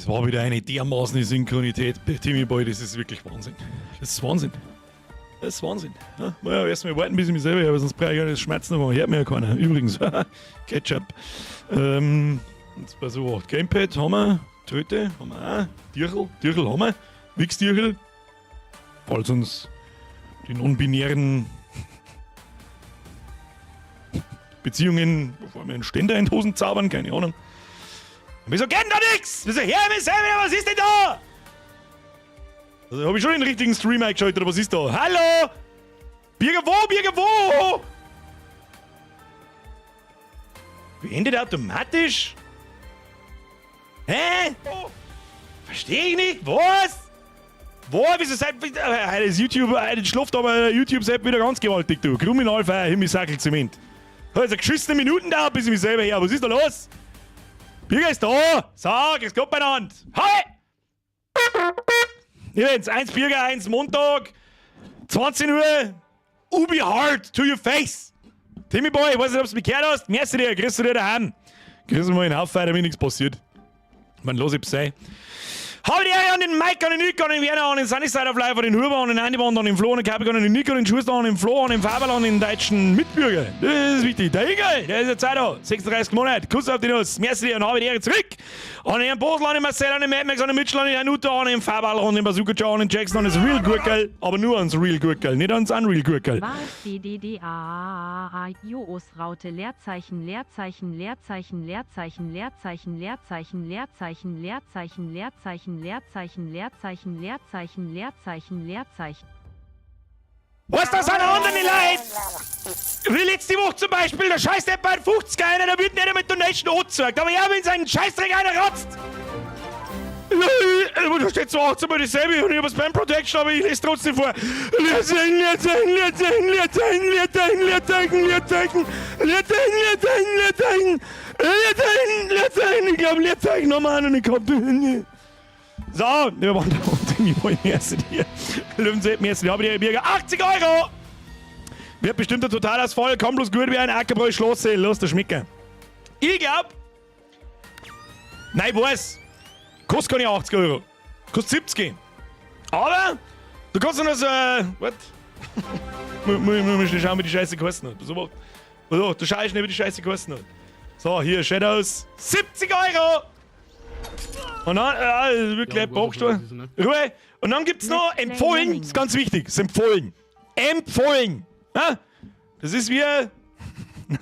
Das war wieder eine dermaßen Synchronität bei Timmy Boy, das ist wirklich Wahnsinn. Das ist Wahnsinn. Das ist Wahnsinn. Ja, naja, erstmal warten, bis ich mich selber habe, sonst brauche ich ja das Schmerzen, aber hört mir ja keiner. Übrigens, Ketchup. Jetzt bei so Gamepad haben wir, Tröte haben wir auch, Tierchel haben wir, Wichstierchel. Falls uns die non-binären Beziehungen, bevor wir einen Ständer in die Hosen zaubern, keine Ahnung. Wieso geht denn da nix? Wieso her mich selber, was ist denn da? Also habe ich schon den richtigen Stream eingeschaltet, oder was ist da? Hallo? Birger wo? Beendet automatisch? Hä? Verstehe ich nicht. Was? Wo? Wieso seid das YouTube, das schläft aber YouTube-Seite wieder ganz gewaltig, du. Kriminalfeier, Himmelsackelzement. Hat jetzt geschissene Minuten dauert, bis ich mich selber her. Was ist da los? Birger ist da! Sag, es kommt beieinander! Hi! Jetzt 1 Birger, 1 Montag, 20 Uhr, Ubi hard to your face! Timmy Boy, ich weiß nicht, ob du mich gehört hast. Merci dir, grüß du dir daheim. Grüß mal in den Haufen, damit nichts passiert. Man, los, ich sei. Habe die Ehre an den Mike, an den Nick, an den Werner, an den Sunnyside of Life, an den Huber, an den Andyband, an den Flo, an den Capik, an den Nick, an den Schuster, an den Flo, an den Faberl, an den deutschen Mitbürger. Das ist wichtig. Der Ingel, der ist jetzt auch da. 36 Monate. Kuss auf die Nuss. Merci dir und habe die Ehre zurück. An den Bosel, an den Marcel, an den Mad Max, an den Mitchell, an den Hanuta, an den Faberl, an den Bazooka Joe, an den Jackson, an das Real Gurkel. Aber nur ans Real Gurkel, nicht ans Unreal Gurkel. War es DDDA, Joos Raute, Leerzeichen, Leerzeichen, Leerzeichen, Leerzeichen, Leerzeichen, Leerzeichen, Leerzeichen, Leerzeichen, Leerzeichen, Leerzeichen, Leerzeichen, Leerzeichen, Leerzeichen, Leerzeichen. Was ist das an anderen Leute? Wie letzte Woche zum Beispiel, der scheiß der bei 50 einer, der wird nicht einmal mit Donation angezeigt, aber ja, wenn seinen Scheißdreck einer ratzt. Da steht so 18 Mal dasselbe und ich habe Spam Protection, aber ich lese trotzdem vor. Leerzeichen, Leerzeichen, Leerzeichen, Leerzeichen, Leerzeichen, Leerzeichen, Leerzeichen, Leerzeichen, Leerzeichen, Leerzeichen, Leerzeichen, Leerzeichen, ich glaube Leerzeichen nochmal und ich komme. So, wir waren da unten, ich wollte merci dir. Löwensepp, merci dir, habe die Birger. 80 €! Wird bestimmt ein Totalausfall, kann bloß gut wie ein Ackerbräu Schlosse, los, der Schmicker. Ich glaub, nein, ich weiß, kostet keine 80 €, kostet 70. Aber, du kannst noch so, what? Muss ich schauen, wie die Scheiße gekostet hat. So, du schaust nicht, wie die Scheiße gekostet hat. So, hier, Shadows, 70 €! Und dann, wirklich, Bruchstuhl. Ruhe. Und dann gibt's noch empfohlen, das ist ganz wichtig, das ist empfohlen. Empfohlen. Ja? Das ist wie,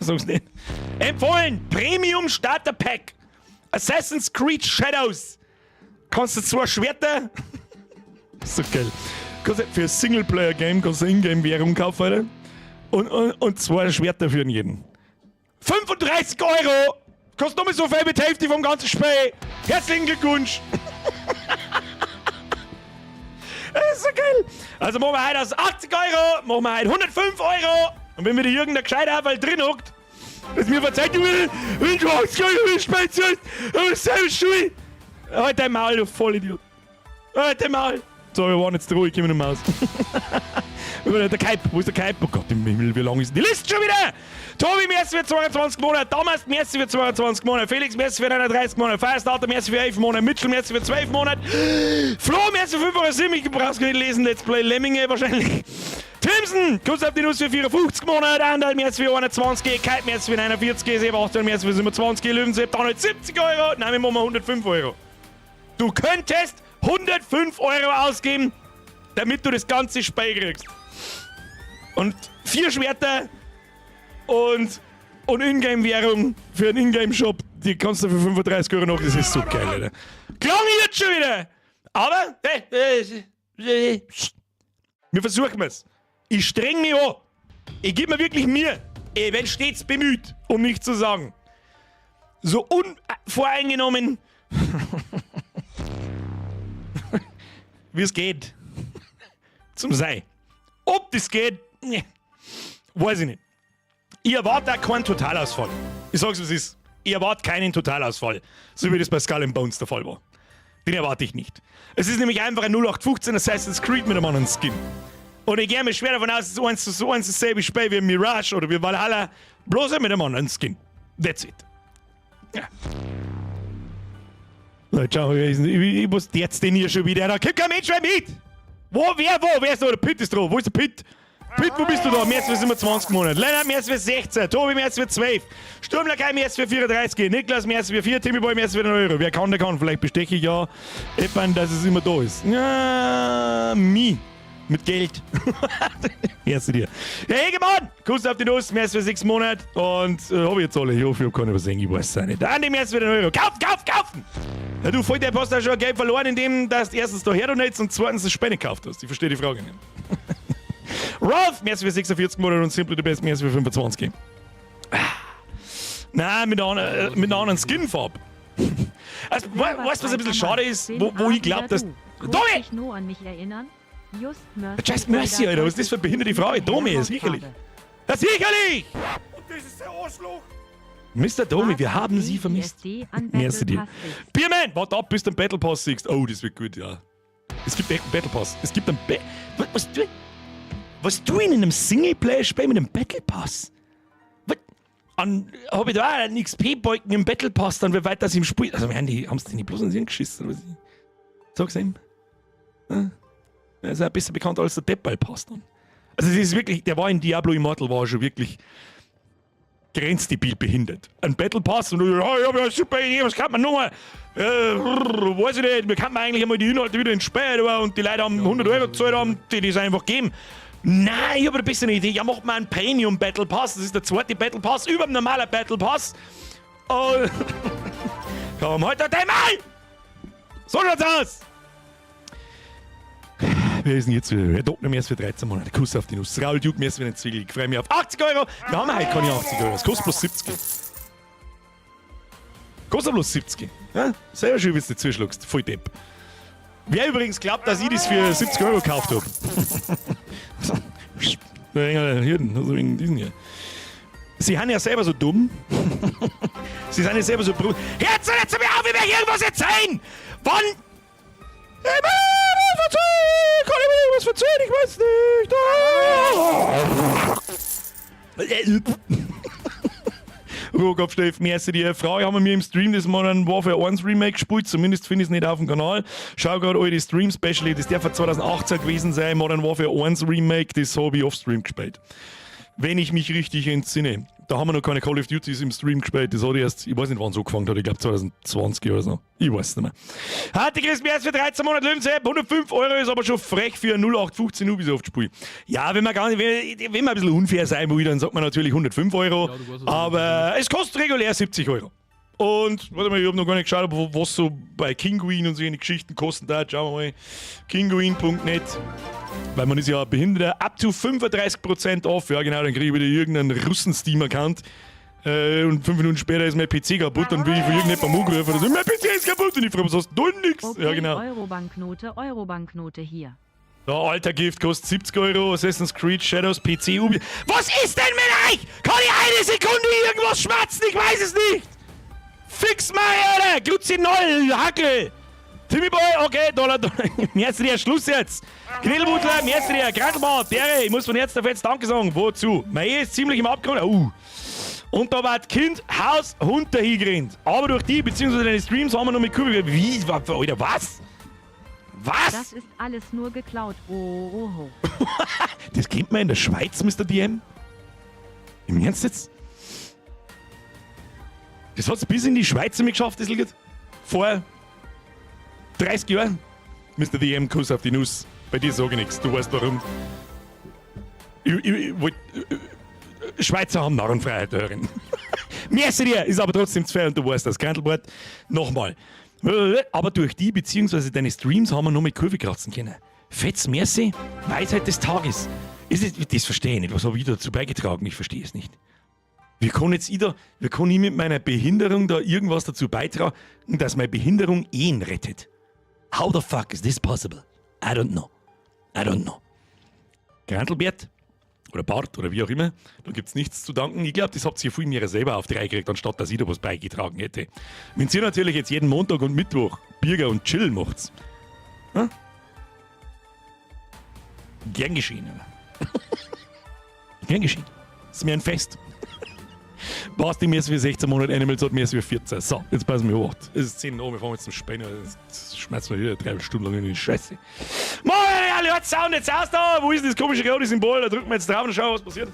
sag's nicht. Empfohlen, Premium Starter Pack. Assassin's Creed Shadows. Kannst du 2 Schwerter, so geil. Kannst du für ein Singleplayer-Game, kannst du Ingame-Währung kaufen, Alter. Und 2 Schwerter für jeden. 35 €! Kostet nochmal so viel mit die Hälfte vom ganzen Spiel. Herzlichen Glückwunsch. Das ist so geil. Also machen wir heute aus 80 €, machen wir heute 105 €. Und wenn wir die Jürgen der gescheite Aufwall drin hockt, dass mir verzeiht, wenn du 80 € spielst, dann ist selbe Stuhl. Halt dein Maul, du Vollidiot. Halt dein Maul. So, wir waren jetzt ruhig, gehen wir nochmal aus. Der Kaip, wo ist der Kaip? Oh Gott im Himmel, wie lang ist denn die Liste schon wieder? Tobi, merci für 22 Monate. Thomas, merci für 22 Monate. Felix, merci für 31 Monate. Firestarter, merci für 11 Monate. Mitchell, merci für 12 Monate. Flo, merci für 5,7 €. Ich brauch's nicht lesen. Let's Play Lemminge wahrscheinlich. Timson, kurz auf die Nuss für 54 Monate. Andal, merci für 21 €. Kaip, merci für 49 €. Sebastian, merci für 27 €. Löwensepp, dann 70 €. Nein, wir machen 105 €. Du könntest 105 € ausgeben, damit du das ganze Spiel kriegst. Und 4 Schwerter und Ingame-Währung für einen Ingame-Shop, die kannst du für 35 € noch, das ist so geil, Alter. Klang jetzt schon wieder! Aber, wir versuchen es. Ich streng mich an. Ich gebe mir wirklich Mühe. Ich bin stets bemüht, um nicht zu sagen. So unvoreingenommen, wie es geht. Zum Sei. Ob das geht, ne, weiß ich nicht. Ich erwarte auch keinen Totalausfall. Ich sag's, was ist. Ich erwarte keinen Totalausfall. So wie das bei Skull and Bones der Fall war. Den erwarte ich nicht. Es ist nämlich einfach ein 0815 Assassin's Creed mit einem anderen Skin. Und ich gehe mir schwer davon aus, es ist so eins dasselbe Spiel wie Mirage oder wie Valhalla, bloß mit einem anderen Skin. That's it. Ja. Na, schau, ich muss jetzt den hier schon wieder. Da kommt kein Mensch mehr mit! Wer ist da? Der Pitt ist dran. Wo ist der Pitt? Pitt, wo bist du da? März für 27 Monate. Lennart, März für 16. Tobi, März für 12. Sturmlakai, März für 34. Niklas, März für 4. Timmyboy, März für 1 Euro. Wer kann, der kann. Vielleicht besteche ich ja jemanden, dass es immer da ist. Ja, mit Geld. Erste dir. Hey, Mann! Kuss auf die Nuss, März für 6 Monate. Und hab ich jetzt alle. Ich hoffe, ich hab keine übersehen. Ich weiß es auch nicht. Andi, März für 1 Euro. Kaufen! Ja, du, voll, der hast ja schon Geld verloren, indem du erstens da herdonetzt und zweitens das Spende gekauft hast. Ich verstehe die Frage nicht. Ralph, März für 46 Monate und Simply the Best, März für 25. Nein, mit einer anderen Skinfarbe. Also, weißt du, was ein bisschen schade ist? Wo ich glaube, dass... Domi! Ich nur an mich erinnern. Just Mercy, Alter, was ist das für eine behinderte Frage? Domi, sicherlich. Ja, sicherlich! Und das ist der Arschloch. Mr. Domi, wir haben Sie vermisst. Merci dir. Bierman, warte ab, bis du den Battle Pass siehst. Oh, das wird gut, ja. Es gibt echt einen Battle Pass. Es gibt einen Was du in einem Singleplayer-Spiel mit einem Battle Pass? Hab ich da auch einen XP-Balken im Battle Pass, dann wie weit das im Spiel. Also, haben sie nicht bloß an sie geschissen, oder was? Sag's ihm. Ja? Er ist ja besser bekannt als der Deppball Pass dann. Also, das ist wirklich, der war in Diablo Immortal, war schon wirklich grenzdebil behindert. Ein Battle Pass und ja, ich hab ja eine super Idee, was kann man noch? Weiß ich nicht, wir kann man eigentlich einmal die Inhalte wieder ins Spiel und die Leute haben 100 Euro gezahlt haben, die das einfach geben. Nein, ich habe eine bessere Idee. Ja, macht mal einen Premium Battle Pass. Das ist der zweite Battle Pass über dem normalen Battle Pass. Und komm, heute den Mal! So schaut's aus! Wer ist denn jetzt wieder? Herr Dockner, mehr für 13 Monate. Kuss auf die Nuss. Raul Duke, mehr für den Zwiegel. Ich freue mich auf 80 Euro. Wir haben heute keine 80 Euro. Es kostet bloß 70. Kostet bloß 70. Ja? Selber schön, wenn du nicht zuschlagst. Voll Depp. Wer übrigens glaubt, dass ich das für 70 Euro gekauft habe. Hirten, also wegen diesen hier. Sie sind ja selber so dumm. Sie sind ja selber so brut. Jetzt mir auf, wie wir hier irgendwas erzählen! Wann? Kann ich mir irgendwas verzeihen? Ich weiß nicht. Rohkopfsteff, merci dir. Frau, haben wir mir im Stream das Modern Warfare 1 Remake gespielt. Zumindest finde ich es nicht auf dem Kanal. Schau gerade all die Stream-Special. Das darf von 2018 gewesen sein. Modern Warfare 1 Remake, das habe ich off-Stream gespielt. Wenn ich mich richtig entsinne. Da haben wir noch keine Call of Duties im Stream gespielt. Das hat erst, ich weiß nicht, wann es angefangen hat. Ich glaube 2020 oder so. Ich weiß es nicht mehr. Hatte Chris mir erst für 13 Monate Löwensepp. 105 Euro ist aber schon frech für ein 0815 Ubisoft-Spiel. Ja, wenn wir ein bisschen unfair sein will, dann sagt man natürlich 105 Euro. Ja, aber es kostet regulär 70 Euro. Und, warte mal, ich habe noch gar nicht geschaut, was so bei Kinguin und so eine Geschichten kosten. Da schauen wir mal. Kinguin.net. Weil man ist ja Behinderter. Up to 35% off. Ja, genau, dann kriege ich wieder irgendeinen Russen-Steam-Account. Und 5 Minuten später ist mein PC kaputt. Dann will ich von irgendjemandem angerufen. Also, mein PC ist kaputt. Und ich frage, was hast du denn nix? Okay, ja, genau. Eurobanknote hier. Ja, alter Gift kostet 70 Euro. Assassin's Creed, Shadows, PC, Ubi. Was ist denn mit euch? Kann ich eine Sekunde irgendwas schmatzen? Ich weiß es nicht. Fix mal, Alter! Glutzi Noll, Hackel! Timmyboy, okay, Dollar. Merci dir, Schluss jetzt! Grillbutler, merci dir, Krankelbart, Dere, ich muss von Herz auf jetzt Danke sagen. Wozu? Mein Ehe ist ziemlich im Abgrund. Und da war das Kind Haus, Hund dahin gerannt. Aber durch die, beziehungsweise deine Streams haben wir noch mit Kurve. Wie? Alter, was? Was? Das ist alles nur geklaut. Oh. Das kennt man in der Schweiz, Mr. DM? Im Ernst jetzt? Das hat es bis in die Schweiz nicht geschafft, das liegt vor 30 Jahren. Mr. DM, Kuss auf die Nuss. Bei dir sage ich nichts, du weißt warum. Schweizer haben Narrenfreiheit, Hörerin. Merci dir, ist aber trotzdem zu fair und du weißt das. Kantelbart, nochmal. Aber durch die, beziehungsweise deine Streams haben wir noch mit Kurve kratzen können. Fetz, merci, Weisheit des Tages. Das verstehe ich nicht, was habe ich dazu beigetragen? Ich verstehe es nicht. Wie kann ich mit meiner Behinderung da irgendwas dazu beitragen, dass meine Behinderung ihn rettet? How the fuck is this possible? I don't know. Grantelbert oder Bart oder wie auch immer, da gibt's nichts zu danken. Ich glaube, das habt ihr viel mehr selber auf die Reihe gekriegt, anstatt dass ich da was beigetragen hätte. Wenn ihr natürlich jetzt jeden Montag und Mittwoch Bürger und Chill macht's. Hm? Gern geschehen. Gern geschehen. Ist mir ein Fest. Basti mehr wie 16 Monate, Animals hat mehr wie 14. So, jetzt passen wir hoch. Es ist 10 Uhr, wir fangen jetzt zum Spähen. Das schmeißen wir wieder 3 Stunden lang in die Scheiße. Moin, alle hört Sound jetzt aus da. Wo ist das komische rote Symbol? Da drücken wir jetzt drauf und schauen, was passiert.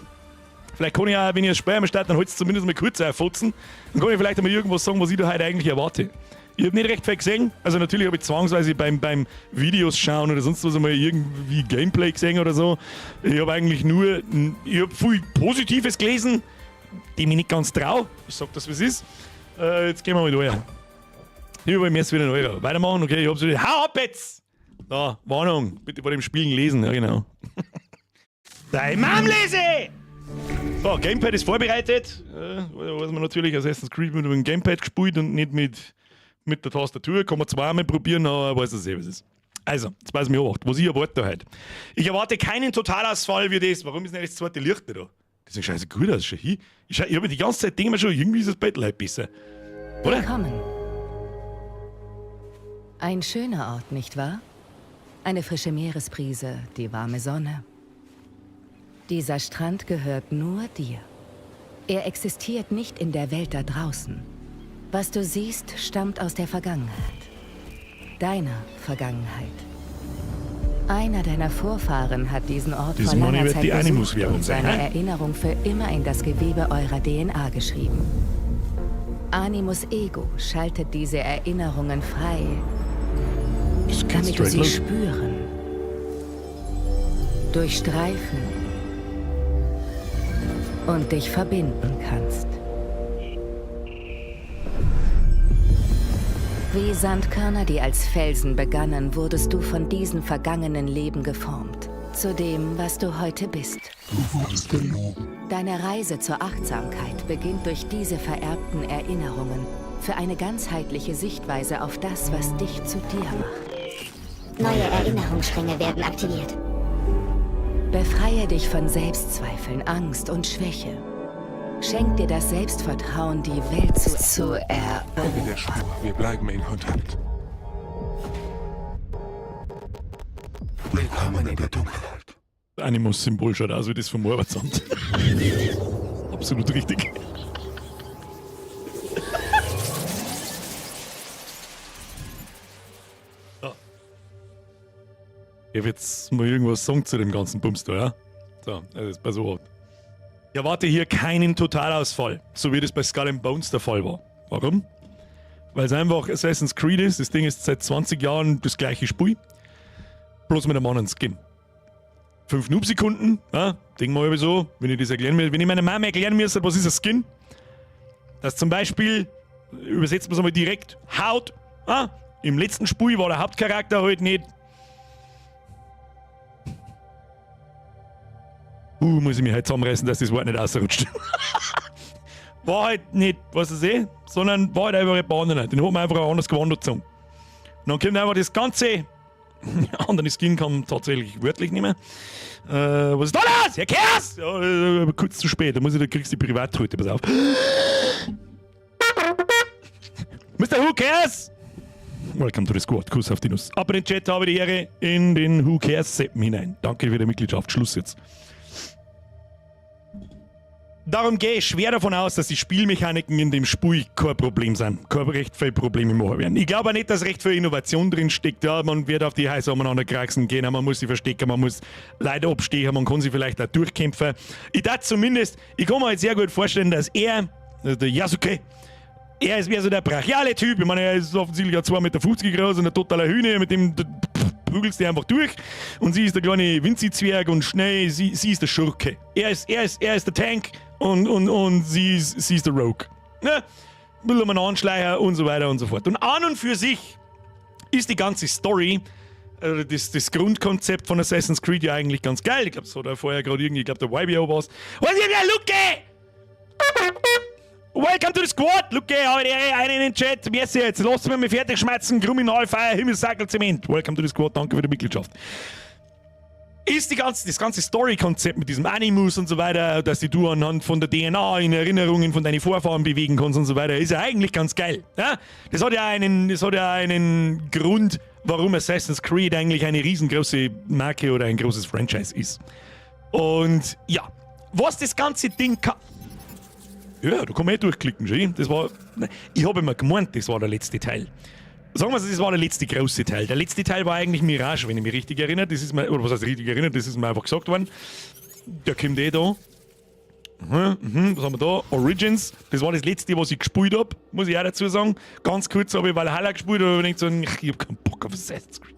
Vielleicht kann ich auch, wenn ich das Sperr am Start, dann holst du zumindest mal kurz auffotzen. Dann kann ich vielleicht einmal irgendwas sagen, was ich da heute eigentlich erwarte. Ich habe nicht recht viel gesehen. Also natürlich habe ich zwangsweise beim Videos schauen oder sonst was einmal irgendwie Gameplay gesehen oder so. Ich habe eigentlich nur, ich habe viel Positives gelesen, dem ich nicht ganz traue. Ich sag das, wie es ist. Jetzt gehen wir mal durch. Überall mehr wieder Euro. Weitermachen, okay, ich hab's wieder. Hau ab jetzt! Da, Warnung, bitte vor dem Spielen lesen, ja genau. Dein Mamlese! So, Gamepad ist vorbereitet. Was man natürlich Assassin's Creed mit dem Gamepad gespielt und nicht mit der Tastatur. Kann man zweimal probieren, aber weiß das eh, was es ist. Also, jetzt weiß ich mir auch, was ich erwarte heute. Ich erwarte keinen Totalausfall wie das. Warum ist denn das zweite Licht da? Das sieht scheiße gut aus, schon hin. Ich habe die ganze Zeit denke mir schon, irgendwie ist das Battle halt besser. Oder? Willkommen. Ein schöner Ort, nicht wahr? Eine frische Meeresbrise, die warme Sonne. Dieser Strand gehört nur dir. Er existiert nicht in der Welt da draußen. Was du siehst, stammt aus der Vergangenheit. Deiner Vergangenheit. Einer deiner Vorfahren hat diesen Ort vor langer Zeit besucht und seine Erinnerung für immer in das Gewebe eurer DNA geschrieben. Animus Ego schaltet diese Erinnerungen frei, damit du sie spüren, durchstreifen und dich verbinden kannst. Wie Sandkörner, die als Felsen begannen, wurdest du von diesen vergangenen Leben geformt. Zu dem, was du heute bist. Du wurdest gelogen. Deine Reise zur Achtsamkeit beginnt durch diese vererbten Erinnerungen. Für eine ganzheitliche Sichtweise auf das, was dich zu dir macht. Neue Erinnerungsstränge werden aktiviert. Befreie dich von Selbstzweifeln, Angst und Schwäche. Schenk dir das Selbstvertrauen, die Welt zu erobern. Folge der Spur. Wir bleiben in Kontakt. Willkommen in der Dunkelheit. Animus-Symbol schaut aus wie das vom Arbeitsamt. Absolut richtig. So. Ich will jetzt mal irgendwas sagen zu dem ganzen Bums da, ja? So, also bei so. Ich erwarte hier keinen Totalausfall, so wie das bei Skull and Bones der Fall war. Warum? Weil es einfach Assassin's Creed ist. Das Ding ist seit 20 Jahren das gleiche Spiel. Bloß mit einem anderen Skin. 5 Noob-Sekunden, ja, denk mal so, wenn ich das erklären will. Wenn ich meiner Mama erklären müsste, was ist ein Skin? Das zum Beispiel, übersetzt man es einmal direkt, Haut. Ja, im letzten Spiel war der Hauptcharakter halt nicht. Muss ich mich halt zusammenreißen, dass das Wort nicht rausrutscht. War halt nicht, was ich sehe, sondern war halt einfach ein paar andere. Den hat man einfach ein anderes Gewand gezogen. Und dann kommt einfach das ganze. Andere Skin kam tatsächlich wörtlich nicht mehr. Was ist da los? Herr Kers! Ja, kurz zu spät, da kriegst du die Privattröte, pass auf. Mr. Who Cares? Welcome to the Squad, Kuss auf die Nuss. Ab in den Chat habe ich die Ehre in den Who Cares-Seppen hinein. Danke für die Mitgliedschaft, Schluss jetzt. Darum gehe ich schwer davon aus, dass die Spielmechaniken in dem Spiel kein Problem sind. Kein recht viel Probleme machen werden. Ich glaube auch nicht, dass recht viel Innovation drin steckt. Ja, man wird auf die Häuser umeinander kraxen gehen, man muss sie verstecken, man muss Leute abstehen, man kann sie vielleicht auch durchkämpfen. Ich kann mir halt sehr gut vorstellen, dass der Yasuke, er ist mehr so der brachiale Typ. Ich meine, er ist offensichtlich 2,50 Meter groß und ein totaler Hühner, mit dem prügelst du einfach durch. Und sie ist der kleine Winzi-Zwerg und schnell, sie ist der Schurke. Er ist der Tank und sie ist der Rogue. Ne? Will man anschleichen und so weiter und so fort. Und an und für sich ist die ganze Story, das Grundkonzept von Assassin's Creed ja eigentlich ganz geil. Ich glaube, so da vorher gerade irgendwie, ich glaube, der YBO war's. Was ist der Luke? Welcome to the Squad! Luke, habe ich einen in den Chat. Merci jetzt. Lass mich fertig schmerzen. Kriminalfeier, Himmelssackl, Zement. Welcome to the Squad. Danke für die Mitgliedschaft. Ist das ganze Story-Konzept mit diesem Animus und so weiter, dass du anhand von der DNA in Erinnerungen von deinen Vorfahren bewegen kannst und so weiter, ist ja eigentlich ganz geil. Ja? Das hat ja einen Grund, warum Assassin's Creed eigentlich eine riesengroße Marke oder ein großes Franchise ist. Und ja, was das ganze Ding kann. Ja, da kann man durchklicken, schon. Das war, ich habe immer gemeint, das war der letzte Teil. Sagen wir es, das war der letzte große Teil. Der letzte Teil war eigentlich Mirage, wenn ich mich richtig erinnere. Das ist mir, oder was heißt richtig erinnert, das ist mir einfach gesagt worden. Der kommt da. Was haben wir da? Origins. Das war das letzte, was ich gespielt habe, muss ich auch dazu sagen. Ganz kurz habe ich Valhalla gespielt, aber ich so, ich habe keinen Bock auf Assassin's Creed.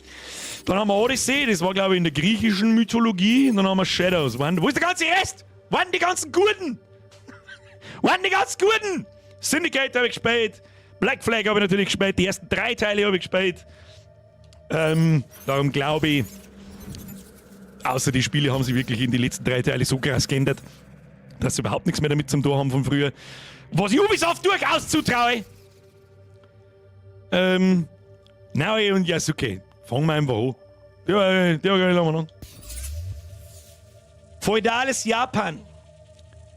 Dann haben wir Odyssey, das war glaube ich in der griechischen Mythologie. Und dann haben wir Shadows. Wo ist der ganze Rest? Wo waren die ganzen Guten? Wo waren die ganzen Guten? Syndicate habe ich gespielt. Black Flag habe ich natürlich gespielt. Die ersten 3 Teile habe ich gespielt. Darum glaube ich, außer die Spiele haben sie wirklich in die letzten 3 Teile so krass geändert, dass sie überhaupt nichts mehr damit zum Tor haben von früher. Was ich Ubisoft durchaus zutraue. Naoe und Yasuke. Fangen wir einfach an. Ja, lassen wir an. Feudales Japan.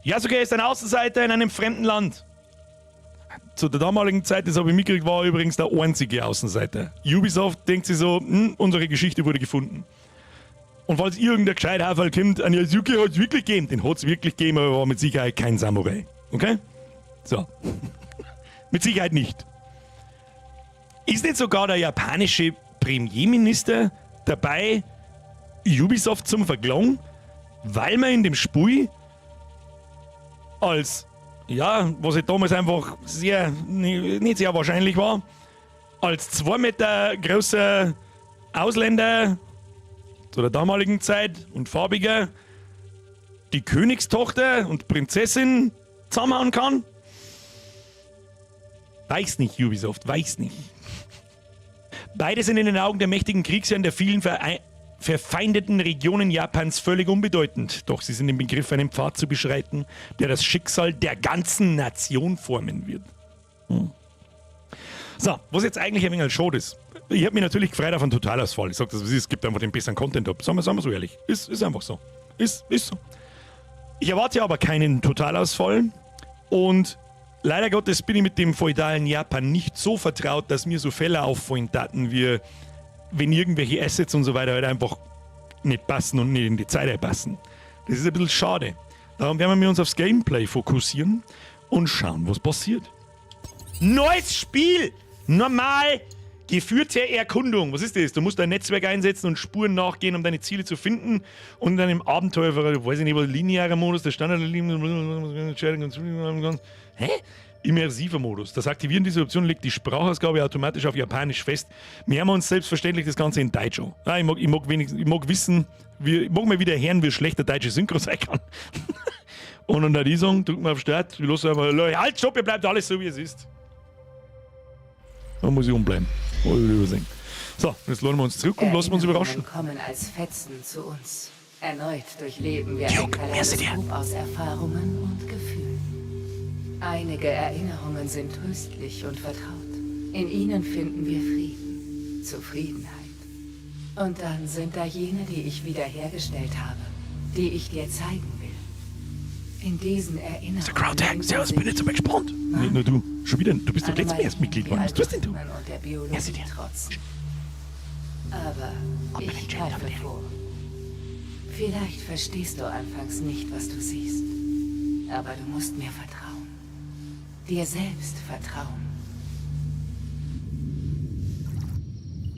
Yasuke ist ein Außenseiter in einem fremden Land. Zu der damaligen Zeit, das habe ich mitgekriegt, war er übrigens der einzige Außenseiter. Ubisoft denkt sich so, unsere Geschichte wurde gefunden. Und falls irgendein Gescheithafel kommt, an Yasuke hat es wirklich gegeben. Den hat es wirklich gegeben, aber er war mit Sicherheit kein Samurai. Okay? So. Mit Sicherheit nicht. Ist nicht sogar der japanische Premierminister dabei, Ubisoft zum Verklagen, weil man in dem Spiel als, ja, was halt damals einfach nicht sehr wahrscheinlich war, als 2 Meter großer Ausländer zu der damaligen Zeit und farbiger die Königstochter und Prinzessin zusammenhauen kann? Weiß nicht, Ubisoft, weiß nicht. Beide sind in den Augen der mächtigen Kriegsherren der vielen verfeindeten Regionen Japans völlig unbedeutend. Doch sie sind im Begriff, einen Pfad zu beschreiten, der das Schicksal der ganzen Nation formen wird. So, was jetzt eigentlich ein wenig schade ist. Ich habe mich natürlich gefreut auf einen Totalausfall. Ich sage das, es gibt einfach den besseren Content ab. Sagen wir so ehrlich. Ist einfach so. Ist so. Ich erwarte aber keinen Totalausfall. Und leider Gottes bin ich mit dem feudalen Japan nicht so vertraut, dass mir so Fälle auffallen daten, wie wenn irgendwelche Assets und so weiter halt einfach nicht passen und nicht in die Zeit passen. Das ist ein bisschen schade. Darum werden wir uns aufs Gameplay fokussieren und schauen, was passiert. Neues Spiel! Normal geführte Erkundung. Was ist das? Du musst dein Netzwerk einsetzen und Spuren nachgehen, um deine Ziele zu finden. Und in einem Abenteuer, weiß ich nicht, was linearer Modus, der Standard, hä? Immersiver Modus. Das Aktivieren dieser Option legt die Sprachausgabe automatisch auf Japanisch fest. Wir haben uns selbstverständlich das Ganze in Deutsch an. Ich mag wissen, ich mag mal wieder hören, wie schlecht der deutsche Synchro sein kann. Und dann die sagen, drücken wir auf Start, wir lassen einfach, halt, stopp, ihr bleibt alles so, wie es ist. Dann muss ich umbleiben. So, jetzt laden wir uns zurück und lassen wir uns überraschen. Kommen als Fetzen zu uns. Erneut durchleben wir ein Kaleidoskop aus Erfahrungen und Gefühlen. Einige Erinnerungen sind tröstlich und vertraut. In ihnen finden wir Frieden, Zufriedenheit. Und dann sind da jene, die ich wiederhergestellt habe, die ich dir zeigen will. In diesen Erinnerungen... Der Crowd ja, ich bin jetzt aber gespannt. Nicht nur du. Schon wieder, du bist doch letztes Mal erst Mitglied geworden. Was tust denn du? Aber ich greife vor. Vielleicht verstehst du anfangs nicht, was du siehst. Aber du musst mir vertrauen. Dir selbst vertrauen.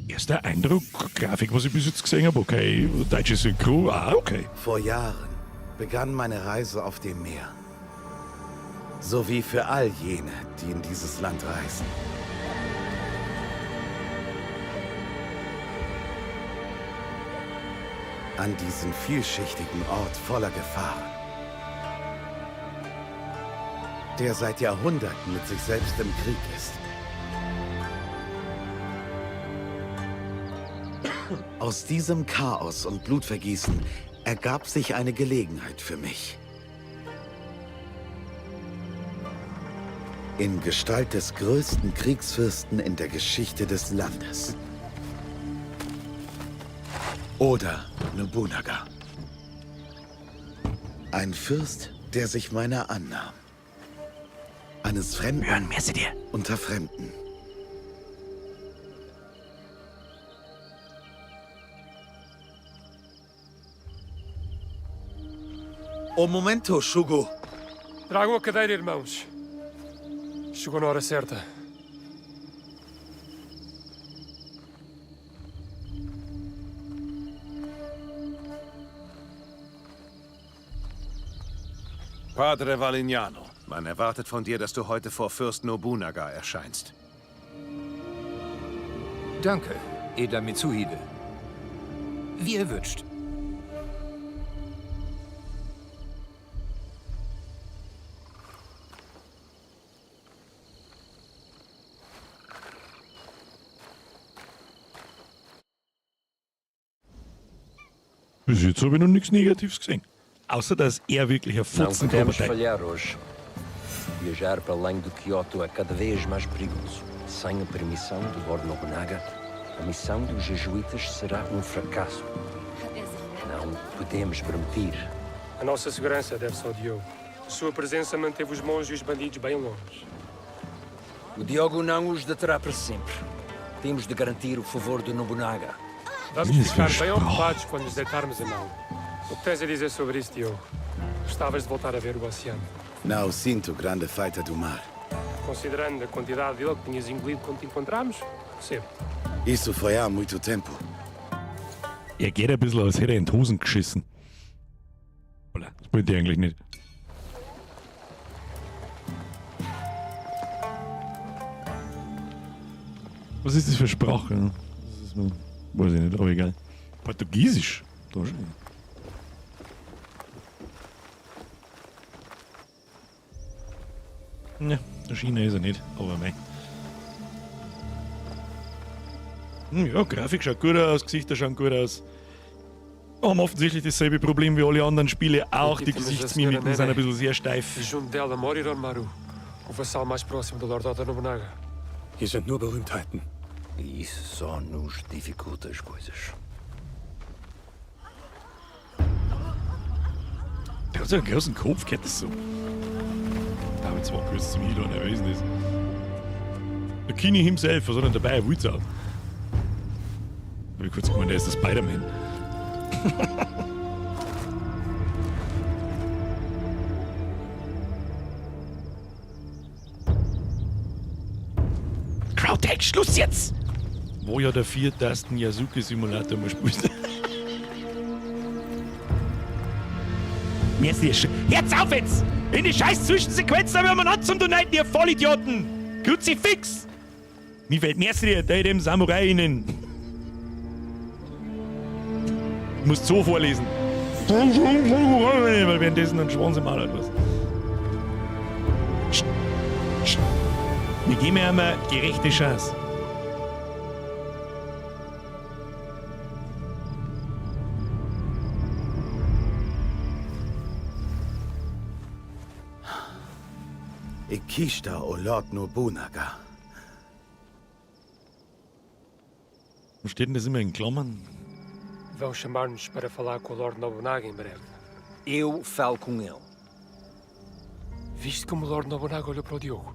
Erster Eindruck, Grafik, was ich bis jetzt gesehen habe, okay. Deutsche Synchro, okay. Vor Jahren begann meine Reise auf dem Meer. So wie für all jene, die in dieses Land reisen. An diesen vielschichtigen Ort voller Gefahren, der seit Jahrhunderten mit sich selbst im Krieg ist. Aus diesem Chaos und Blutvergießen ergab sich eine Gelegenheit für mich. In Gestalt des größten Kriegsfürsten in der Geschichte des Landes. Oda Nobunaga. Ein Fürst, der sich meiner annahm. Eines Fremden unter Fremden. Un momento, Shugo. Tragam a cadeira, irmãos. Chegou na hora certa. Padre Valignano, man erwartet von dir, dass du heute vor Fürst Nobunaga erscheinst. Danke, edler Mitsuhide. Wie ihr wünscht. Bis jetzt habe ich noch nichts Negatives gesehen. Außer, dass er wirklich ein Não Futzen podemos hat. falhar hoje. Viajar para além do Kyoto é cada vez mais perigoso. Sem a permissão do Lord Nobunaga, a missão dos jesuítas será fracasso. Não podemos permitir. A nossa segurança deve-se ao Diogo. Sua presença manteve os monges e os bandidos bem longe. O Diogo não os deterá para sempre. Temos de garantir o favor do Nobunaga. Vamos Isso ficar foi bem esprosa. ocupados quando nos deitarmos a mão. O que tens a dizer sobre isso, Diogo? Gostavas de voltar a ver o oceano? Não sinto grande falta do mar. Considerando a quantidade dele que tinhas engolido quando te encontramos, percebo. Isso foi há muito tempo. Er geht ein bisschen, als hätte er in die Hosen geschissen. Oder, das wollte ich eigentlich nicht. Was ist das für Sprache? Ne? Das ist, weiß ich nicht, aber egal. Portugiesisch? Da schon. Ne, der China ist er nicht, aber mei. Ja, Grafik schaut gut aus, Gesichter schauen gut aus. Haben offensichtlich dasselbe Problem wie alle anderen Spiele auch. Die Gesichtsmimiken sind ein bisschen sehr steif. E junto dela mora Hiromaru, o vassal mais próximo do Lord Oda Nobunaga. Hier sind nur Berühmtheiten. E isso só nos dificulta as coisas. Der hat so einen großen Kopf, geht das so. Damit zwar kurz zum Hilo, wer weiß das. Der Kini himself, was hat er dabei? Er will's auch. Hab ich kurz gemeint, der ist der Spider-Man. Crowdtech, Schluss jetzt! Wo ja der 4-Tasten Yasuke-Simulator mal spielt. Jetzt auf jetzt! In die scheiß Zwischensequenz haben wir mal an zum Doniten, ihr Vollidioten! Kruzifix! Mir fällt mehr dir, der dem Samurai innen. Ich muss so vorlesen. Weil währenddessen ein Schwanz im Maler was. Wir geben ihm eine gerechte Chance. Ikishita o Lord Nobunaga. Wo steht denn das immer in Klammern? Vão chamar-nos para falar com o Lord Nobunaga em breve. Eu falo com ele. Viste como o Lord Nobunaga olhou para o Diogo?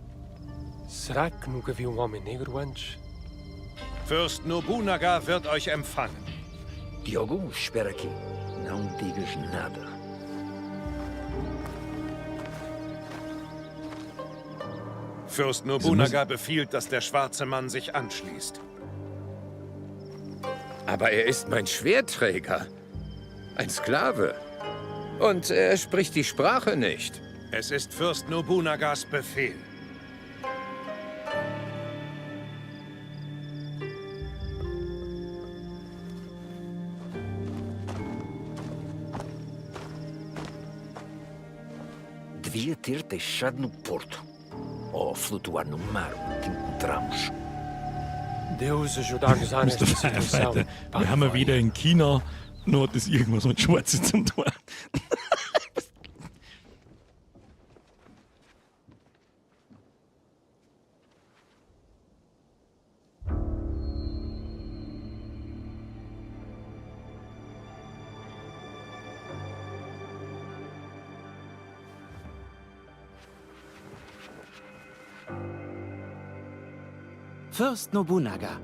Será que nunca viu homem negro antes? Fürst Nobunaga wird euch empfangen. Diogo, espera aqui. Não digas nada. Fürst Nobunaga befiehlt, dass der schwarze Mann sich anschließt. Aber er ist mein Schwertträger. Ein Sklave. Und er spricht die Sprache nicht. Es ist Fürst Nobunagas Befehl. Devia ter deixado no porto. Ou flutuar no mar onde encontramos. Deus ajudar-nos a nesta situação. Wir haben ja wieder in China noch das irgendwas mit Schwarze zum Tor. Fürst Nobunaga,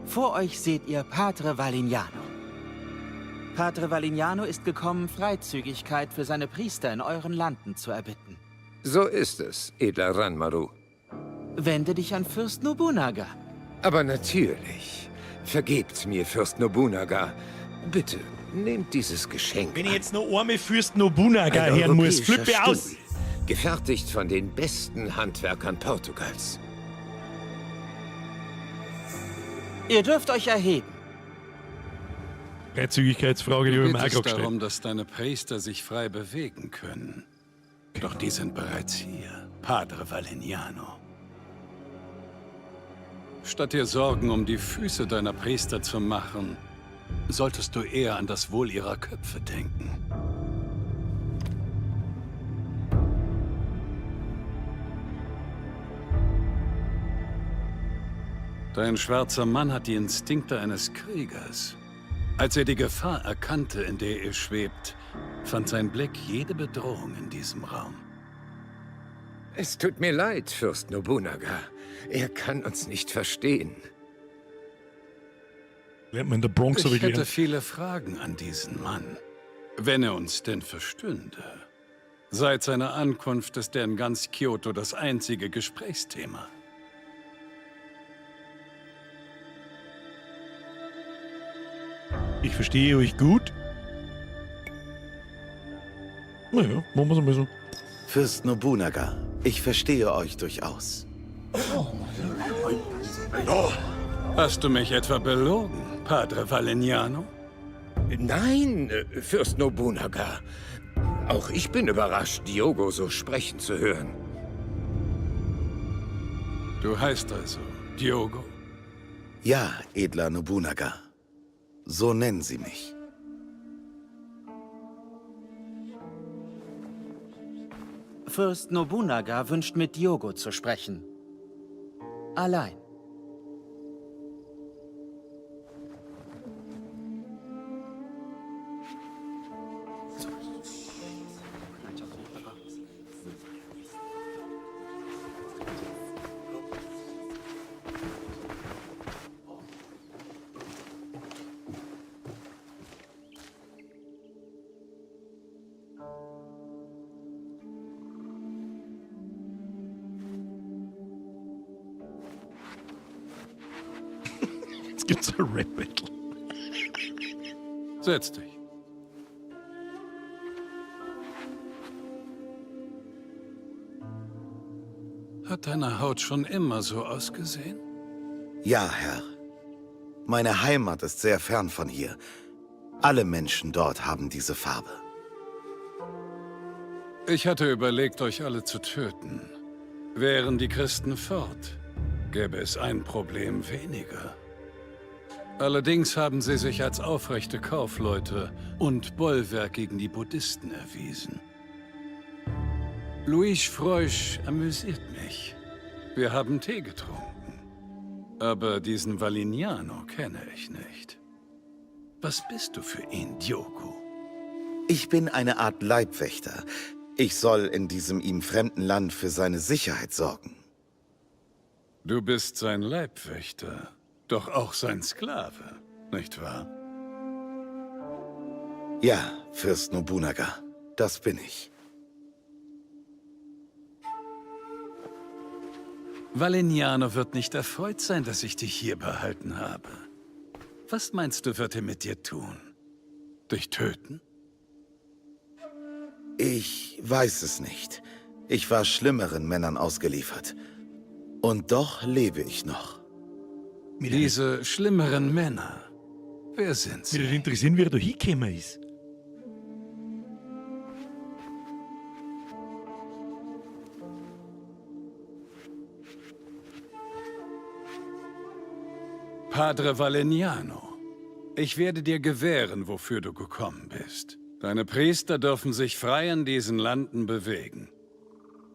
vor euch seht ihr Padre Valignano. Padre Valignano ist gekommen, Freizügigkeit für seine Priester in euren Landen zu erbitten. So ist es, edler Ranmaru. Wende dich an Fürst Nobunaga. Aber natürlich. Vergebt mir, Fürst Nobunaga. Bitte, nehmt dieses Geschenk Wenn ich an. jetzt noch einmal Fürst Nobunaga Ein hören muss, europäischer flippe aus. Stuhl, gefertigt von den besten Handwerkern Portugals. Ihr dürft euch erheben. Freizügigkeitsfrage, die habe ich mir auch gerade gestellt. darum, dass deine Priester sich frei bewegen können. Doch die sind bereits hier, Padre Valeniano. Statt dir Sorgen um die Füße deiner Priester zu machen, solltest du eher an das Wohl ihrer Köpfe denken. Dein schwarzer Mann hat die Instinkte eines Kriegers. Als er die Gefahr erkannte, in der ihr schwebt, fand sein Blick jede Bedrohung in diesem Raum. Es tut mir leid, Fürst Nobunaga. Er kann uns nicht verstehen. Lernt man in der Bronx Ich aber hätte gelernt. viele Fragen an diesen Mann, wenn er uns denn verstünde. Seit seiner Ankunft ist er in ganz Kyoto das einzige Gesprächsthema. Ich verstehe euch gut. Naja, machen wir es mal so. Fürst Nobunaga, ich verstehe euch durchaus. Hast du mich etwa belogen, Padre Valeniano? Nein, Fürst Nobunaga. Auch ich bin überrascht, Diogo so sprechen zu hören. Du heißt also Diogo? Ja, edler Nobunaga. So nennen sie mich. Fürst Nobunaga wünscht mit Diogo zu sprechen. Allein. Jetzt gibt's ein Rap-Battle. Setz dich. Hat deine Haut schon immer so ausgesehen? Ja, Herr. Meine Heimat ist sehr fern von hier. Alle Menschen dort haben diese Farbe. Ich hatte überlegt, euch alle zu töten. Wären die Christen fort, gäbe es ein Problem weniger. Allerdings haben sie sich als aufrechte Kaufleute und Bollwerk gegen die Buddhisten erwiesen. Luis Freusch amüsiert mich. Wir haben Tee getrunken. Aber diesen Valeniano kenne ich nicht. Was bist du für ihn, Diogo? Ich bin eine Art Leibwächter. Ich soll in diesem ihm fremden Land für seine Sicherheit sorgen. Du bist sein Leibwächter, doch auch sein Sklave, nicht wahr? Ja, Fürst Nobunaga, das bin ich. Valeniano wird nicht erfreut sein, dass ich dich hier behalten habe. Was meinst du, wird er mit dir tun? Dich töten? Ich weiß es nicht. Ich war schlimmeren Männern ausgeliefert. Und doch lebe ich noch. Diese schlimmeren Männer, wer sind Mich sie? würde interessieren, wie er da hingekommen ist. Padre Valeniano, ich werde dir gewähren, wofür du gekommen bist. Deine Priester dürfen sich frei in diesen Landen bewegen.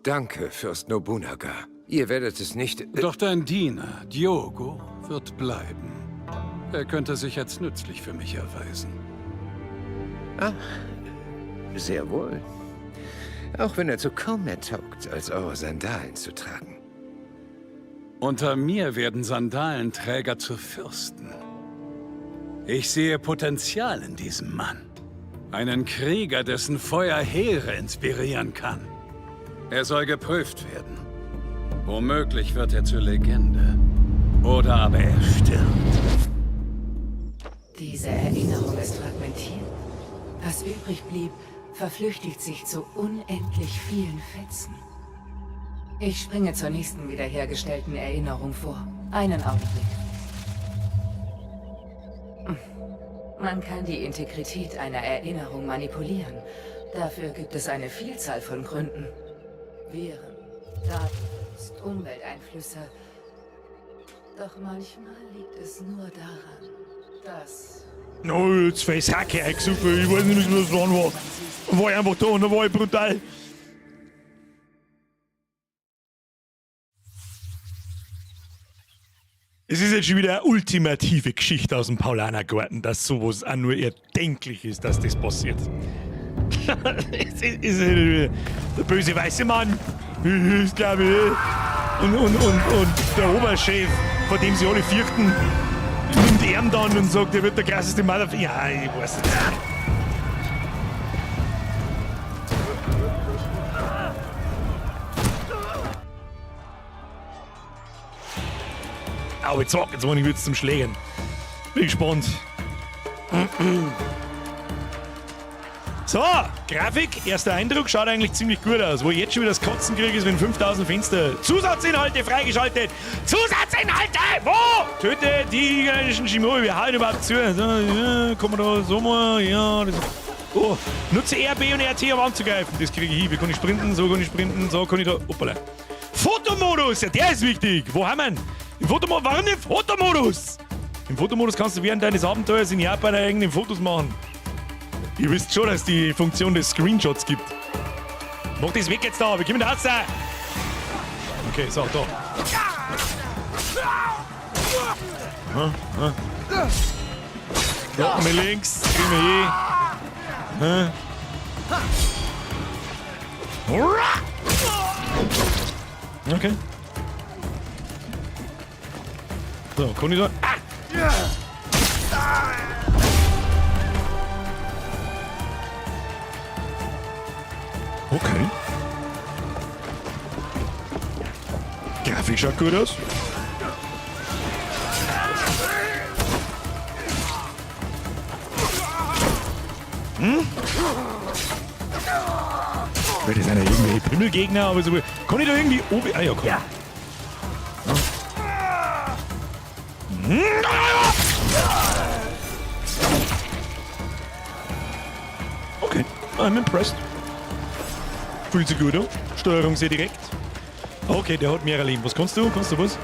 Danke, Fürst Nobunaga. Ihr werdet es nicht... Doch dein Diener, Diogo, wird bleiben. Er könnte sich als nützlich für mich erweisen. Ach, sehr wohl. Auch wenn er zu kaum mehr taugt, als eure Sandalen zu tragen. Unter mir werden Sandalenträger zu Fürsten. Ich sehe Potenzial in diesem Mann. Einen Krieger, dessen Feuer Heere inspirieren kann. Er soll geprüft werden. Womöglich wird er zur Legende. Oder aber er stirbt. Diese Erinnerung ist fragmentiert. Was übrig blieb, verflüchtigt sich zu unendlich vielen Fetzen. Ich springe zur nächsten wiederhergestellten Erinnerung vor. Einen Augenblick. Man kann die Integrität einer Erinnerung manipulieren. Dafür gibt es eine Vielzahl von Gründen. Viren, Datenverlust, Umwelteinflüsse. Doch manchmal liegt es nur daran, dass... No, jetzt fällt's Hacke eingesucht, ich weiß nicht, was dran war. Dann war ich einfach da und dann war ich brutal. Es ist jetzt schon wieder eine ultimative Geschichte aus dem Paulanergarten, dass sowas auch nur erdenklich ist, dass das passiert. Es ist der böse weiße Mann, ich glaube, und der Oberchef, vor dem sie alle fürchten, nimmt ihn dann und sagt, er wird der krasseste Motherfucker. Ja, ich weiß nicht. Aber jetzt sag, jetzt war ich wieder zum Schlägen. Bin gespannt. So, Grafik, erster Eindruck, schaut eigentlich ziemlich gut aus. Wo ich jetzt schon wieder das Kotzen kriege, ist wenn 5000 Fenster. Zusatzinhalte freigeschaltet! Zusatzinhalte! Wo? Töte die gegnerischen Shimori, wir halten überhaupt zu. So, ja, kann man da so mal, ja. Das, oh, nutze RB und RT, um anzugreifen. Das kriege ich hin. Wie kann ich sprinten? So kann ich sprinten, so kann ich da. Hoppala. Fotomodus, ja, der ist wichtig. Wo haben wir ihn? Im Fotomodus, warum nicht Fotomodus? Im Fotomodus kannst du während deines Abenteuers in Japan eigene Fotos machen. Ihr wisst schon, dass es die Funktion des Screenshots gibt. Mach das weg jetzt da, wir kommen da raus. Okay, so, da. Da, mit links, kriegen wir hier. Okay. So, kann ich da... Okay. Grafik schaut gut aus. Das sind ja irgendwelche Pimmelgegner, aber so... Kann ich da irgendwie oben... Ah ja, komm. Ja. Okay, I'm impressed. Fühlt sich gut an. Steuerung sehr direkt. Okay, der hat mehrere Leben. Was kannst du? Kannst du was?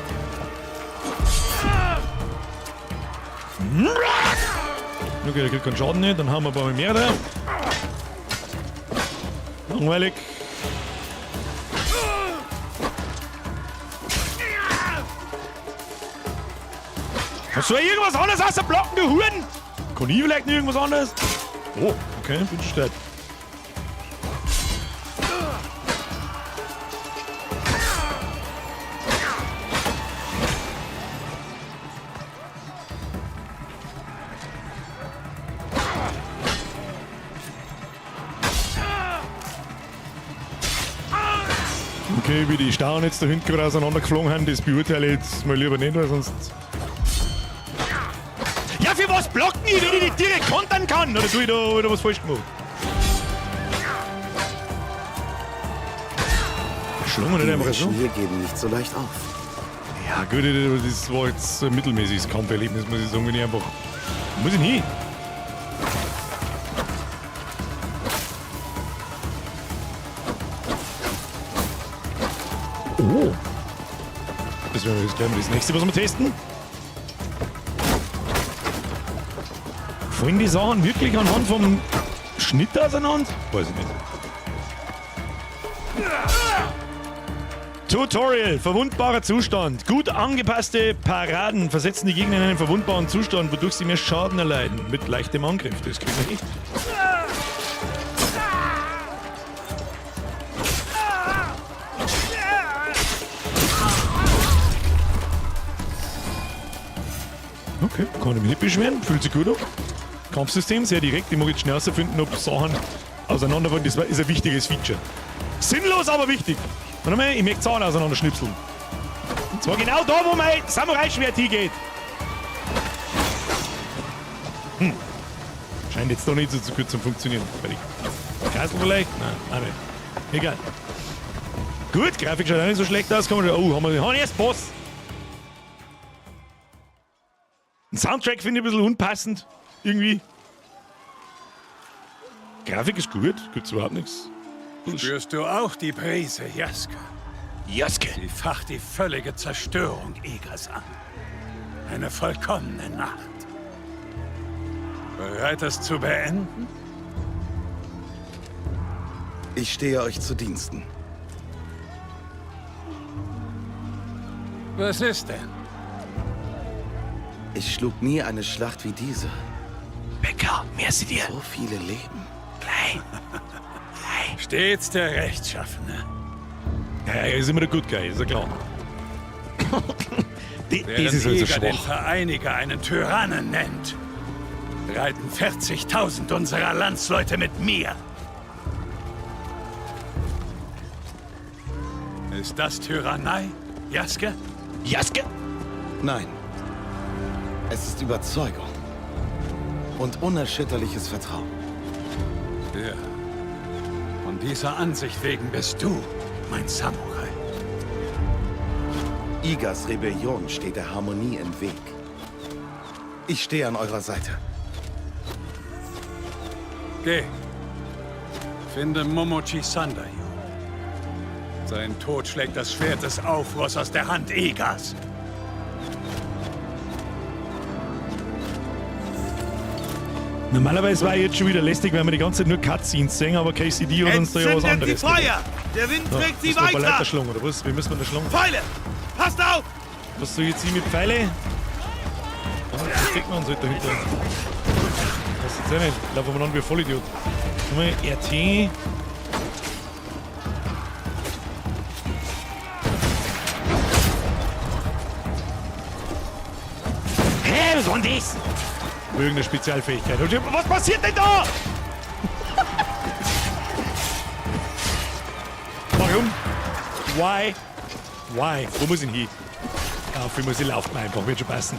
Okay, der kriegt keinen Schaden nicht. Dann haben wir ein paar mehr da. Langweilig. Hast du irgendwas anderes außer blocken, du Huren? Kann ich vielleicht nicht irgendwas anderes? Oh, okay, bin gestört. Okay, wie die Stauen jetzt da hinten gerade auseinandergeflogen haben, das beurteile ich jetzt mal lieber nicht, weil sonst... Ja, für was blocken die, wenn ich die direkt kontern kann? Oder tue ich da wieder was falsch gemacht? Schlungen nicht einfach so? Die hier geben nicht so leicht auf. Ja gut, das war jetzt ein mittelmäßiges Kampferlebnis, muss ich sagen, wenn ich einfach... Muss ich nie. Oh. Das wäre jetzt gleich mal das nächste, was wir testen. Fallen die Sachen wirklich anhand vom Schnitt auseinander? Weiß ich nicht. Tutorial, verwundbarer Zustand. Gut angepasste Paraden versetzen die Gegner in einen verwundbaren Zustand, wodurch sie mehr Schaden erleiden. Mit leichtem Angriff, das kriegen wir nicht. Okay, kann ich mich nicht beschweren, fühlt sich gut an. Kampfsystem, sehr direkt, ich mag jetzt schnell herausfinden, ob Sachen auseinanderfallen, das ist ein wichtiges Feature. Sinnlos, aber wichtig. Warte mal, ich möchte Zahn auseinanderschnipseln. Und zwar genau da, wo mein Samurai-Schwert hingeht. Scheint jetzt doch nicht so gut zum Funktionieren. Kreisel vielleicht? Nein, auch nicht. Egal. Gut, Grafik schaut auch nicht so schlecht aus. Kann man, oh, haben wir erst Boss. Den Soundtrack finde ich ein bisschen unpassend. Irgendwie. Grafik ist gut, gibt's überhaupt nichts. Spürst du auch die Brise, Jaska? Jaske. Sie facht die völlige Zerstörung Egas an. Eine vollkommene Nacht. Bereit, es zu beenden? Ich stehe euch zu Diensten. Was ist denn? Ich schlug nie eine Schlacht wie diese. Becker, merci dir. So viele Leben. Klein. Stets der Rechtschaffene. Ja, er ist immer der Good Guy, ist ja klar. Das Während ist halt so Eger den schwach. Vereiniger einen Tyrannen nennt, reiten 40.000 unserer Landsleute mit mir. Ist das Tyrannei, Jaske? Jaske? Nein. Es ist Überzeugung. Und unerschütterliches Vertrauen. Ja. Von dieser Ansicht wegen bist du mein Samurai. Igas Rebellion steht der Harmonie im Weg. Ich stehe an eurer Seite. Geh. Finde Momochi Sandayu. Sein Tod schlägt das Schwert des Aufruhrs aus der Hand Egas. Normalerweise war jetzt schon wieder lästig, wenn wir die ganze Zeit nur Cutscenes sehen, aber KCD hat uns da ja was anderes die Feuer! Der Wind trägt sie müssen wir ein paar weiter! Leiter schlagen, oder was? Wie müssen wir da schlagen? Pfeile! Passt auf! Was soll ich jetzt hier mit Pfeile? Was steckt man uns halt dahinter? Das ist jetzt auch nicht. Laufen wir an wie ein Vollidiot. Guck mal, RT. Hä, was war denn das? Irgendeine Spezialfähigkeit. Was passiert denn da? Warum? Why? Why? Wo muss ich hin? Auf, ich muss ich laufen einfach. Wird schon passen.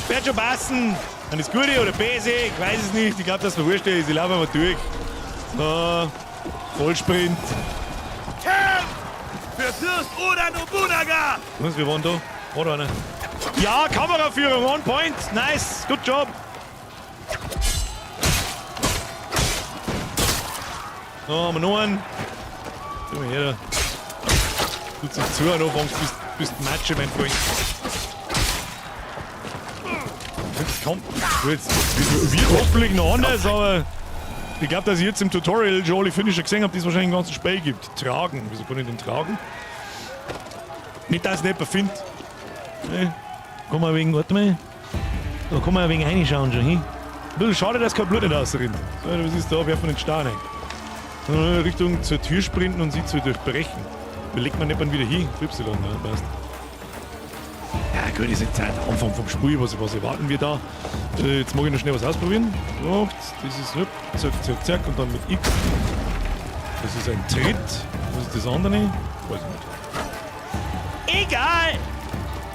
Wird schon passen. Dann ist Gute oder Böse, ich weiß es nicht. Ich glaube, dass es wurscht ist. Ich laufe mal durch. So, Vollsprint. Kämpf! Für Fürst Oda Nobunaga! Was, wir waren da? Oder einer? Ja, Kameraführung, on point. Nice, good job. So, haben wir noch einen. Schau mal her. Tut sich zu, und anfängst bist Matsche, mein Freund. Jetzt kommt. Gut, wie hoffentlich noch anders, aber ich glaube, dass ich jetzt im Tutorial schon alle Finisher gesehen habe, die es wahrscheinlich im ganzen Spiel gibt. Tragen. Wieso kann ich den tragen? Nicht, dass ich nicht findet. Nee. Kann man wegen, warte mal. Da kann man ein wenig reinschauen schon hin. Ein bisschen schade, dass kein Blut nicht rausrinnt. So, was ist da? Werfen wir den Stein ein. Richtung zur Tür sprinten und sie zu durchbrechen. Belegt man nicht mal wieder hin. Y, ja, passt. Ja gut, ist jetzt Zeit. Anfang vom Spiel, was erwarten wir da? Jetzt mag ich noch schnell was ausprobieren. So, das ist zack, zack, zack und dann mit X. Das ist ein Tritt. Was ist das andere? Weiß ich nicht. Egal!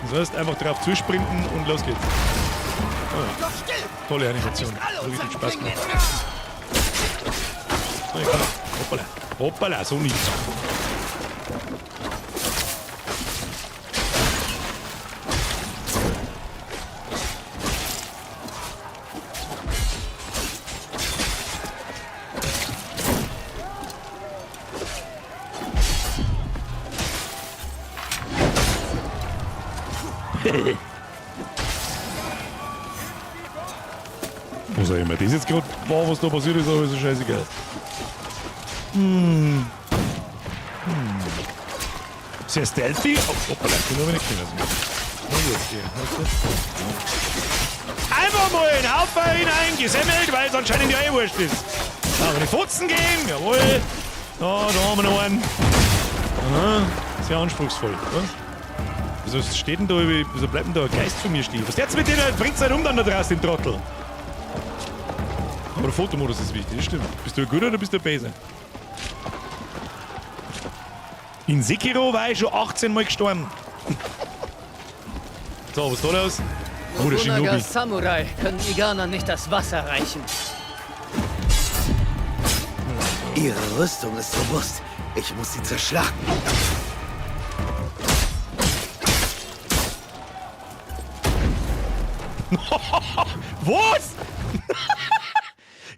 Das heißt, einfach drauf zusprinten und los geht's. Oh, ja. Tolle Animation. Hat richtig Spaß gemacht. So, hoppala. Hoppala, so nicht. Was auch immer das jetzt gerade war, was da passiert ist, aber ist ja scheißegal. Sehr stealthy. Oh, hoppala, ich bin aber nicht drin. Einfach mal einen Haufen hinein, gesemmelt, weil es anscheinend ja eh wurscht ist. Da haben wir die Fotzen gehen, jawohl. Da haben wir noch einen. Aha, sehr anspruchsvoll. Was? Wieso steht denn da, wieso bleibt denn da ein Geist von mir stehen? Was jetzt mit denen? Bringt's halt dann da draußen, den Trottel. Aber der Fotomodus ist wichtig, das stimmt. Bist du ein Guter oder bist du ein Böse? In Sekiro war ich schon 18 Mal gestorben. So, was da los? Oh, der Shinobi. Samurai können Iganern nicht das Wasser reichen. Ihre Rüstung ist robust. Ich muss sie zerschlagen. Was?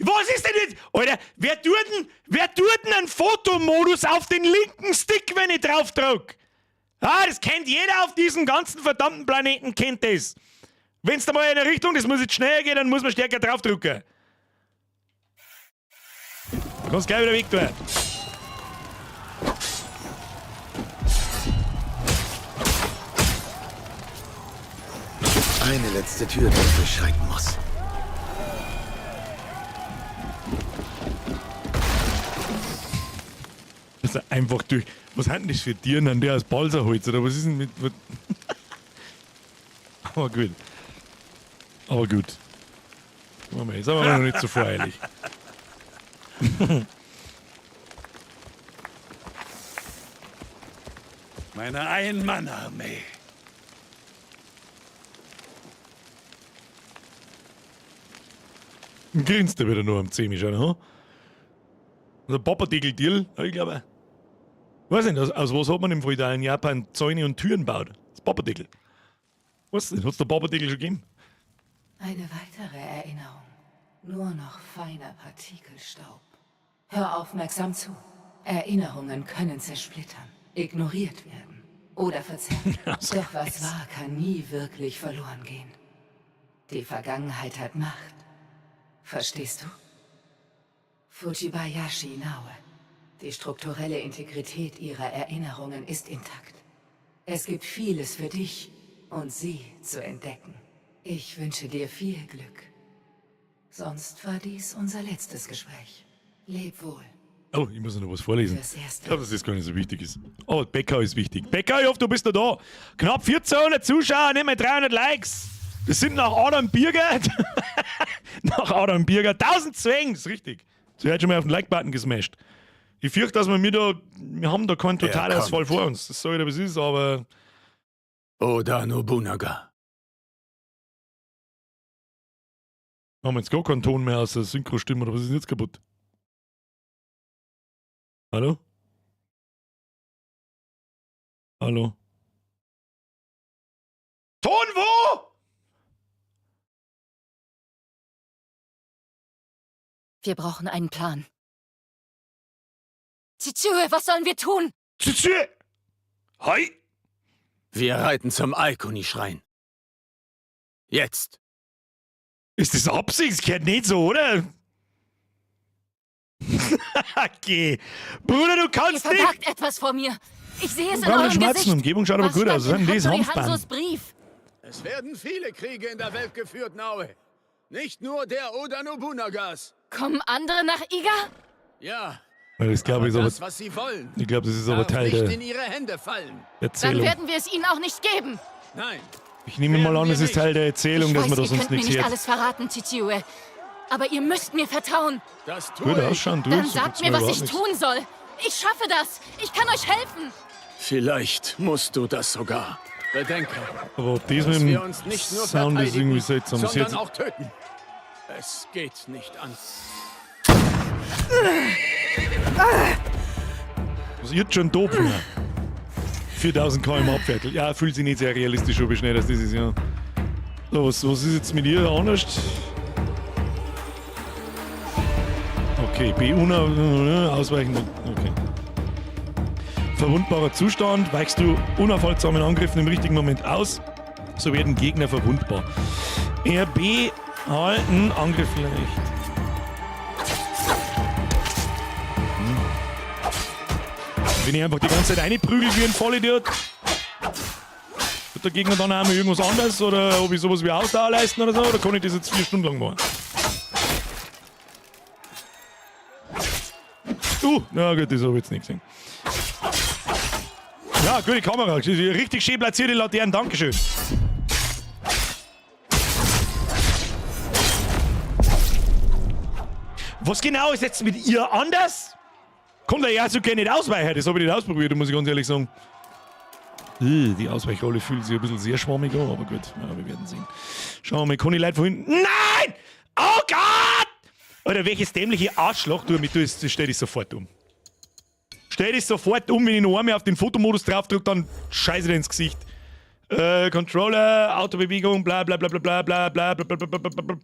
Was ist denn jetzt? Alter, wer tut denn einen Fotomodus auf den linken Stick, wenn ich drauf drück? Ah, das kennt jeder auf diesem ganzen verdammten Planeten, kennt das. Wenn's da mal in eine Richtung, das muss jetzt schneller gehen, dann muss man stärker drauf drücken. Du kannst gleich wieder weg tun. Eine letzte Tür, die ich durchschreiten muss. Also einfach durch. Was hat denn das für Tieren an der aus Balsaholz? Oder was ist denn mit. Aber gut. Aber gut. Moment, jetzt aber noch nicht so voreilig. Meine Ein-Mann-Armee. Grinst er wieder nur am Zähmisch, oder? Der Papadickel-Deal, ich glaube. Weiß nicht, aus was hat man im Feudal in Japan Zäune und Türen gebaut? Das Papadickel. Was denn? Hat's der Papadickel schon gegeben? Eine weitere Erinnerung. Nur noch feiner Partikelstaub. Hör aufmerksam zu. Erinnerungen können zersplittern, ignoriert werden oder verzerrt. Doch was war, kann nie wirklich verloren gehen. Die Vergangenheit hat Macht. Verstehst du? Fujibayashi Inaue. Die strukturelle Integrität ihrer Erinnerungen ist intakt. Es gibt vieles für dich und sie zu entdecken. Ich wünsche dir viel Glück. Sonst war dies unser letztes Gespräch. Leb wohl. Oh, ich muss noch was vorlesen. Fürs Erste. Ich glaube, dass das gar nicht so wichtig ist. Aber Becker ist wichtig. Becker, ich hoffe, du bist noch da. Knapp 1400 Zuschauer, nicht mehr 300 Likes. Das sind nach Adam Birger. Nach Adam Birger. 1000 Zwangs, richtig. Sie hat schon mal auf den Like-Button gesmasht. Ich fürchte, dass wir haben da keinen Totalausfall vor uns. Das soll ja, was ist, aber. Oda Nobunaga. Haben wir jetzt gar keinen Ton mehr aus der Synchro-Stimme, oder was ist denn jetzt kaputt? Hallo? Hallo? Ton wo? Wir brauchen einen Plan. Chitsue, was sollen wir tun? Chitsue! Hi! Wir reiten zum Aikoni-Schrein. Jetzt! Ist das Absicht? Das gehört nicht so, oder? Okay. Bruder, du kannst Ihr verbergt etwas vor mir. Ich sehe es in eurem Gesicht. Umgebung schaut aber gut aus. Das ist Hanfband. Brief. Es werden viele Kriege in der Welt geführt, Naue. Nicht nur der Oda Nobunagas. Kommen andere nach Iga? Ja. Das glaube ich, das, was sie wollen, ich glaube, das ist aber Teil nicht der in ihre Hände fallen. Erzählung. Dann werden wir es ihnen auch nicht geben. Nein. Ich nehme mal an, es ist Teil der Erzählung, dass man da sonst nichts ihr könnt mir nicht hört. alles verraten, Chitsue. Aber ihr müsst mir vertrauen. Das Gut ausschauen, du. Dann sagt mir, was ich tun soll. Ich schaffe das. Ich kann euch helfen. Vielleicht musst du das sogar. Bedenke, aber ob das mit wir uns nicht nur Sound ist irgendwie seltsam. sondern auch töten. Es geht nicht an. Was wird schon doof, ne? 4000 km Abferkel. Ja, fühlt sich nicht sehr realistisch, ob ich schnell das ist, ja. So, was ist jetzt mit ihr anders? Okay, B ausweichen. Okay. Verwundbarer Zustand. Weichst du unaufhaltsamen Angriffen im richtigen Moment aus, so werden Gegner verwundbar. RB halten, Angriff leicht. Wenn ich einfach die ganze Zeit reinprügel wie ein Vollidiot, wird der Gegner dann einmal irgendwas anderes oder ob ich sowas wie Ausdauer leisten oder so, oder kann ich das jetzt 4 Stunden lang machen? Na gut, das habe ich jetzt nicht gesehen. Ja, gute Kamera, richtig schön platzierte Laternen, Dankeschön. Was genau ist jetzt mit ihr anders? Kommt der Yasuke nicht ausweichen, das habe ich nicht ausprobiert, muss ich ganz ehrlich sagen. Die Ausweichrolle fühlt sich ein bisschen sehr schwammig an, aber gut, ja, wir werden sehen. Schauen wir mal, kann ich Leute von hinten... Nein! Oh Gott! Alter, welches dämliche Arschloch du mit tust, stell dich sofort um. Stell dich sofort um, wenn ich noch einmal auf den Fotomodus draufdrücke, dann scheiße dir ins Gesicht. Controller, Autobewegung, bla bla bla bla bla bla bla bla bla bla bla bla.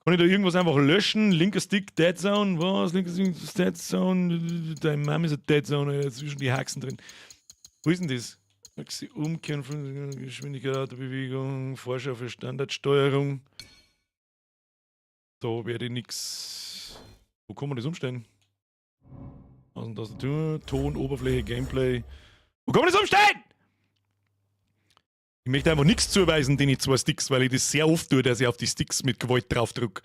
Kann ich da irgendwas einfach löschen? Linker Stick, Dead Zone, was? Linker Stick, Dead Zone, dein Mom ist ein Dead Zone, Alter, zwischen die Haxen drin. Wo ist denn das? Umkehren von Geschwindigkeit, Autobewegung, Vorschau für Standardsteuerung. Da werde ich nix. Wo kann man das umstellen? Außentastatur, Ton, Oberfläche, Gameplay. Wo kann man das umstellen? Ich möchte einfach nichts zuweisen, den 2 Sticks, weil ich das sehr oft tue, dass ich auf die Sticks mit Gewalt drauf drücke.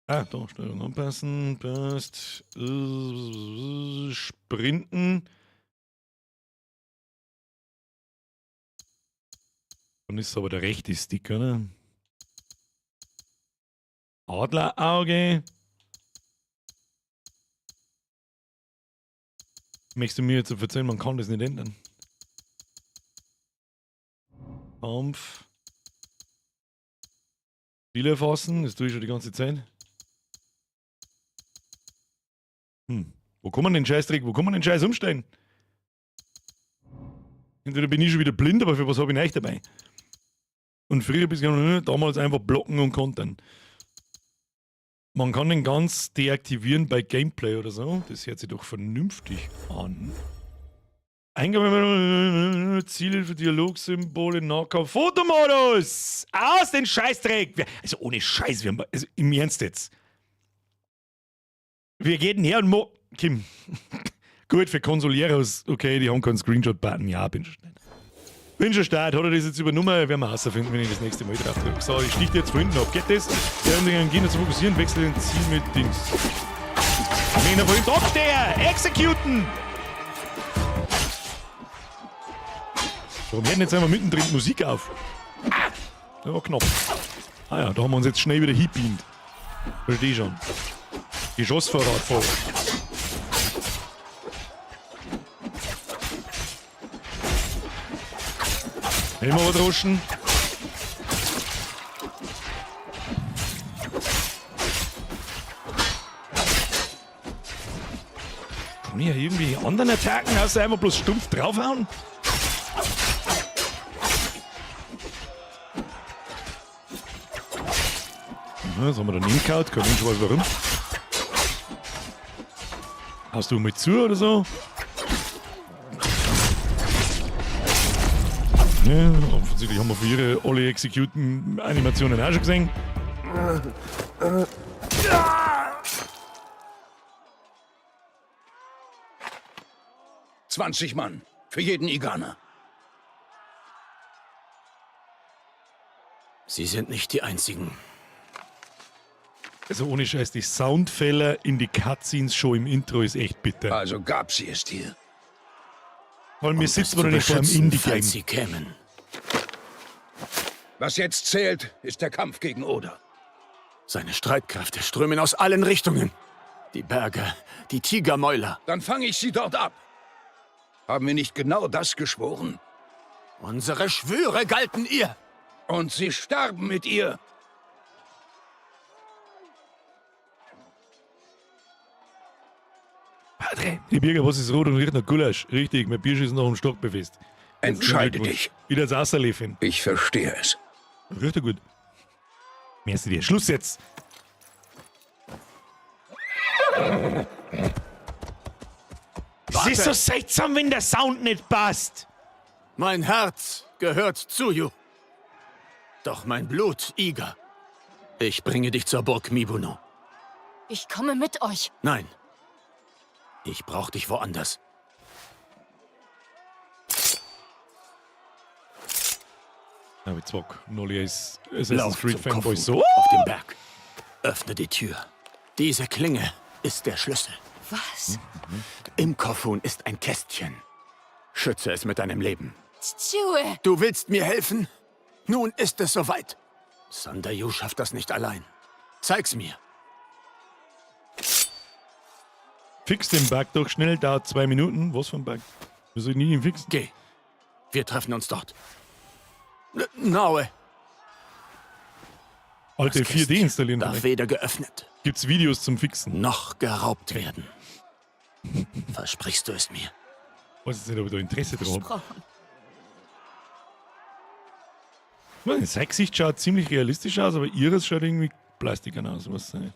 Ah, da, Steuerung anpassen, passt. Sprinten. Dann ist es aber der rechte Stick, oder? Adlerauge. Möchtest du mir jetzt erzählen, man kann das nicht ändern? Kampf. Ziele erfassen, das tue ich schon die ganze Zeit. Wo kann man den Scheißdreck, wo kann man den Scheiß umstellen? Entweder bin ich schon wieder blind, aber für was habe ich nicht dabei? Und früher bis damals einfach blocken und kontern. Man kann den ganz deaktivieren bei Gameplay oder so. Das hört sich doch vernünftig an. Eingabe Ziele für Dialogsymbole, Nahkampf, Fotomodus! Aus den Scheißdreck! Also ohne Scheiß, wir haben, also im Ernst jetzt. Wir gehen her und Kim. Gut, für Consoleros, okay, die haben keinen Screenshot-Button. Ja, bin schon schnell. Bin schon stark, hat er das jetzt übernommen? Werden wir herausfinden, wenn ich das nächste Mal drauf drücke. So, ich stiche jetzt von hinten ab. Geht das? Der um den Gegner zu fokussieren, wechsle den Ziel mit Dings. Gegner von hinten. Ob der! Executen! Warum hören jetzt einmal mittendrin die Musik auf? Ah! Der war knapp. Ah ja, da haben wir uns jetzt schnell wieder hinbeamt. Versteh schon. Geschossvorrat vor. Nehmen wir was roschen. Kann ich ja irgendwie anderen Attacken außer einfach bloß stumpf draufhauen? Das haben wir daneben gehauen, kein Mensch weiß warum. Hast du mit zu oder so? Ja, offensichtlich haben wir für ihre alle Executen-Animationen auch schon gesehen. 20 Mann. Für jeden Iganer. Sie sind nicht die Einzigen. Also ohne Scheiß, die Soundfälle in die Cutscenes schon im Intro ist echt bitter. Also gab sie es dir. Weil mir sitzen wir doch nicht vor einem Indie-Game. Sie kämen. Was jetzt zählt, ist der Kampf gegen Oda. Seine Streitkräfte strömen aus allen Richtungen. Die Berge, die Tigermäuler. Dann fange ich sie dort ab. Haben wir nicht genau das geschworen? Unsere Schwüre galten ihr. Und sie starben mit ihr. Padre, die Birger, was ist rot und riecht nach Gulasch? Richtig, mein Bier ist noch im Stock befestigt. Entscheide dich. Wieder das Außerleben. Ich verstehe es. Riecht ja gut. Merci dir. Schluss jetzt. Es ist so seltsam, wenn der Sound nicht passt. Mein Herz gehört zu you. Doch mein Blut, Iga. Ich bringe dich zur Burg Mibuno. Ich komme mit euch. Nein. Ich brauche dich woanders. Ja, mit Zock. Nolly ist Assassin's Creed Fanboy so. Auf dem Berg. Öffne die Tür. Diese Klinge ist der Schlüssel. Was? Im Kofun ist ein Kästchen. Schütze es mit deinem Leben. Chue. Du willst mir helfen? Nun ist es soweit. Sandayu schafft das nicht allein. Zeig's mir. Fix den Bug doch schnell, dauert 2 Minuten. Was für ein Bug? Wir sollen nie ihn fixen. Geh. Wir treffen uns dort. Naue. Alte 4D installieren. Darf weder geöffnet. Gibt's Videos zum Fixen? Noch geraubt werden. Versprichst du es mir? Ich weiß jetzt nicht, ob ich da Interesse dran habe. Versprochen. Sein Gesicht schaut ziemlich realistisch aus, aber ihres schaut irgendwie Plastik aus. Was nicht.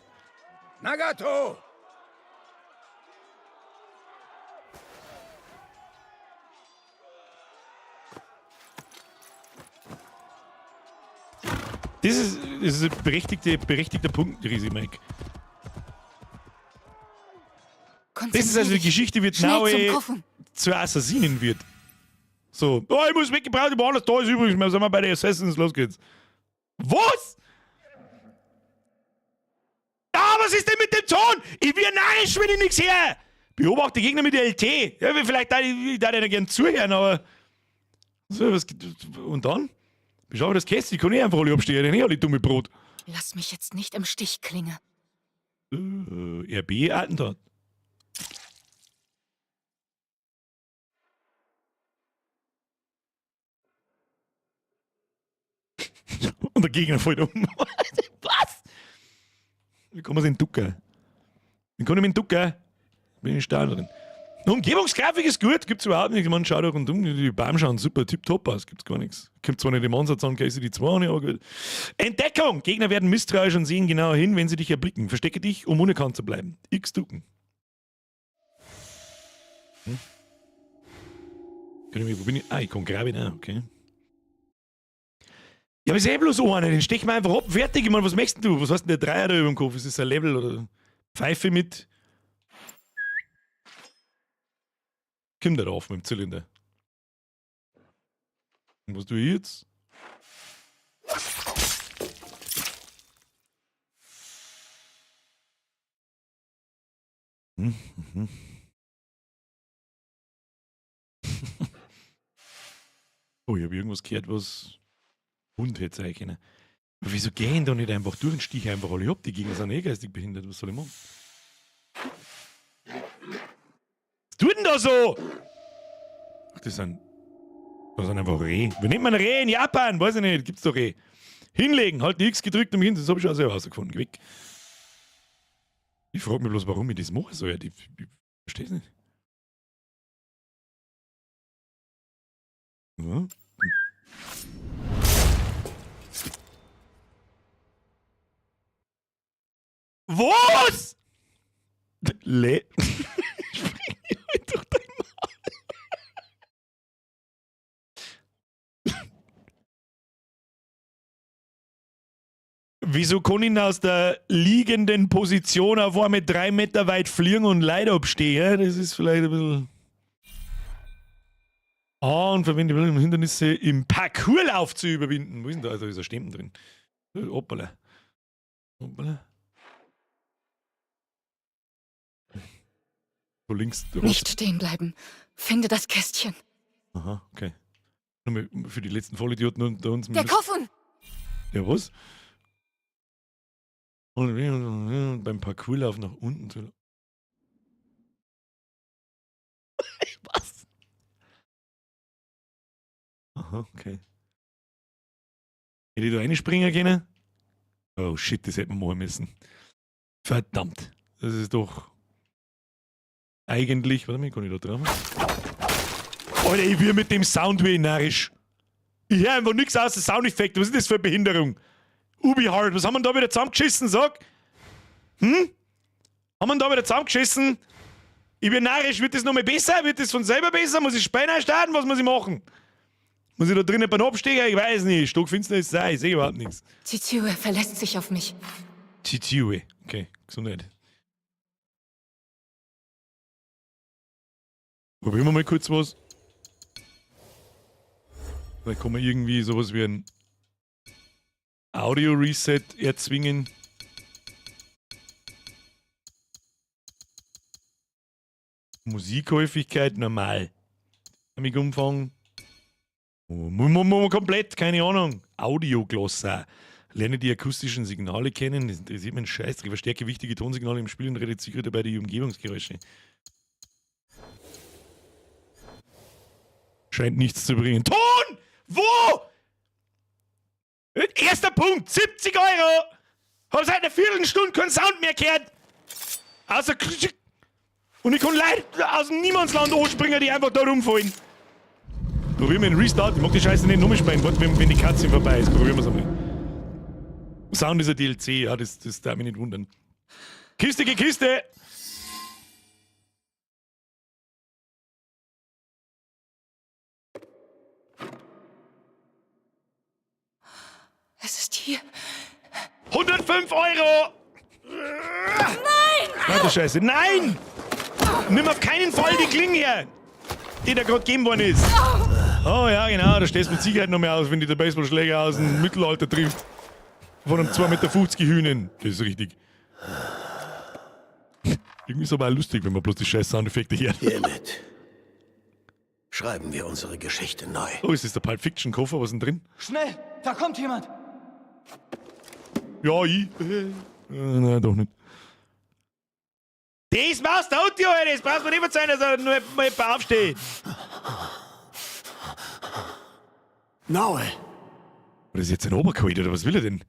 Nagato! Das ist ein berechtigter Punkt, Risi Mike. Das ist also die Geschichte, wie Naue zur Assassinin wird. So, oh, ich muss weggebraucht, ich alles da ist übrigens, wir sind mal bei den Assassins, los geht's. Was? Ah, was ist denn mit dem Ton? Ich will narrisch, wenn ich nichts höre. Beobachte die Gegner mit der LT. Ja, vielleicht darf ich da gerne zuhören, aber... So, was... Und dann? Schau, das Kästchen, ich kann nicht einfach alle abstehen, nicht alle dumme Brot. Lass mich jetzt nicht im Stich, Klinge. RB-Attentat. Und der Gegner fällt um. Was? Wie kann man sich ducken? Wie kann ich mich ducken? Bin ich stark drin. Umgebungsgrafik ist gut, gibt's überhaupt nichts. Man schaut auch rundum, die Bäume schauen super tipptopp aus, gibt's gar nichts. Kommt zwar nicht im Ansatz an, Casey die 2, aber gut. Entdeckung! Gegner werden misstrauisch und sehen genauer hin, wenn sie dich erblicken. Verstecke dich, um unerkannt zu bleiben. X ducken. Wo bin ich? Ah, ich kann graben, okay. Ja, aber ist bloß einer, den stechen wir einfach ab, fertig. Ich meine, was möchtest du? Was hast denn der Dreier da über dem Kopf? Ist das ein Level oder Pfeife mit? Kommt da drauf mit dem Zylinder. Und was tue ich jetzt? Oh, ich habe irgendwas gehört, was Hund hätte sein können. Aber wieso gehen da nicht einfach durch den Stich einfach alle ab? Die Gegner sind eh geistig behindert. Was soll ich machen? Was tut denn da so? Ach, das sind einfach Reh. Wie nennt man Reh in Japan? Weiß ich nicht. Gibt's doch Reh. Hinlegen, halt die X gedrückt und hin. Das habe ich auch selber rausgefunden. Weg. Ich frage mich bloß, warum ich das mache. So, ja, ich verstehe es nicht. Ja. Was? Wieso kann ich aus der liegenden Position auf einmal 3 Meter weit fliegen und Leute abstehen? Das ist vielleicht ein bisschen... und verwende Hindernisse im Parkourlauf zu überwinden. Wo ist denn da? Also ist ein Stempel drin. Hoppala. Hoppala. So links. Nicht stehen bleiben. Finde das Kästchen. Aha, okay. Nur für die letzten Vollidioten unter uns. Der Koffer! Ja, was? Und beim Parkourlauf nach unten zu. Was? Aha, okay. Hätte ich da reinspringen können? Oh shit, das hätten wir machen müssen. Verdammt. Das ist doch eigentlich... Warte mal, kann ich da drauf? Alter, ich will mit dem Sound wie narrisch. Ich höre einfach nichts außer Soundeffekte. Was ist das für eine Behinderung? Ubi hard, was haben wir da wieder zusammengeschissen, sag? Haben wir da wieder zusammengeschissen? Ich bin narrisch, wird das nochmal besser? Wird das von selber besser? Muss ich Späne starten? Was muss ich machen? Muss ich da drinnen beim Absteiger? Ich weiß nicht. Stockfinsternis ist es, ich sehe überhaupt nichts. Chichue verlässt sich auf mich. Chichue, okay, Gesundheit. Probieren wir mal kurz was. Vielleicht kann man irgendwie sowas wie ein Audio-Reset erzwingen. Musikhäufigkeit normal. Umfang. Komplett, keine Ahnung. Audioglossar. Lerne die akustischen Signale kennen. Das interessiert mich ein Scheiß. Verstärke wichtige Tonsignale im Spiel und reduziere dabei die Umgebungsgeräusche. Scheint nichts zu bringen. Ton! Wo? Erster Punkt, 70 €! Hab seit einer Viertelstunde keinen Sound mehr gehört! Außer und ich kann Leute aus dem Niemandsland anspringen, die einfach da rumfallen. Probieren wir einen Restart. Ich mag die Scheiße nicht nochmal spielen. Warte, wenn die Cutscene vorbei ist, probieren wir es einmal. Sound ist ein DLC, ja, das darf mich nicht wundern. Kiste, Kiste! Es ist hier. 105 €! Nein! Warte, Scheiße. Nein! Nimm auf keinen Fall die Klinge her, die da gerade gegeben worden ist. Oh ja, genau. Da stehst du mit Sicherheit noch mehr aus, wenn die der Baseballschläger aus dem Mittelalter trifft. Von einem 2,50 Meter Hühnen. Das ist richtig. Irgendwie ist es aber auch lustig, wenn man bloß die scheiß Soundeffekte hört. Hiermit schreiben wir unsere Geschichte neu. Oh, ist das der Pulp Fiction Koffer? Was ist denn drin? Schnell, da kommt jemand. Ja, ich. Nein, doch nicht. Das machst du Auto, Alter. Das brauchst du nicht verzeihen, dass er nur mal aufsteht. Naue. Oder ist jetzt ein Oberkalt, oder was will er denn?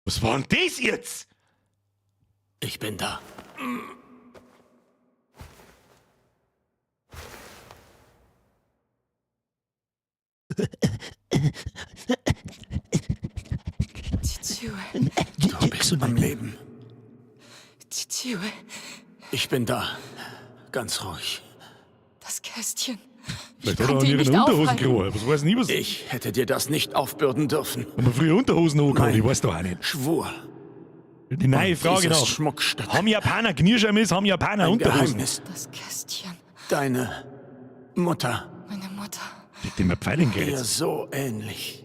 Was war denn das jetzt? Ich bin da. Du bist am Leben. Ich bin da. Ganz ruhig. Das Kästchen. Vielleicht hat er auch in ihren Unterhosen gerochen. Was weiß nie was. Ich hätte dir das nicht aufbürden dürfen. Haben wir früher Unterhosen hochgeholt? Ich weiß doch auch nicht. Schwur. Die neue Frage noch. Schmuckstück. Haben Japaner Knirschermiss? Haben Japaner Ein Unterhosen? Geheimnis. Das Kästchen. Deine Mutter. Meine Mutter. Liegt immer Pfeil in Ihr so ähnlich.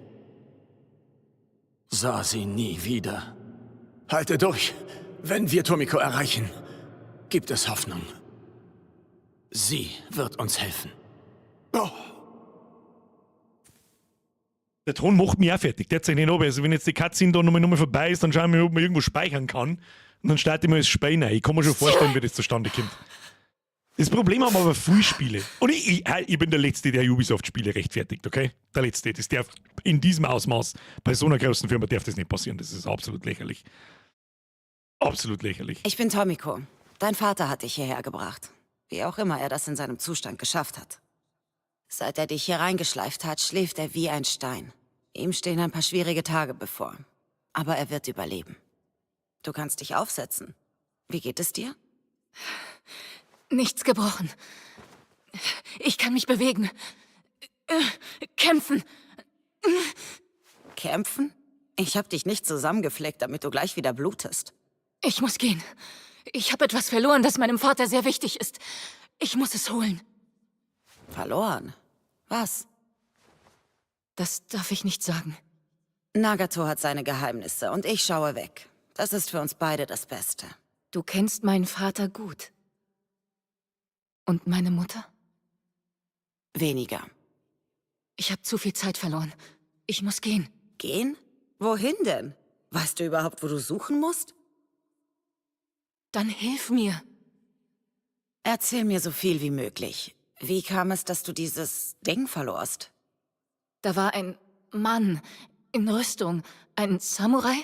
Sah sie nie wieder. Halte durch. Wenn wir Tomiko erreichen, gibt es Hoffnung. Sie wird uns helfen. Oh. Der Ton macht mich auch fertig. Der zeigt nicht ab. Also wenn jetzt die Cutscene da nochmal vorbei ist, dann schauen wir, ob man irgendwo speichern kann. Und dann starte ich mal das Spiel rein. Ich kann mir schon vorstellen, wie das zustande kommt. Das Problem haben aber viele Spiele. Und ich bin der Letzte, der Ubisoft-Spiele rechtfertigt, okay? Der Letzte. Das darf in diesem Ausmaß, bei so einer großen Firma darf das nicht passieren. Das ist absolut lächerlich. Absolut lächerlich. Ich bin Tomiko. Dein Vater hat dich hierher gebracht. Wie auch immer er das in seinem Zustand geschafft hat. Seit er dich hier reingeschleift hat, schläft er wie ein Stein. Ihm stehen ein paar schwierige Tage bevor. Aber er wird überleben. Du kannst dich aufsetzen. Wie geht es dir? Nichts gebrochen. Ich kann mich bewegen. Kämpfen. Kämpfen? Ich hab dich nicht zusammengefleckt, damit du gleich wieder blutest. Ich muss gehen. Ich habe etwas verloren, das meinem Vater sehr wichtig ist. Ich muss es holen. Verloren? Was? Das darf ich nicht sagen. Nagato hat seine Geheimnisse und ich schaue weg. Das ist für uns beide das Beste. Du kennst meinen Vater gut. Und meine Mutter? Weniger. Ich habe zu viel Zeit verloren. Ich muss gehen. Gehen? Wohin denn? Weißt du überhaupt, wo du suchen musst? Dann hilf mir. Erzähl mir so viel wie möglich. Wie kam es, dass du dieses Ding verlorst? Da war ein Mann in Rüstung, ein Samurai.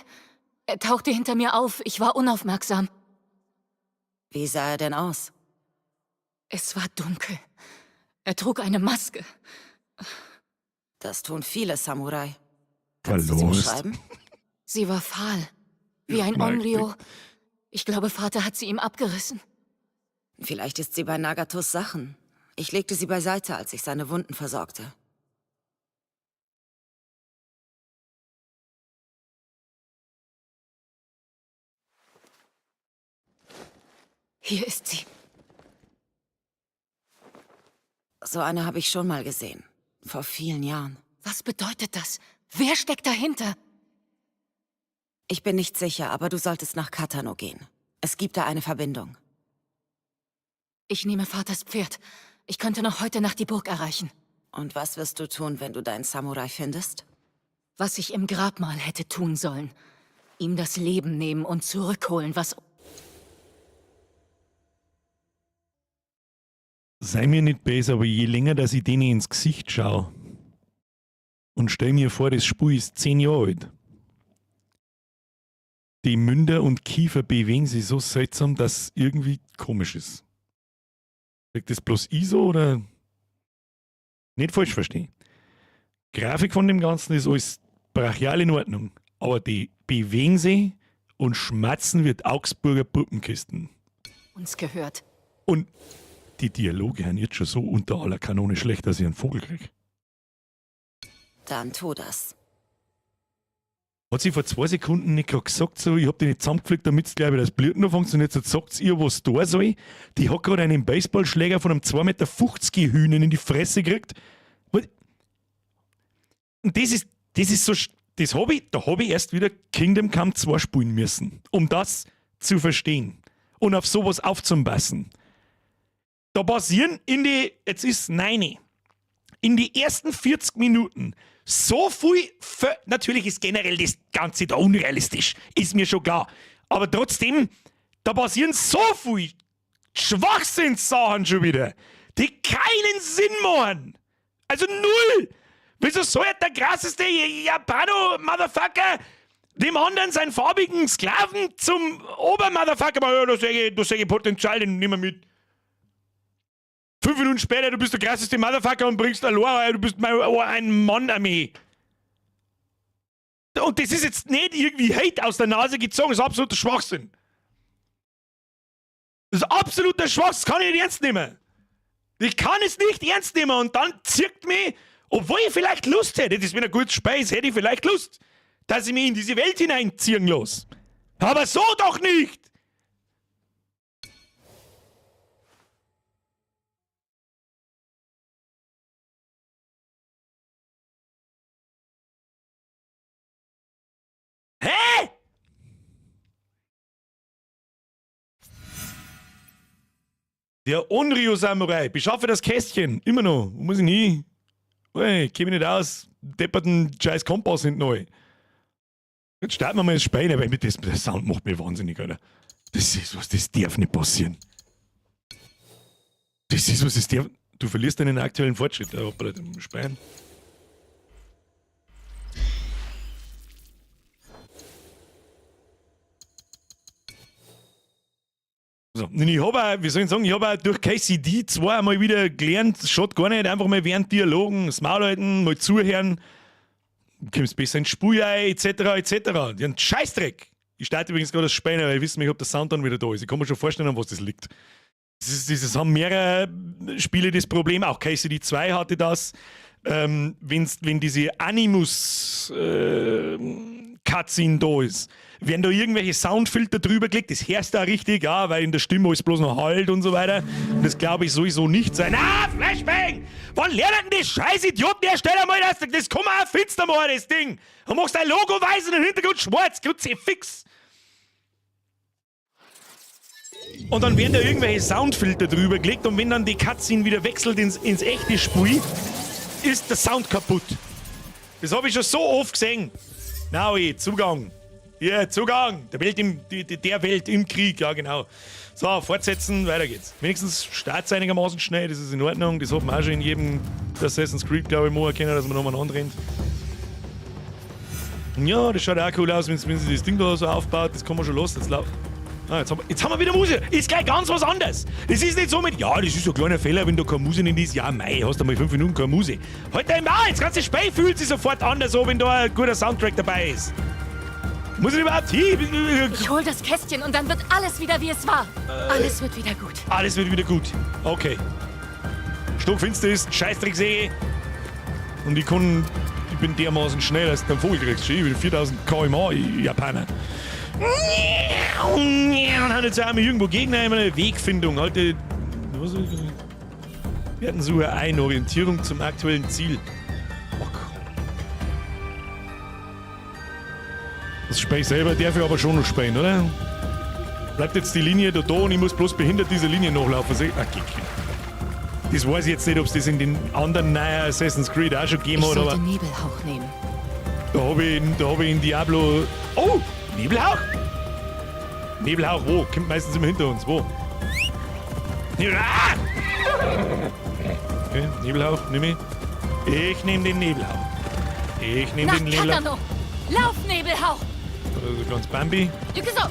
Er tauchte hinter mir auf. Ich war unaufmerksam. Wie sah er denn aus? Es war dunkel. Er trug eine Maske. Das tun viele Samurai. Kannst du sie beschreiben? Sie war fahl. Wie ein Onryo. Ich glaube, Vater hat sie ihm abgerissen. Vielleicht ist sie bei Nagatos Sachen. Ich legte sie beiseite, als ich seine Wunden versorgte. Hier ist sie. So eine habe ich schon mal gesehen. Vor vielen Jahren. Was bedeutet das? Wer steckt dahinter? Ich bin nicht sicher, aber du solltest nach Katano gehen. Es gibt da eine Verbindung. Ich nehme Vaters Pferd. Ich könnte noch heute Nacht die Burg erreichen. Und was wirst du tun, wenn du deinen Samurai findest? was ich im Grabmal hätte tun sollen. Ihm das Leben nehmen und zurückholen, was... Sei mir nicht böse, aber je länger, dass ich denen ins Gesicht schaue und stell mir vor, das Spiel ist 10 Jahre alt. Die Münder und Kiefer bewegen sich so seltsam, dass es irgendwie komisch ist. Wirkt das bloß ich so oder nicht falsch verstehen? Grafik von dem Ganzen ist alles brachial in Ordnung, aber die bewegen sich und schmatzen wie Augsburger Puppenkisten. Uns gehört. Und die Dialoge haben jetzt schon so unter aller Kanone schlecht, dass ich einen Vogel krieg. Dann tu das. Hat sie vor 2 Sekunden nicht gerade gesagt, so, ich hab die nicht zusammengepflegt, damit es gleich wieder das Blüten noch funktioniert. Jetzt sagt ihr, was da soll. Die hat gerade einen Baseballschläger von einem 2,50 Meter Hühnen in die Fresse gekriegt. Und das ist so, da habe ich erst wieder Kingdom Come 2 spielen müssen, um das zu verstehen und auf sowas aufzupassen. Da passieren in die ersten 40 Minuten so viel, natürlich ist generell das Ganze da unrealistisch, ist mir schon klar, aber trotzdem, da passieren so viel Schwachsinnssachen schon wieder, die keinen Sinn machen. Also null! Wieso soll der krasseste Japano-Motherfucker dem anderen seinen farbigen Sklaven zum Ober-Motherfucker machen? Ja, da sehe ich Potenzial, den nehmen wir mit. 5 Minuten später, du bist der krasseste Motherfucker und bringst Alora, du bist ein Mann-Armee. Und das ist jetzt nicht irgendwie Hate aus der Nase gezogen, das ist absoluter Schwachsinn. Das ist absoluter Schwachsinn, das kann ich nicht ernst nehmen. Ich kann es nicht ernst nehmen und dann zirkt mich, obwohl ich vielleicht Lust hätte, das wäre ein gutes Speis, hätte ich vielleicht Lust, dass ich mich in diese Welt hineinziehen los. Aber so doch nicht! Hä? Der Onryo-Samurai, beschaffe das Kästchen. Immer noch. Wo muss ich hin? Ui, kenn mich nicht aus. Depperten scheiß Kompass hinten neu. Jetzt starten wir mal das Spiel, weil der Sound macht mich wahnsinnig, Alter. Das ist was, das darf nicht passieren. Das ist was, das darf... Du verlierst deinen aktuellen Fortschritt, bei dem Spielen. So. Und ich habe wie soll ich sagen, ich habe durch KCD 2 einmal wieder gelernt, es schaut gar nicht, einfach mal während Dialogen das Maul halten, mal zuhören, kommst besser ins Spiel ein, etc. Die haben einen Scheißdreck. Ich starte übrigens gerade das Spiel, weil ich wissen, ob der Sound dann wieder da ist. Ich kann mir schon vorstellen, an was das liegt. Das haben mehrere Spiele das Problem, auch KCD 2 hatte das, wenn diese Animus Cutscene da ist. Werden da irgendwelche Soundfilter drüber gelegt, das hörst du auch richtig, ja, weil in der Stimme ist bloß noch halt und so weiter. Das glaube ich sowieso nicht sein. Ah, Flashbang! Wann lernen denn die scheiß Idioten herstellen mal das kann man auch finster machen, das Ding! Du machst dein Logo weiß und den Hintergrund schwarz, grütze fix! Und dann werden da irgendwelche Soundfilter drüber gelegt und wenn dann die Cutscene wieder wechselt ins echte Spiel, ist der Sound kaputt. Das habe ich schon so oft gesehen. Naui, Zugang. Ja, Zugang. Der Welt im Krieg, ja genau. So, fortsetzen, weiter geht's. Wenigstens start's einigermaßen schnell, das ist in Ordnung. Das hat man auch schon in jedem Assassin's Creed, glaube ich, mal erkennen, dass man nochmal anrennt. Ja, das schaut auch cool aus, wenn sie das Ding da so aufbaut. Das kann man schon los. Jetzt haben wir wieder Musik. Ist gleich ganz was anderes. Das ist nicht so mit, ja, das ist so ein kleiner Fehler, wenn da keine Musik in ist. Ja, mei, hast du mal 5 Minuten keine Musik. Halt dein Maul, das ganze Spiel fühlt sich sofort anders an, wenn da ein guter Soundtrack dabei ist. Muss ich überhaupt hin? Ich hol das Kästchen und dann wird alles wieder, wie es war. Alles wird wieder gut. Alles wird wieder gut. Okay. Stockfinster ist, Scheißdreck sehe. Und ich bin dermaßen schnell, als du einen Vogel kriegst. Ich bin 4000 km/h, Japaner. Und jetzt haben wir irgendwo Gegner, eine Wegfindung. Heute. Wir hatten so eine Orientierung zum aktuellen Ziel. Oh Gott. Das Spiel selber darf ich aber schon noch spielen, oder? Bleibt jetzt die Linie da und ich muss bloß behindert diese Linie nachlaufen. Okay. Das weiß ich jetzt nicht, ob es das in den anderen neuen Assassin's Creed auch schon gegeben hat, aber... Ich sollte Nebelhauch nehmen. Da hab ich in Diablo... Oh! Nebelhauch? Nebelhauch, wo? Kommt meistens immer hinter uns. Wo? Okay, Nebelhauch, nimm ich. Ich nehm den Nebelhauch. Ich nehm den Nebelhauch. Katano! Lauf, Nebelhauch! Also ganz Bambi. Yukiso!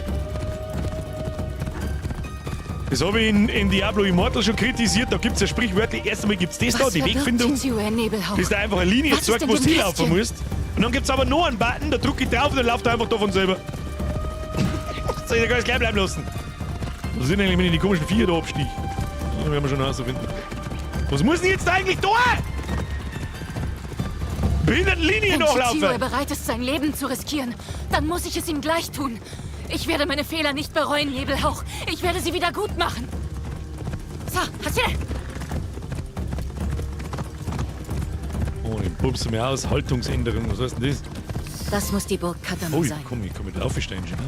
Das habe ich in Diablo Immortal schon kritisiert. Da gibt es ja sprichwörtlich, erst einmal gibt es das da, die Wegfindung. Das ist da einfach eine Linie zeigt, wo du hinlaufen musst. Und dann gibt es aber noch einen Button, da drücke ich drauf und dann läuft er einfach davon selber. Soll ich da ganz gleich bleiben lassen? Was sind eigentlich, wenn ich die komischen Viecher da abstieg? Das werden wir schon herausfinden. Was muss denn jetzt eigentlich da? Behindertenlinie Wenn nachlaufen! Chichiyo bereit ist, sein Leben zu riskieren, dann muss ich es ihm gleich tun. Ich werde meine Fehler nicht bereuen, Nebelhauch. Ich werde sie wieder gut machen. So, Hasse! Oh, den pupsen mir aus. Haltungsänderung. Was heißt denn das? Das muss die Burg Katano Oh, sein. komm, ich komm mit Laufstein, Genie.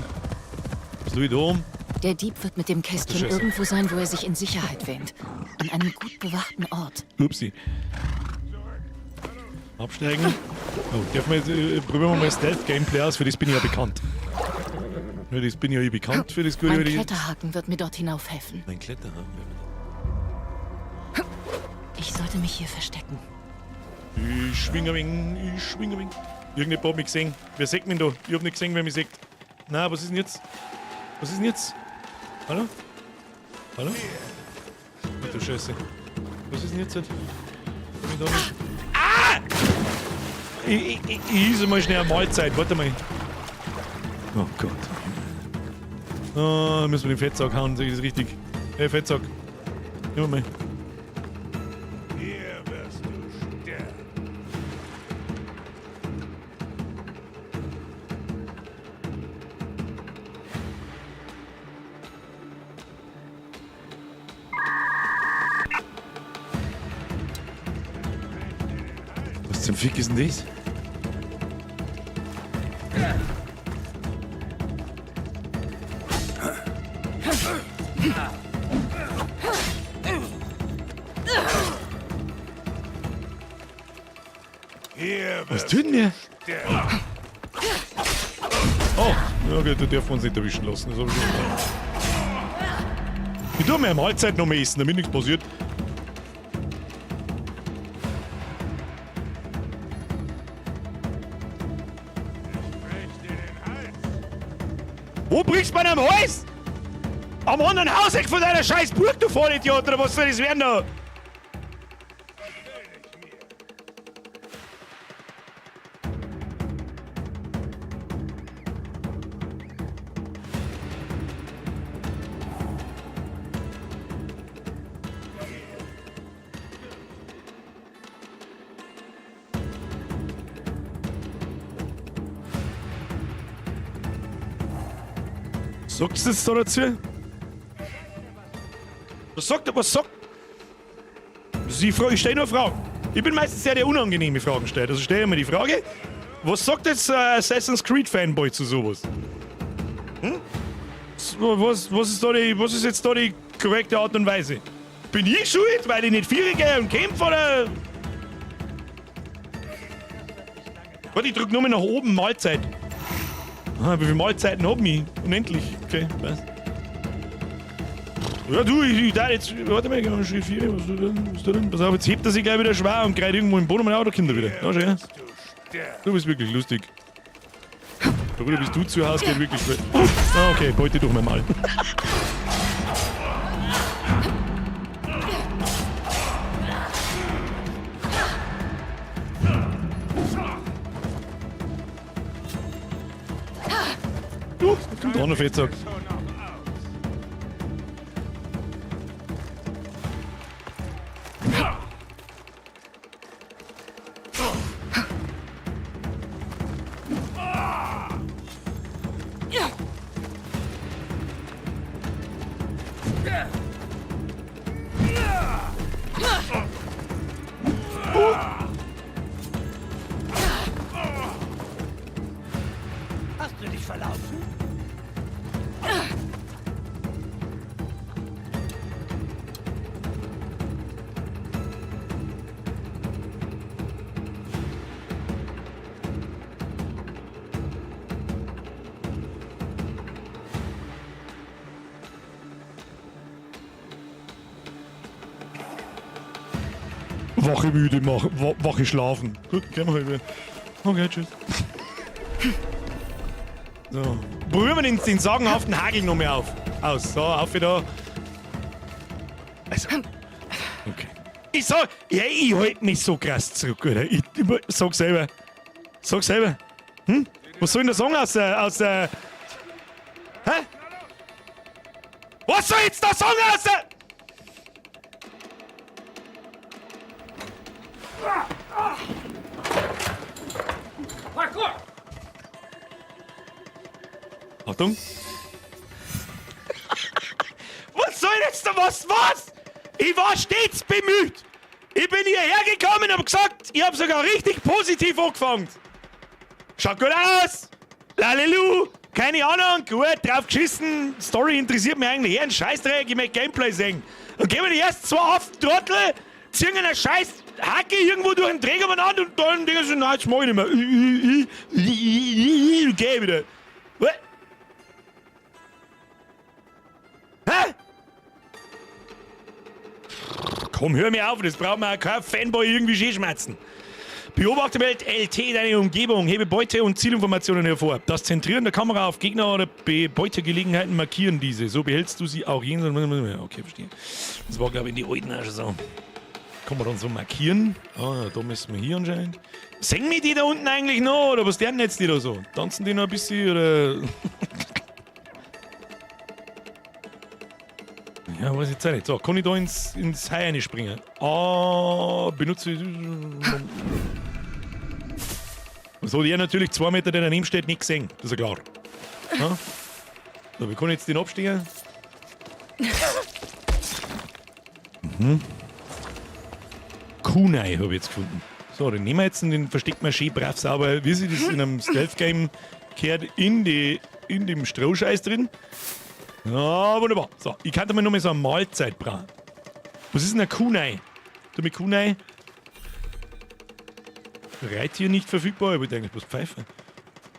Was tue ich da oben? Der Dieb wird mit dem Kästchen Scheiße. irgendwo sein, wo er sich in Sicherheit wähnt. An einem gut bewachten Ort. Upsi. Absteigen. Oh, dürfen wir jetzt, probieren wir mal Stealth-Gameplay aus, für das bin ich ja bekannt. Ja, das bin ich ja bekannt für das Gute. Mein Kletterhaken wird mir dort hinauf helfen. Mein Kletterhaken? Ich sollte mich hier verstecken. Ich schwinge ein wenig, ich schwinge ein wenig. Irgendjemand hat mich gesehen. Wer sieht mich da? Ich hab nicht gesehen, wer mich sieht. Na, was ist denn jetzt? Was ist denn jetzt? Hallo? Hallo? Ach du Scheiße. Was ist denn jetzt? Ich da nicht. Ah! Ich isse mal schnell eine Mahlzeit. Warte mal. Oh Gott. Oh, müssen wir den Fettsack hauen, sag ich das richtig. Hey, Fettsack. Nimm mal. Hier wirst du sterben. Was zum Fick ist denn das? Was tut denn der? Oh, ja, okay, da dürfen wir uns nicht erwischen lassen. Das hab ich schon gedacht. Ich tue mir eine Mahlzeit noch mal essen, damit nichts passiert. Wo brichst du bei deinem Hals? Am anderen Hauseck von deiner scheiß Burg, du Vollidiot, oder was soll das werden da? Sagst du jetzt da dazu? Was sagt er? Was sagt? Ich stelle nur Fragen. Ich bin meistens der unangenehme Fragen stellt. Also stelle ich mir die Frage, was sagt jetzt Assassin's Creed Fanboy zu sowas? Hm? Was ist jetzt da die korrekte Art und Weise? Bin ich schuld, weil ich nicht Vierer gehe und kämpfe, oder? Warte, ich drück nur mal nach oben, Mahlzeit. Ah, wie viele Mahlzeiten haben wir? Unendlich. Okay, passt. Ja, du, ich da jetzt. Warte mal, ich Schritt 4. Was ist da denn? Pass auf, jetzt hebt er sich gleich wieder schwer und greift irgendwo im Boden und da kommt er wieder. Na, schau her. Du bist wirklich lustig. Bruder, bist du zu Hause, geht wirklich gut. Ah, okay, beute doch mal. Kommt auch noch Fettsack. Hast du dich verlaufen? Wache müde machen, Wache schlafen. Gut, gehen wir halt wieder. Okay, tschüss. So. Probieren wir den sagenhaften Hagel noch mehr aus. So, auf wieder. Also. Okay. Ich sag, ja, ich halte mich so krass zurück, oder? Ich sag selber. Sag selber. Hm? Was soll denn der Song aus der. Hä? Was soll jetzt der Song aus der. Achtung. Was soll jetzt da was? Ich war stets bemüht. Ich bin hierher gekommen und hab gesagt, ich hab sogar richtig positiv angefangen. Schaut gut aus. Lalelu. Keine Ahnung. Gut, drauf geschissen. Story interessiert mich eigentlich eher ein Scheißdreck. Ich möchte Gameplay sehen. Und gehen wir die ersten 2 Trottel, ziehen eine scheiß Hacke irgendwo durch den Träger an und dann denken sie, nein, jetzt mach ich nicht mehr. Geh wieder. What? Hä? Komm, hör mir auf, das braucht man auch kein Fanboy irgendwie schmerzen. Beobachte Welt LT deine Umgebung, hebe Beute- und Zielinformationen hervor. Das Zentrieren der Kamera auf Gegner oder Beutegelegenheiten markieren diese. So behältst du sie auch jenseits. Okay, verstehe. Das war, glaube ich, in die alten auch schon so. Kann man dann so markieren. Ah, da müssen wir hier anscheinend. Singen wir die da unten eigentlich noch? Oder was lernen jetzt die da so? Tanzen die noch ein bisschen? Oder. Ja, weiß ich jetzt auch nicht. So, kann ich da ins Hai reinspringen? Ah, benutze ich. So, die natürlich 2 Meter, der daneben steht, nicht gesehen. Das ist ja klar. Ja? So, wir können jetzt den abstehen. Mhm. Kunai habe ich jetzt gefunden. So, den nehmen wir jetzt und den versteckt man schön brav sauber, wie sie das in einem Stealth-Game gehört, in dem Strohscheiß drin. Ja, wunderbar. So, ich kann da mal noch mal so eine Mahlzeit brauchen. Was ist denn ein Kunai? Du mit Kunai? Reittier nicht verfügbar, ich wollte eigentlich bloß pfeifen.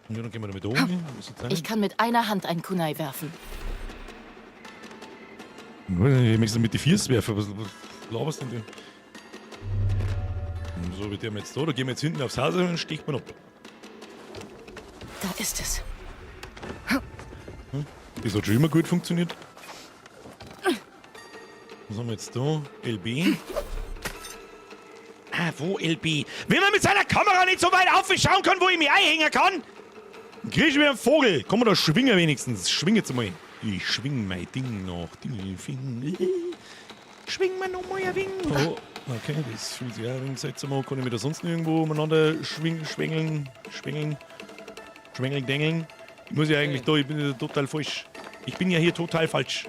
Und dann gehen wir damit oben. Ich kann mit einer Hand ein Kunai werfen. Ich möchte mit die Viers werfen. Was laberst denn du? So, wie der jetzt da gehen wir jetzt hinten aufs Haus und sticht man ab. Da ist es. Das hat schon immer gut funktioniert. Was haben wir jetzt da? LB. Ah, wo LB? Wenn man mit seiner Kamera nicht so weit aufschauen kann, wo ich mich einhängen kann, dann krieg ich wieder einen Vogel. Kann man da schwingen wenigstens? Schwing jetzt mal. Ich schwing mein Ding noch. Schwing mal noch mal ein Ding. Oh, okay, das fühlt sich auch ein wenig seltsam an. Kann ich mir da sonst irgendwo umeinander schwängeln, dengeln? Ich muss ja eigentlich da, ich bin ja total falsch. Ich bin ja hier total falsch.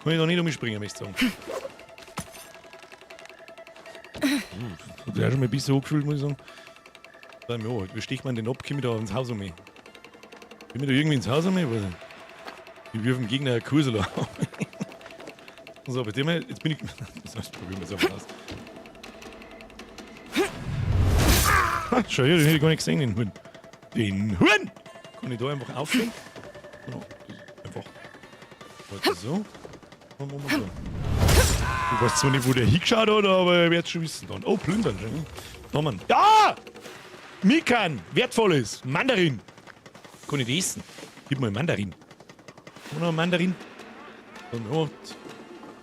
Kann ich da nicht umspringen, möchte ich sagen. Hat ja schon mal ein bisschen hochgefühlt, muss ich sagen. Ja, wie sticht man den ab? Komm ich da ins Haus um mich? Komm ich da irgendwie ins Haus um mich? Ich wirf dem Gegner eine Kursel. So, bei dem jetzt bin ich. Das heißt, probieren wir es einfach aus. Schau hier, den hätte ich gar nicht gesehen, den Huhn. Den Huhn! Kann ich da einfach aufstehen? Ja, einfach. Heute so. Und so. Ich weiß zwar nicht, wo der hingeschaut hat, aber ich werde es schon wissen dann. Oh, plündern schon. Oh Mann. Ja! Mikan! Wertvolles! Mandarin! Kann ich das essen? Gib mal Mandarin. Noch ein Mandarin. Und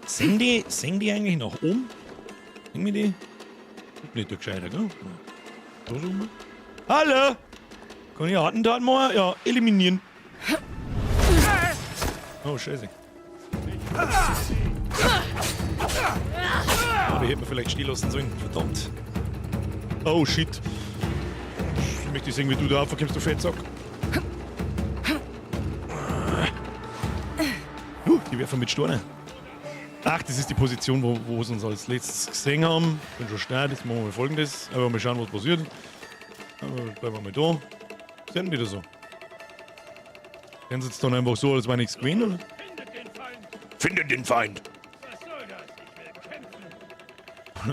singen die eigentlich nach oben? Singen wir die? Nicht der Gescheiter, gell? Da so mal. Hallo! Kann ich Attentat mal? Ja, eliminieren. Oh, scheiße. Aber ich hätte mir vielleicht stehen lassen sollen. Verdammt. Oh, shit. Ich möchte sehen, wie du da aufkommst, du Fettsack. Die werfen mit Steinen. Ach, das ist die Position, wo sie uns als letztes gesehen haben. Ich bin schon schnell, jetzt machen wir mal Folgendes. Aber mal schauen, was passiert. Aber bleiben wir mal da. Senden die da so? Senden sie jetzt dann einfach so, als wäre nichts gewesen, oder? Findet den Feind! Was soll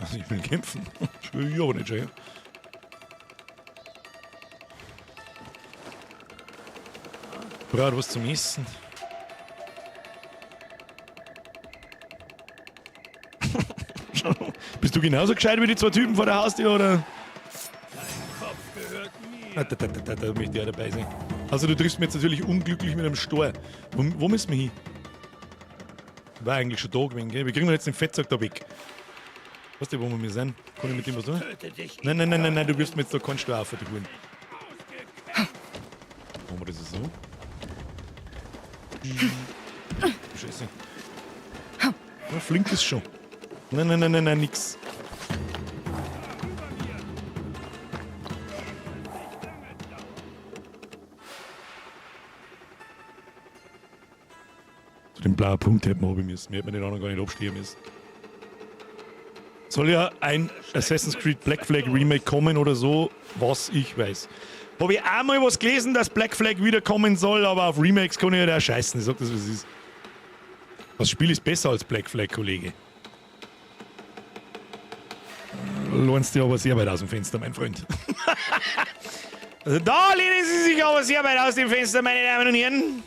das? Ich will kämpfen. Ich will ja, aber nicht schon. Braucht was zum Essen. Bist du genauso gescheit wie die zwei Typen vor der Haustür, oder? Da möchte ich auch dabei sein. Also du triffst mich jetzt natürlich unglücklich mit einem Stor. Wo müssen wir hin? War eigentlich schon da gewesen, gell? Wie kriegen wir jetzt den Fettsack da weg? Weißt du, wo wir sind? Kann ich mit dem was tun? Nein, du wirst mir jetzt da keinen Stor auf die holen. Machen wir das so? Scheiße. Ja, flink ist schon. Nein, nix. Zu dem blauen Punkt hätten wir haben müssen. Wir hätten den anderen gar nicht abstehen müssen. Soll ja ein Assassin's Creed Black Flag Remake kommen oder so, was ich weiß. Habe ich einmal was gelesen, dass Black Flag wiederkommen soll, aber auf Remakes kann ich ja da scheißen. Ich sag das, was es ist. Das Spiel ist besser als Black Flag, Kollege. Lohnst dir aber sehr weit aus dem Fenster, mein Freund. Also da lehnen Sie sich aber sehr weit aus dem Fenster, meine Damen und Herren.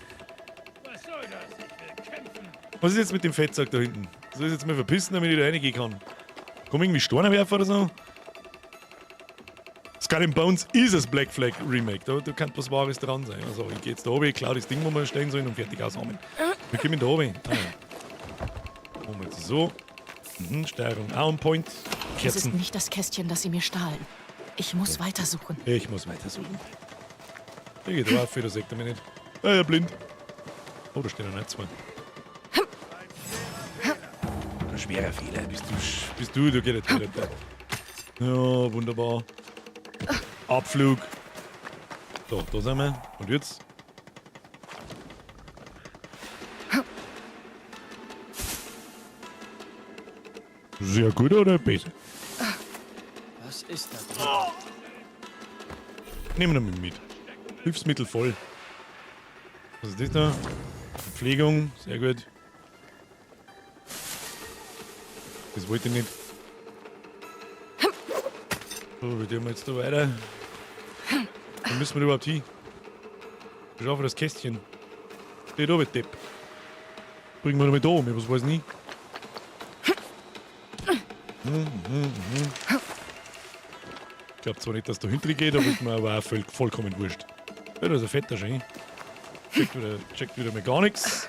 Was soll das? Ich will kämpfen. Was ist jetzt mit dem Fettsack da hinten? Soll ich jetzt mal verpissen, damit ich da reingehen kann? Komm irgendwie Steine werfen oder so? Skull and Bones ist das Black Flag Remake. Da kann was Wahres dran sein. Also ich gehe jetzt da oben, ich klaue das Ding, wo wir stehen sollen und fertig aushauen. Wir kommen da oben. Ah, ja. Machen wir jetzt so. Steuerung auch on point. Es ist nicht das Kästchen, das sie mir stahlen. Ich muss weitersuchen. Ich muss weitersuchen. Der geht drauf, der sagt er mir nicht. Ah ja, blind. Oh, da stehen noch nicht zwei. Ein schwerer Fehler. Bist du geht jetzt wieder. Ja, wunderbar. Abflug. So, da sind wir. Und jetzt? Sehr gut oder besser? Was ist das? Nehmen wir mal mit. Hilfsmittel voll. Was ist das da? Verpflegung, sehr gut. Das wollte ich nicht. So, wie tun wir jetzt da weiter? Wo müssen wir überhaupt hin? Ich schaffe das Kästchen. Steht oben, Depp. Bringen wir noch mal da um, was weiß ich nicht. Ich glaube zwar nicht, dass da hinten geht, aber ist mir aber auch vollkommen wurscht. Ja, das ist ein fetter Schein. Checkt wieder mal gar nichts.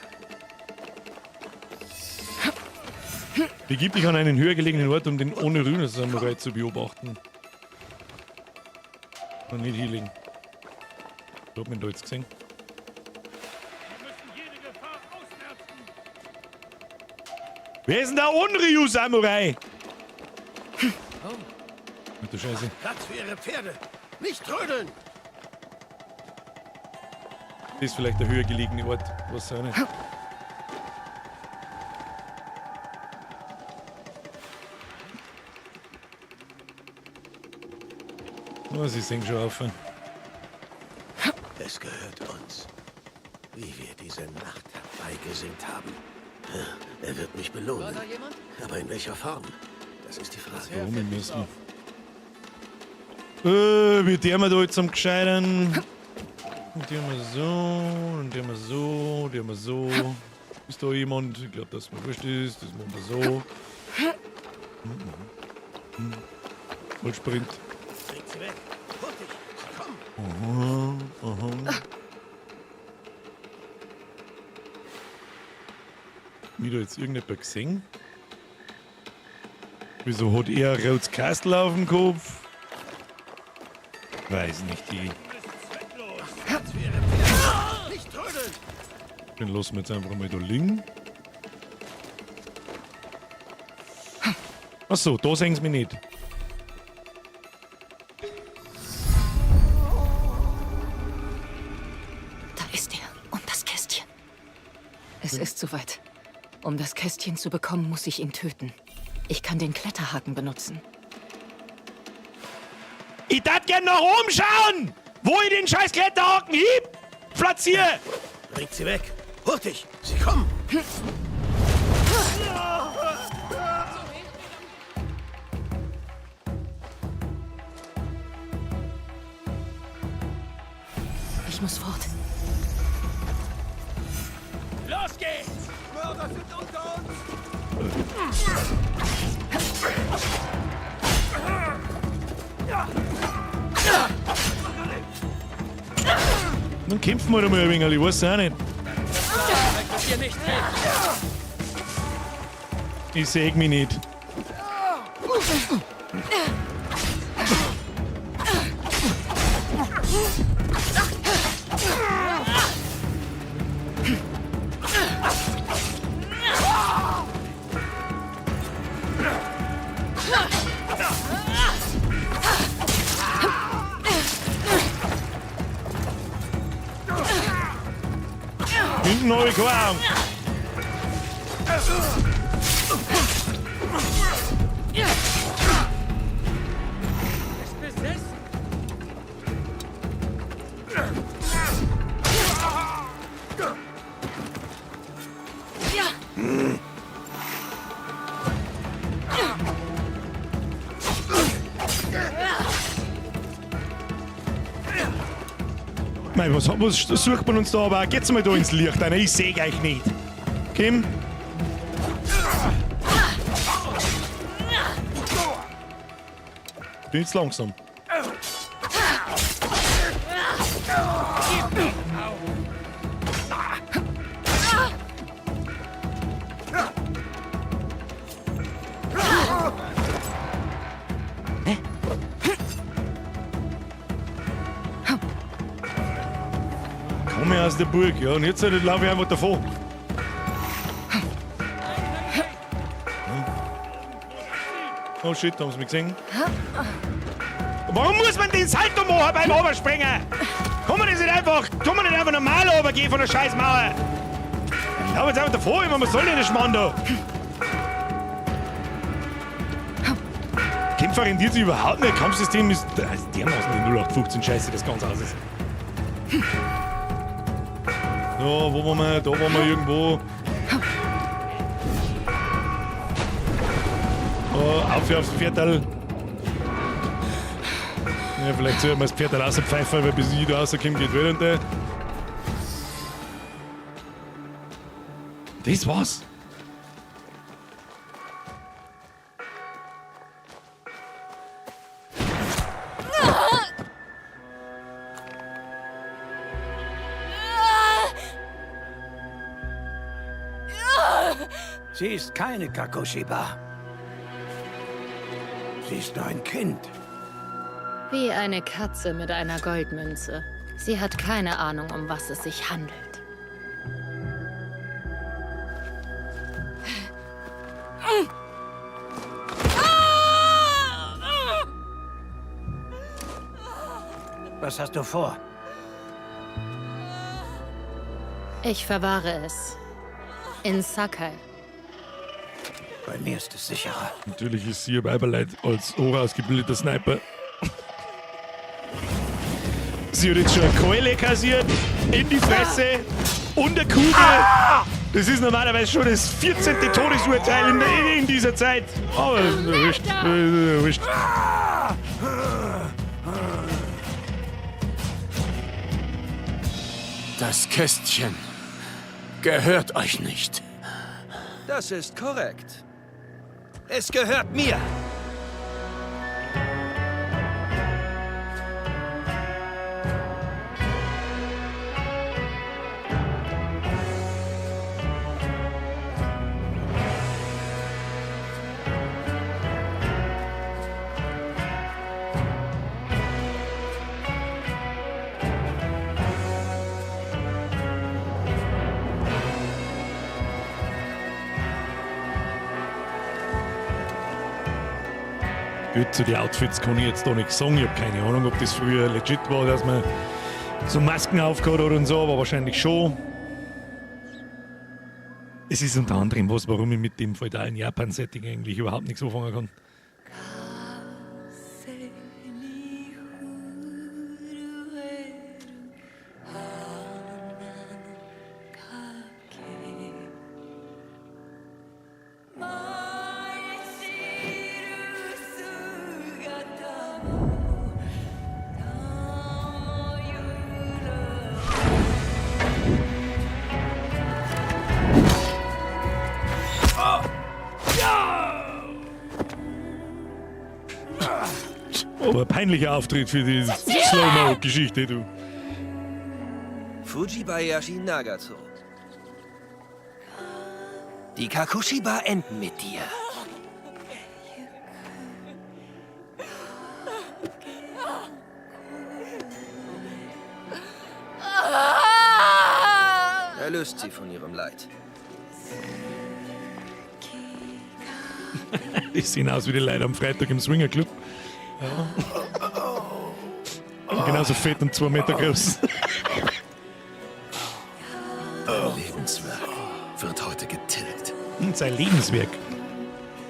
Begib dich an einen höher gelegenen Ort, um den ohne Rühner-Samurai zu beobachten. Und nicht hinlegen. Da hat man da jetzt gesehen. Wer ist denn der Onryu-Samurai? Ach du Scheiße. Platz für Ihre Pferde. Nicht trödeln. Das ist vielleicht der höher gelegene Ort. Was soll ich? Oh, sie singen schon auf. Es gehört uns. Wie wir diese Nacht herbeigesinnt haben. Er wird mich belohnen. Aber in welcher Form? Das ist die Frage. Warum müssen? Wie der wir da jetzt am Gescheitern? Und der mal so, und der mal so, der mal so. Ist da jemand? Ich glaube, dass mir wurscht ist. Das machen wir so. Vollsprint. Aha. Wieder jetzt irgendjemand gesehen? Wieso hat er ein rotes Kastel auf dem Kopf? Weiß nicht, die. Den lassen wir jetzt einfach mal da liegen. Achso, da sehen sie mich nicht. Da ist er. Und das Kästchen. Es ist soweit. Um das Kästchen zu bekommen, muss ich ihn töten. Ich kann den Kletterhaken benutzen. Ich darf gern nach oben schauen, wo ich den scheiß Kletterhaken platziere. Bringt sie weg. Hurtig, sie kommen. Ich muss fort. Los geht's! Mörder sind unter uns! Dann kämpfen wir mal ein wenig, ich weiß auch nicht. Ich säg mich nicht. Hinten habe ich keine Ahnung. Mei, was sucht man uns da aber? Geht's mal da ins Licht, einer, ich seh euch nicht. Kim? Bin jetzt langsam. Komm her aus der Burg, ja, und jetzt laufe ich einfach davon. Oh shit, haben sie mich gesehen? Warum muss man den Salto machen beim Oberspringen? Kann man das nicht einfach, kann man nicht einfach normal runtergehen von der scheiß Mauer? Ich laufe jetzt einfach davor, was soll denn das Schmarrn da? Kämpfer rendiert sich überhaupt nicht, Kampfsystem ist dermaßen die 0815 Scheiße, das Ganze aus ist. So, wo waren wir? Da waren wir irgendwo. Auf aufs Viertel. Ja, vielleicht soll man das Viertel rauspfeifen, weil bis ich da rauskomme, geht wieder und der. Das war's. Sie ist keine Kakoshiba. Sie ist nur ein Kind. Wie eine Katze mit einer Goldmünze. Sie hat keine Ahnung, um was es sich handelt. Was hast du vor? Ich verwahre es. In Sakai. Bei mir ist es sicherer. Natürlich ist sie aber Leid als hochausgebildeter Sniper. Sie hat jetzt schon eine Keule kassiert, in die Fresse und eine Kugel. Das ist normalerweise schon das 14. Todesurteil in dieser Zeit. Aber wurscht. Wurscht. Das Kästchen gehört euch nicht. Das ist korrekt. Es gehört mir. Gut, zu den Outfits kann ich jetzt da nichts sagen. Ich habe keine Ahnung, ob das früher legit war, dass man so Masken aufgehört hat und so, aber wahrscheinlich schon. Es ist unter anderem was, warum ich mit dem feudalen Japan-Setting eigentlich überhaupt nichts anfangen kann. Aber ein peinlicher Auftritt für die Slow-Mo-Geschichte, du. Fujibayashi Nagato. Die Kakushiba enden mit dir. Erlöst sie von ihrem Leid. Die sehen aus wie die Leute am Freitag im Swingerclub. Ja. Genauso fett und 2 Meter groß. Lebenswerk wird heute getilgt. Sein Lebenswerk.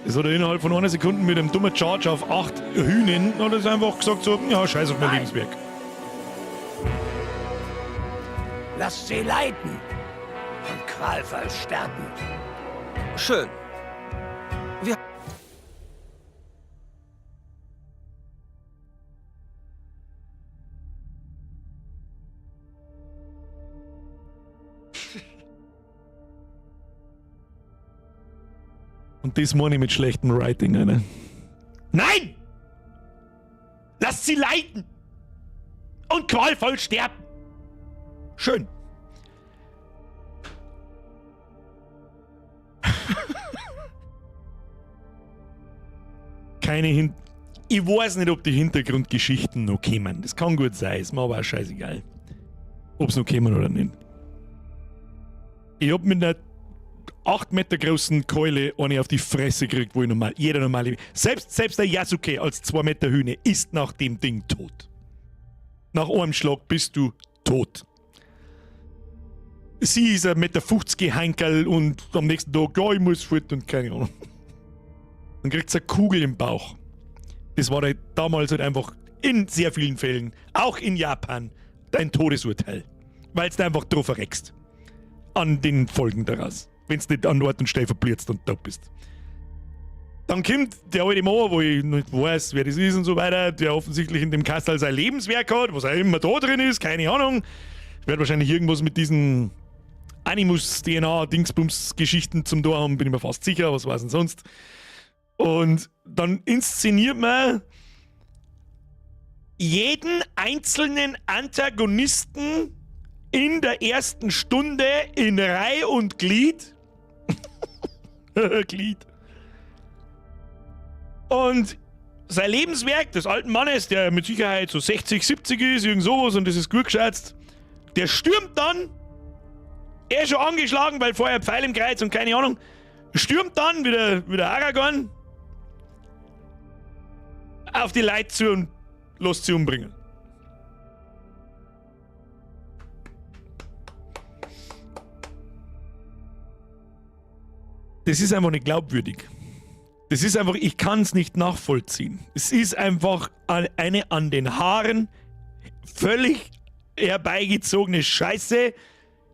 Das hat er innerhalb von einer Sekunde mit einem dummen Charge auf 8 Hühnern, hat er einfach gesagt so, ja, scheiß auf mein Lebenswerk. Lasst sie leiden und qualvoll sterben. Schön. Wir Und das meine ich mit schlechtem Writing, Alter. Nein! Lasst sie leiden! Und qualvoll sterben! Schön. Ich weiß nicht, ob die Hintergrundgeschichten noch kommen. Das kann gut sein, ist mir aber auch scheißegal. Ob es noch kommen oder nicht. Ich hab mit einer 8 Meter großen Keule eine auf die Fresse gekriegt, wo jeder normale... Selbst der Yasuke als 2 Meter Hühne ist nach dem Ding tot. Nach einem Schlag bist du tot. Sie ist ein 1,50 Meter Heinkerl und am nächsten Tag, ja, ich muss fort und keine Ahnung. Dann kriegt sie eine Kugel im Bauch. Das war halt damals halt einfach in sehr vielen Fällen, auch in Japan, dein Todesurteil. Weil du einfach drauf verreckst. An den Folgen daraus. Wenn du nicht an Ort und Stelle verblitzt und da bist. Dann kommt der alte Mann, wo ich nicht weiß, wer das ist und so weiter, der offensichtlich in dem Kastel sein Lebenswerk hat, was auch immer da drin ist, keine Ahnung. Wird wahrscheinlich irgendwas mit diesen Animus-DNA-Dingsbums-Geschichten zum Tor haben, bin ich mir fast sicher, was weiß denn sonst. Und dann inszeniert man jeden einzelnen Antagonisten in der ersten Stunde in Reih und Glied. Glied. Und sein Lebenswerk des alten Mannes, der mit Sicherheit so 60, 70 ist, irgend sowas, und das ist gut geschätzt, der stürmt dann, er ist schon angeschlagen, weil vorher Pfeil im Kreuz und keine Ahnung, stürmt dann wie der Aragorn auf die Leute zu und lässt sie umbringen. Das ist einfach nicht glaubwürdig. Das ist einfach, ich kann es nicht nachvollziehen. Es ist einfach eine an den Haaren völlig herbeigezogene Scheiße,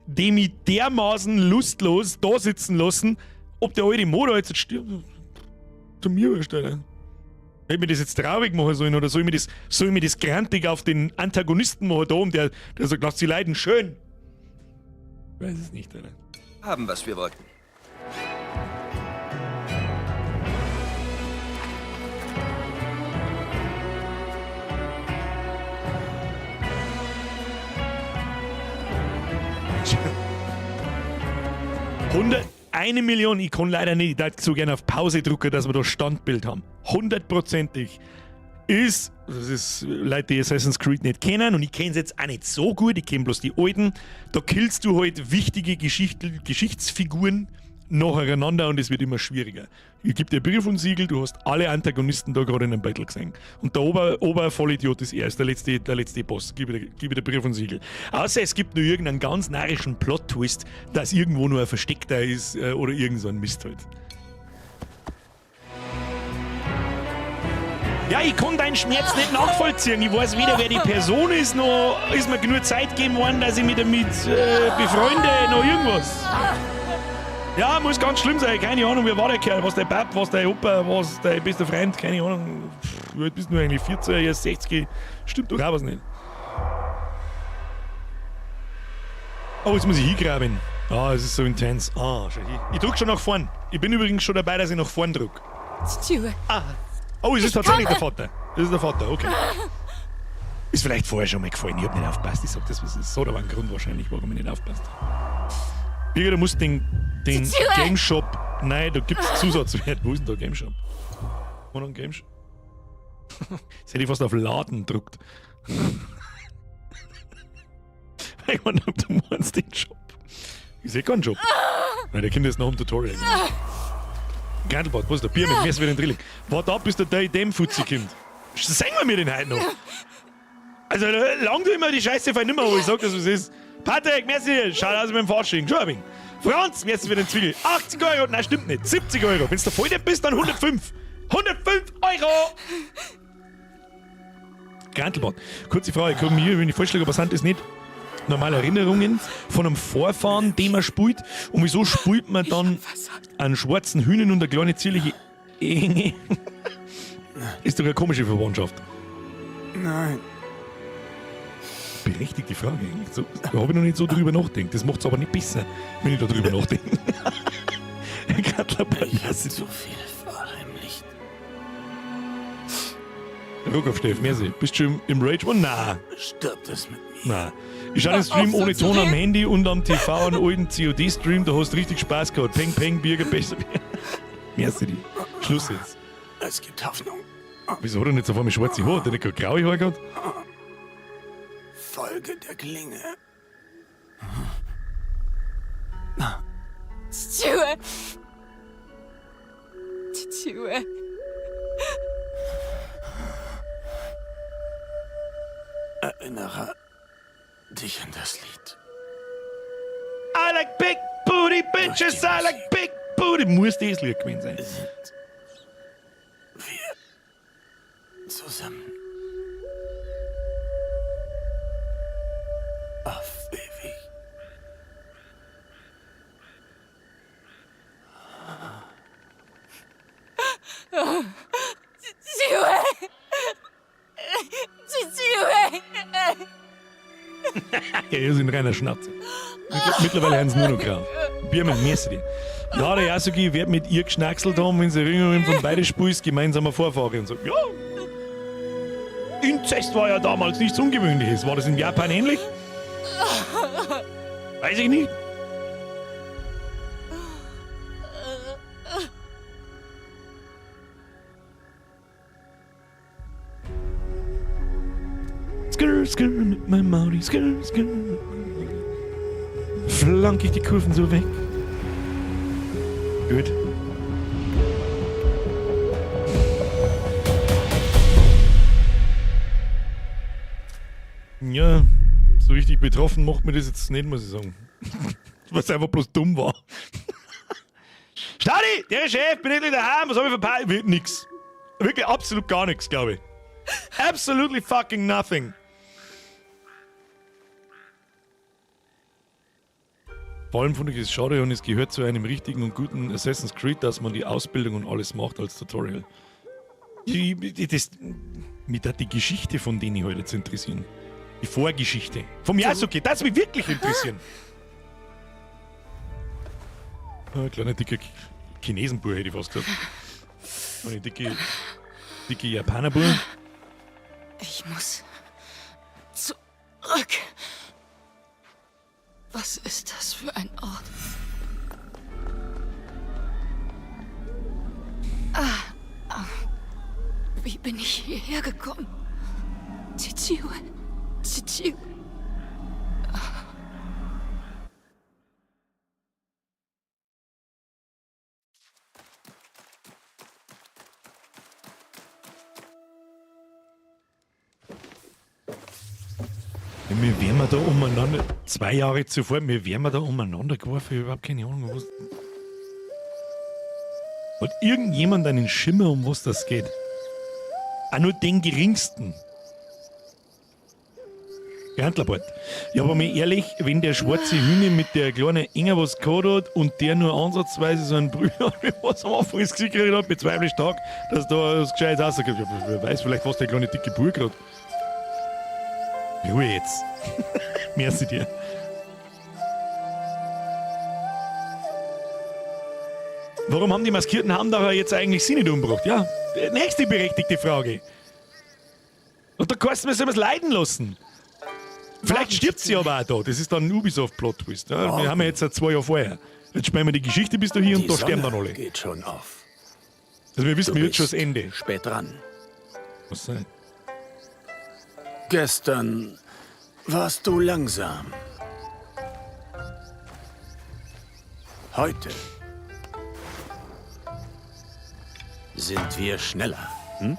die mich dermaßen lustlos da sitzen lassen, ob der alte Motor jetzt stirbt. Zu mir erstellen. Hätte ich mir das jetzt traurig machen sollen oder soll ich mir das grantig auf den Antagonisten machen, da oben, der sagt, lass sie leiden, schön. Ich weiß es nicht, Alter. haben, was wir wollten. Eine Million, ich kann leider nicht, ich würde so gerne auf Pause drücken, dass wir da Standbild haben. 100%ig ist, das ist Leute, die Assassin's Creed nicht kennen, und ich kenne es jetzt auch nicht so gut, ich kenne bloß die alten, da killst du halt wichtige Geschichtsfiguren nacheinander und es wird immer schwieriger. Ich gebe dir Brief und Siegel, du hast alle Antagonisten da gerade in einem Battle gesehen. Und der Obervollidiot ist er, ist der letzte Boss. Gib dir Brief und Siegel. Außer es gibt nur irgendeinen ganz narrischen Plot-Twist, dass irgendwo nur ein Versteckter ist oder irgend so ein Mist halt. Ja, ich kann deinen Schmerz nicht nachvollziehen. Ich weiß weder, wer die Person ist, noch ist mir genug Zeit gegeben worden, dass ich mich damit befreunde, noch irgendwas. Ja, muss ganz schlimm sein. Keine Ahnung, wer war der Kerl? Was der Pap, was der Opa, was der beste Freund? Keine Ahnung. Wie alt bist du eigentlich? 14, er ist 60. Stimmt doch auch was nicht. Oh, jetzt muss ich hingraben. Ah, es ist so intens. Ah, schau hier. Ich drück schon nach vorn. Ich bin übrigens schon dabei, dass ich nach vorn drück. Stuart. Oh, es ist tatsächlich der Vater. Das ist der Vater, okay. Ist vielleicht vorher schon mal gefallen, ich hab nicht aufgepasst. Ich sag das, was es ist. Oder war ein Grund wahrscheinlich, warum ich nicht aufpasst. Birger, du musst den Game Shop. Nein, da gibt's Zusatzwert. Wo ist denn der Game Shop? Wo noch ein Game Shop? Jetzt hätte ich fast auf Laden gedruckt. Ich meine, du meinst den Shop. Ich sehe keinen Shop. Nein, der Kind ist noch im Tutorial. Grantelbart, wo ist der Bier mit Messer wie den Drilling? Warte ab, bis der Day-Dem-Fuzzi kommt. Singen wir mir den heute noch. Also, lang du immer die Scheiße für nimmer, wo ich sag, dass es ist. Patrick, merci, schau aus mit dem Fahrtstehen. Schau, Franz, merci für den Zwiegel. 80 Euro, nein, stimmt nicht. 70 Euro. Wenn du voll nicht bist, dann 105. 105 Euro! Grantelbart. Kurze Frage, ich komme hier, wenn die Vorschläge aber sind, ist nicht normale Erinnerungen von einem Vorfahren, den man spielt. Und wieso spielt man dann einen schwarzen Hühner und eine kleine zierliche Enge? Ist doch eine komische Verwandtschaft. Nein. Berechtigte Frage eigentlich. So, da habe ich noch nicht so drüber nachgedacht. Das macht es aber nicht besser, wenn ich da drüber nachdenke. Ich habe zu viel verheimlicht. Ruck Steff, merci. Bist du schon im Rage? Oh, nein. Stirbt es mit mir? Nein. Ich schaue den Stream ohne Ton am Handy und am TV einen alten COD-Stream. Da hast du richtig Spaß gehabt. Peng, peng, Birger, besser. Merci dir. Schluss jetzt. Es gibt Hoffnung. Wieso hat er nicht so vor mir schwarze Haare? Hat er nicht gerade graue Haare gehabt? Folge der Klinge. Stuart! Stuart! Erinnere dich an das Lied. I like big booty bitches, I like big booty. Muss das Lied gewesen sein. Wir zusammen. Auf ewig. Stuart! Stuart! Ja, ihr seid ein reiner Schnatze. Mittlerweile haben sie nur noch grau. Bier mit Messer. Ja, der Yasuki wird mit ihr geschnackselt haben, wenn sie Erinnerungen von beiden Spiels gemeinsamer Vorfahre und so. Ja. Inzest war ja damals nichts Ungewöhnliches. War das in Japan ähnlich? Weiß ich nicht. Skr, skr mit meinem Maudi, skr, skr. Flank ich die Kurven so weg. Gut. Ja, so richtig betroffen macht mir das jetzt nicht, muss ich sagen. Weil es einfach bloß dumm war. Stadi, der Chef, bin endlich daheim, was habe ich verpeilt? Wird nix. Wirklich absolut gar nichts, glaube ich. Absolutely fucking nothing. Vor allem finde ich es schade und es gehört zu einem richtigen und guten Assassin's Creed, dass man die Ausbildung und alles macht als Tutorial. Mich hat die Geschichte von denen heute zu interessieren. Die Vorgeschichte. Vom Yasuki, das mich wirklich interessieren. Ein kleiner dicker Chinesenbur hätte ich fast gesagt. Eine dicke Japanerbur. Ich muss zurück. Was ist das für ein Ort? Wie bin ich hierher gekommen? Chichiu. Wir wären da umeinander, 2 Jahre zuvor, wir wären da umeinander geworfen, ich habe überhaupt keine Ahnung, was. Hat irgendjemand einen Schimmer, um was das geht? Auch nur den geringsten. Gantlerbart. Ja, aber mal ehrlich, wenn der schwarze Hühner mit der kleinen Enger was gehabt hat und der nur ansatzweise so einen Brüder hat, wie was am Anfang ins Gesicht gekriegt hat, bezweifle ich stark, dass da das Gescheites rauskommt. Ja, wer weiß, vielleicht was der kleine dicke Bub gerade. Ruhe jetzt. Merci dir. Warum haben die maskierten Hamdacher jetzt eigentlich sie nicht umgebracht? Ja, nächste berechtigte Frage. Und da doch geheißen, wir sollen es leiden lassen. Vielleicht stirbt sie aber auch da. Das ist dann ein Ubisoft-Plot-Twist. Ja? Wir haben ja jetzt 2 Jahre vorher. Jetzt spielen wir die Geschichte bis dahin und da sterben dann alle. Geht schon auf. Also wir wissen jetzt schon das Ende. Spät dran. Was sein? Gestern warst du langsam. Heute sind wir schneller. Hm?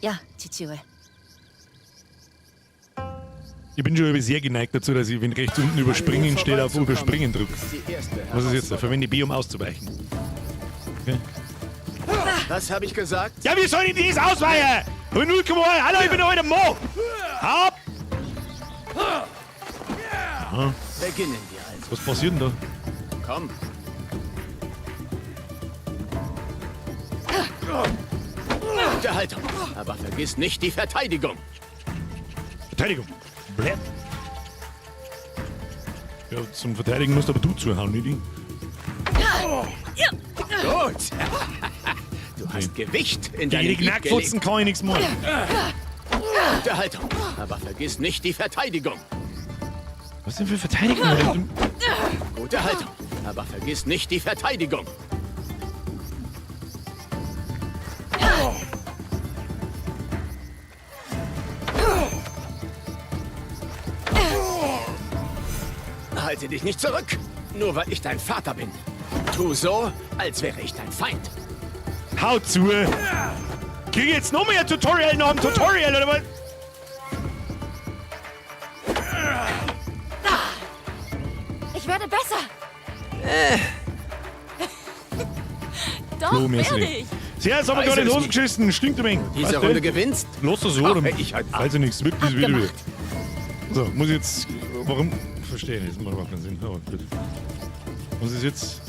Ja, Chichiue. Ich bin schon sehr geneigt dazu, dass ich, wenn rechts unten überspringen steht, auf Überspringen drücke. Was ist jetzt? Da verwende ich B, um auszuweichen. Okay. Was habe ich gesagt? Ja, wie soll ich dies ausweichen? 0,1. Hallo, ich bin heute Mo. Hab. Aha. Beginnen wir also. Was passiert denn da? Komm. Gute Haltung. Aber vergiss nicht die Verteidigung. Verteidigung. Blät. Ja, zum Verteidigen musst aber du zuhauen, nicht ich. Gut. Du hast Gewicht in deinem Gegen die Knackfutzen kann ich nichts machen. Gute Haltung. Aber vergiss nicht die Verteidigung. Was denn für Verteidigung? Gute Haltung. Aber vergiss nicht die Verteidigung. Halte dich nicht zurück, nur weil ich dein Vater bin. Tu so, als wäre ich dein Feind. Haut zu! Krieg ich jetzt noch mehr Tutorial nach dem Tutorial, oder was? Ich werde besser. Doch, Flohmäßig. werde ich. Sehr, jetzt haben wir gerade in die Hose geschissen. Stinkt ein wenig. Diese Weißt du? Runde gewinnst? Los das so, Ach, oder? ich halt ab. Weiß ich nichts, wirklich wieder. Abgemacht. So, muss ich jetzt. Warum? Verstehe nicht, das macht keinen Sinn. Aber gut. Was ist jetzt?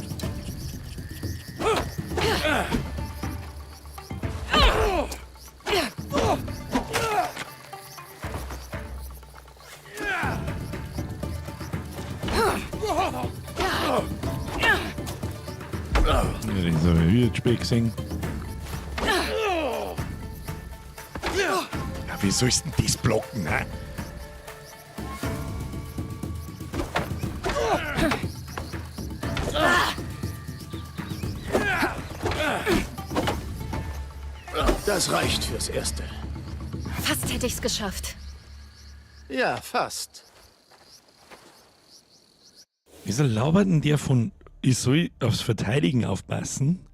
Ja, den soll ich wieder Speck singen. Ja, wie sollst du denn das blocken, hä? Das reicht fürs Erste. Fast hätte ich's geschafft. Ja, fast. Wieso labert denn der von, ich soll aufs Verteidigen aufpassen,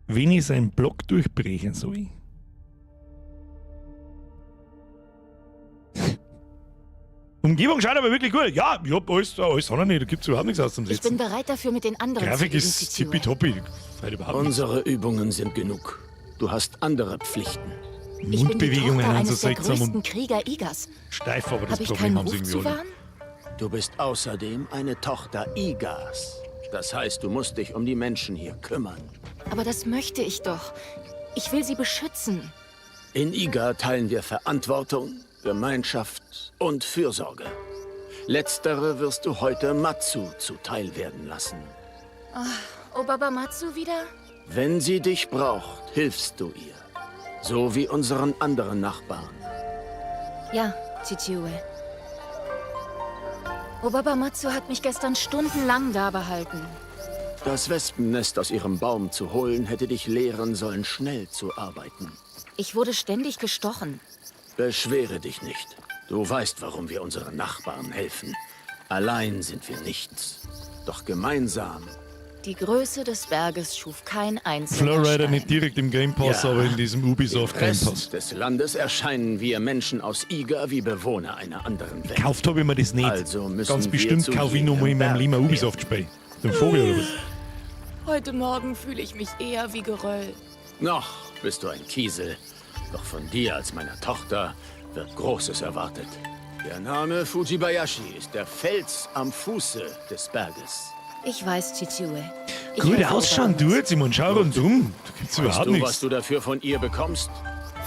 wenn ich seinen Block durchbrechen soll? Umgebung schaut aber wirklich gut. Ja, ich hab alles haben nicht, da gibt's überhaupt nichts Ich auszusetzen. bin bereit dafür, mit den anderen Grafik zu üben, ist Chichiue. tippitoppi. Fällt überhaupt nichts. Unsere Übungen sind genug. Du hast andere Pflichten. Ich bin die Mundbewegungen Tochter haben so eines der seltsam größten und Krieger Igas. steif, aber das Habe ich Problem keinen haben sie Ruf irgendwie zu alle. wahren? Du bist außerdem eine Tochter Igas. Das heißt, du musst dich um die Menschen hier kümmern. Aber das möchte ich doch. Ich will sie beschützen. In Iga teilen wir Verantwortung, Gemeinschaft und Fürsorge. Letztere wirst du heute Matsu zuteil werden lassen. Obaba Matsu wieder? Wenn sie dich braucht, hilfst du ihr. So wie unseren anderen Nachbarn. Ja, Chichiue. Obaba Matsu hat mich gestern stundenlang da behalten. Das Wespennest aus ihrem Baum zu holen, hätte dich lehren sollen, schnell zu arbeiten. Ich wurde ständig gestochen. Beschwere dich nicht. Du weißt, warum wir unseren Nachbarn helfen. Allein sind wir nichts. Doch gemeinsam. Die Größe des Berges schuf kein einzelner Flowrider Stein. nicht direkt im Game Pass, Ja. aber in diesem Ubisoft Im Game Rest Pass. des Landes erscheinen wir Menschen aus Iga wie Bewohner einer anderen Welt. Gekauft habe ich mir das nicht. Also müssen Ganz wir bestimmt zu kaufe ich nochmal in meinem jedem Leben ein Berg Ubisoft-Spiel. Den Vogel oder was? Heute Morgen fühle ich mich eher wie Geröll. Noch bist du ein Kiesel. Doch von dir als meiner Tochter wird Großes erwartet. Der Name Fujibayashi ist der Fels am Fuße des Berges. Ich weiß, Chichiue. Ich Gut helfe ausschauen Obaba. tut, Simon, schau rundum. Da gibt's Weißt überhaupt du, was nichts. du dafür von ihr bekommst?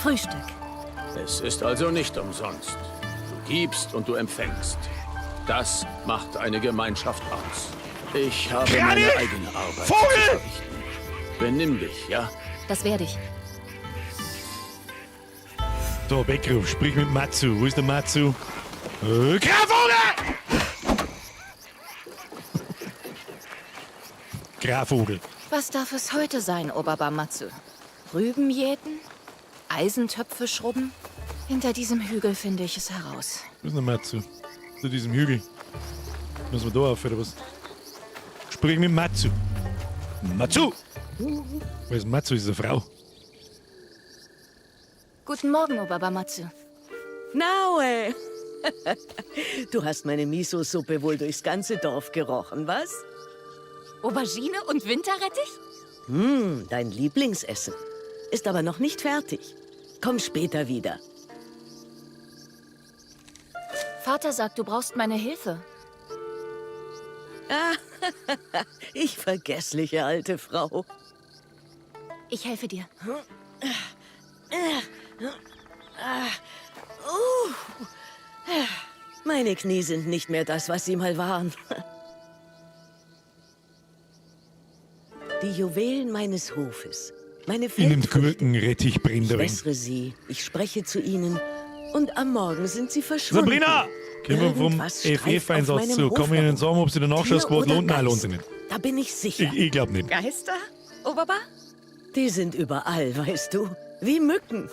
Frühstück. Es ist also nicht umsonst. Du gibst und du empfängst. Das macht eine Gemeinschaft aus. Ich habe Granny! meine eigene Arbeit Vogel! zu verrichten. Benimm dich, ja? Das werde ich. So, Weckruf, sprich mit Matsu. Wo ist der Matsu? Grafvogel! Grafvogel. Was darf es heute sein, Oberbamatsu? Rüben jäten? Eisentöpfe schrubben? Hinter diesem Hügel finde ich es heraus. Wo ist der Matsu? Zu diesem Hügel. Muss man da auf, oder was? Sprich mit Matsu. Matsu! Wer ist Matsu? Ist eine Frau. Guten Morgen, Oberbamatsu. Naue! Du hast meine Miso-Suppe wohl durchs ganze Dorf gerochen, was? Aubergine und Winterrettich? Dein Lieblingsessen. Ist aber noch nicht fertig. Komm später wieder. Vater sagt, du brauchst meine Hilfe. Ich vergessliche alte Frau. Ich helfe dir. Meine Knie sind nicht mehr das, was sie mal waren. Die Juwelen meines Hofes. Meine Ich nehme Gurken, Rettich, Ich Brinderin. wässere sie, ich spreche zu ihnen und am Morgen sind sie verschwunden. Sabrina! Gehen wir vom Irgendwas streift FF-Einsatz auf meinem zu. Hof Komm ich Ihnen sagen, ob Sie danach schon das Tier Quad oder lohnt? Nein, Geist? lohnt sich nicht. Da bin ich sicher. Ich glaube nicht. Geister, Oberba? Die sind überall, weißt du. Wie Mücken.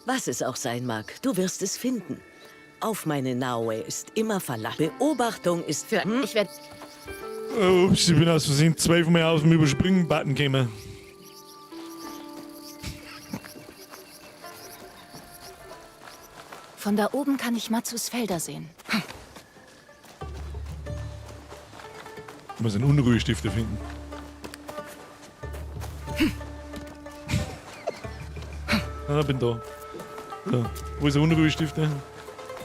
Was es auch sein mag, du wirst es finden. Auf meine Naue ist immer Verlass. Beobachtung ist für... Ich werde... Ups, ich bin aus Versehen 12 Mal aus dem Überspringen-Button gekommen. Von da oben kann ich Matsus Felder sehen. Ich muss einen Unruhestifter finden. Bin da. Da. Wo ist der Unruhestifter?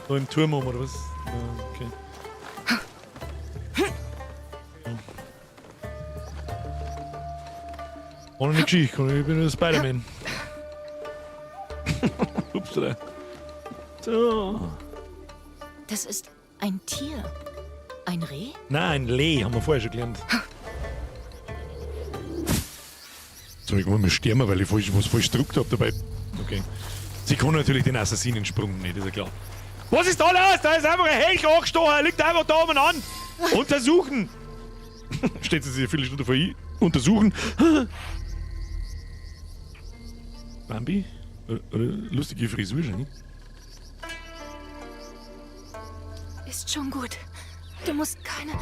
Da im Turm oben, oder was? Okay. Ohne eine Geschichte, ich bin der Spider-Man. Upsala. So. Das ist ein Tier. Ein Reh? Nein, ein Lee, haben wir vorher schon gelernt. So, ich muss mal sterben, weil ich was falsch gedruckt habe dabei. Okay. Sie kann natürlich den Assassinensprung nicht, ist ja klar. Was ist da los? Da ist einfach ein Helch angestochen, er liegt einfach da oben an. Untersuchen! Steht sie sich eine Viertelstunde vor ihm. Untersuchen. Bambi? Oder lustige Frisur schon, nicht? Ist schon gut. Du musst keine...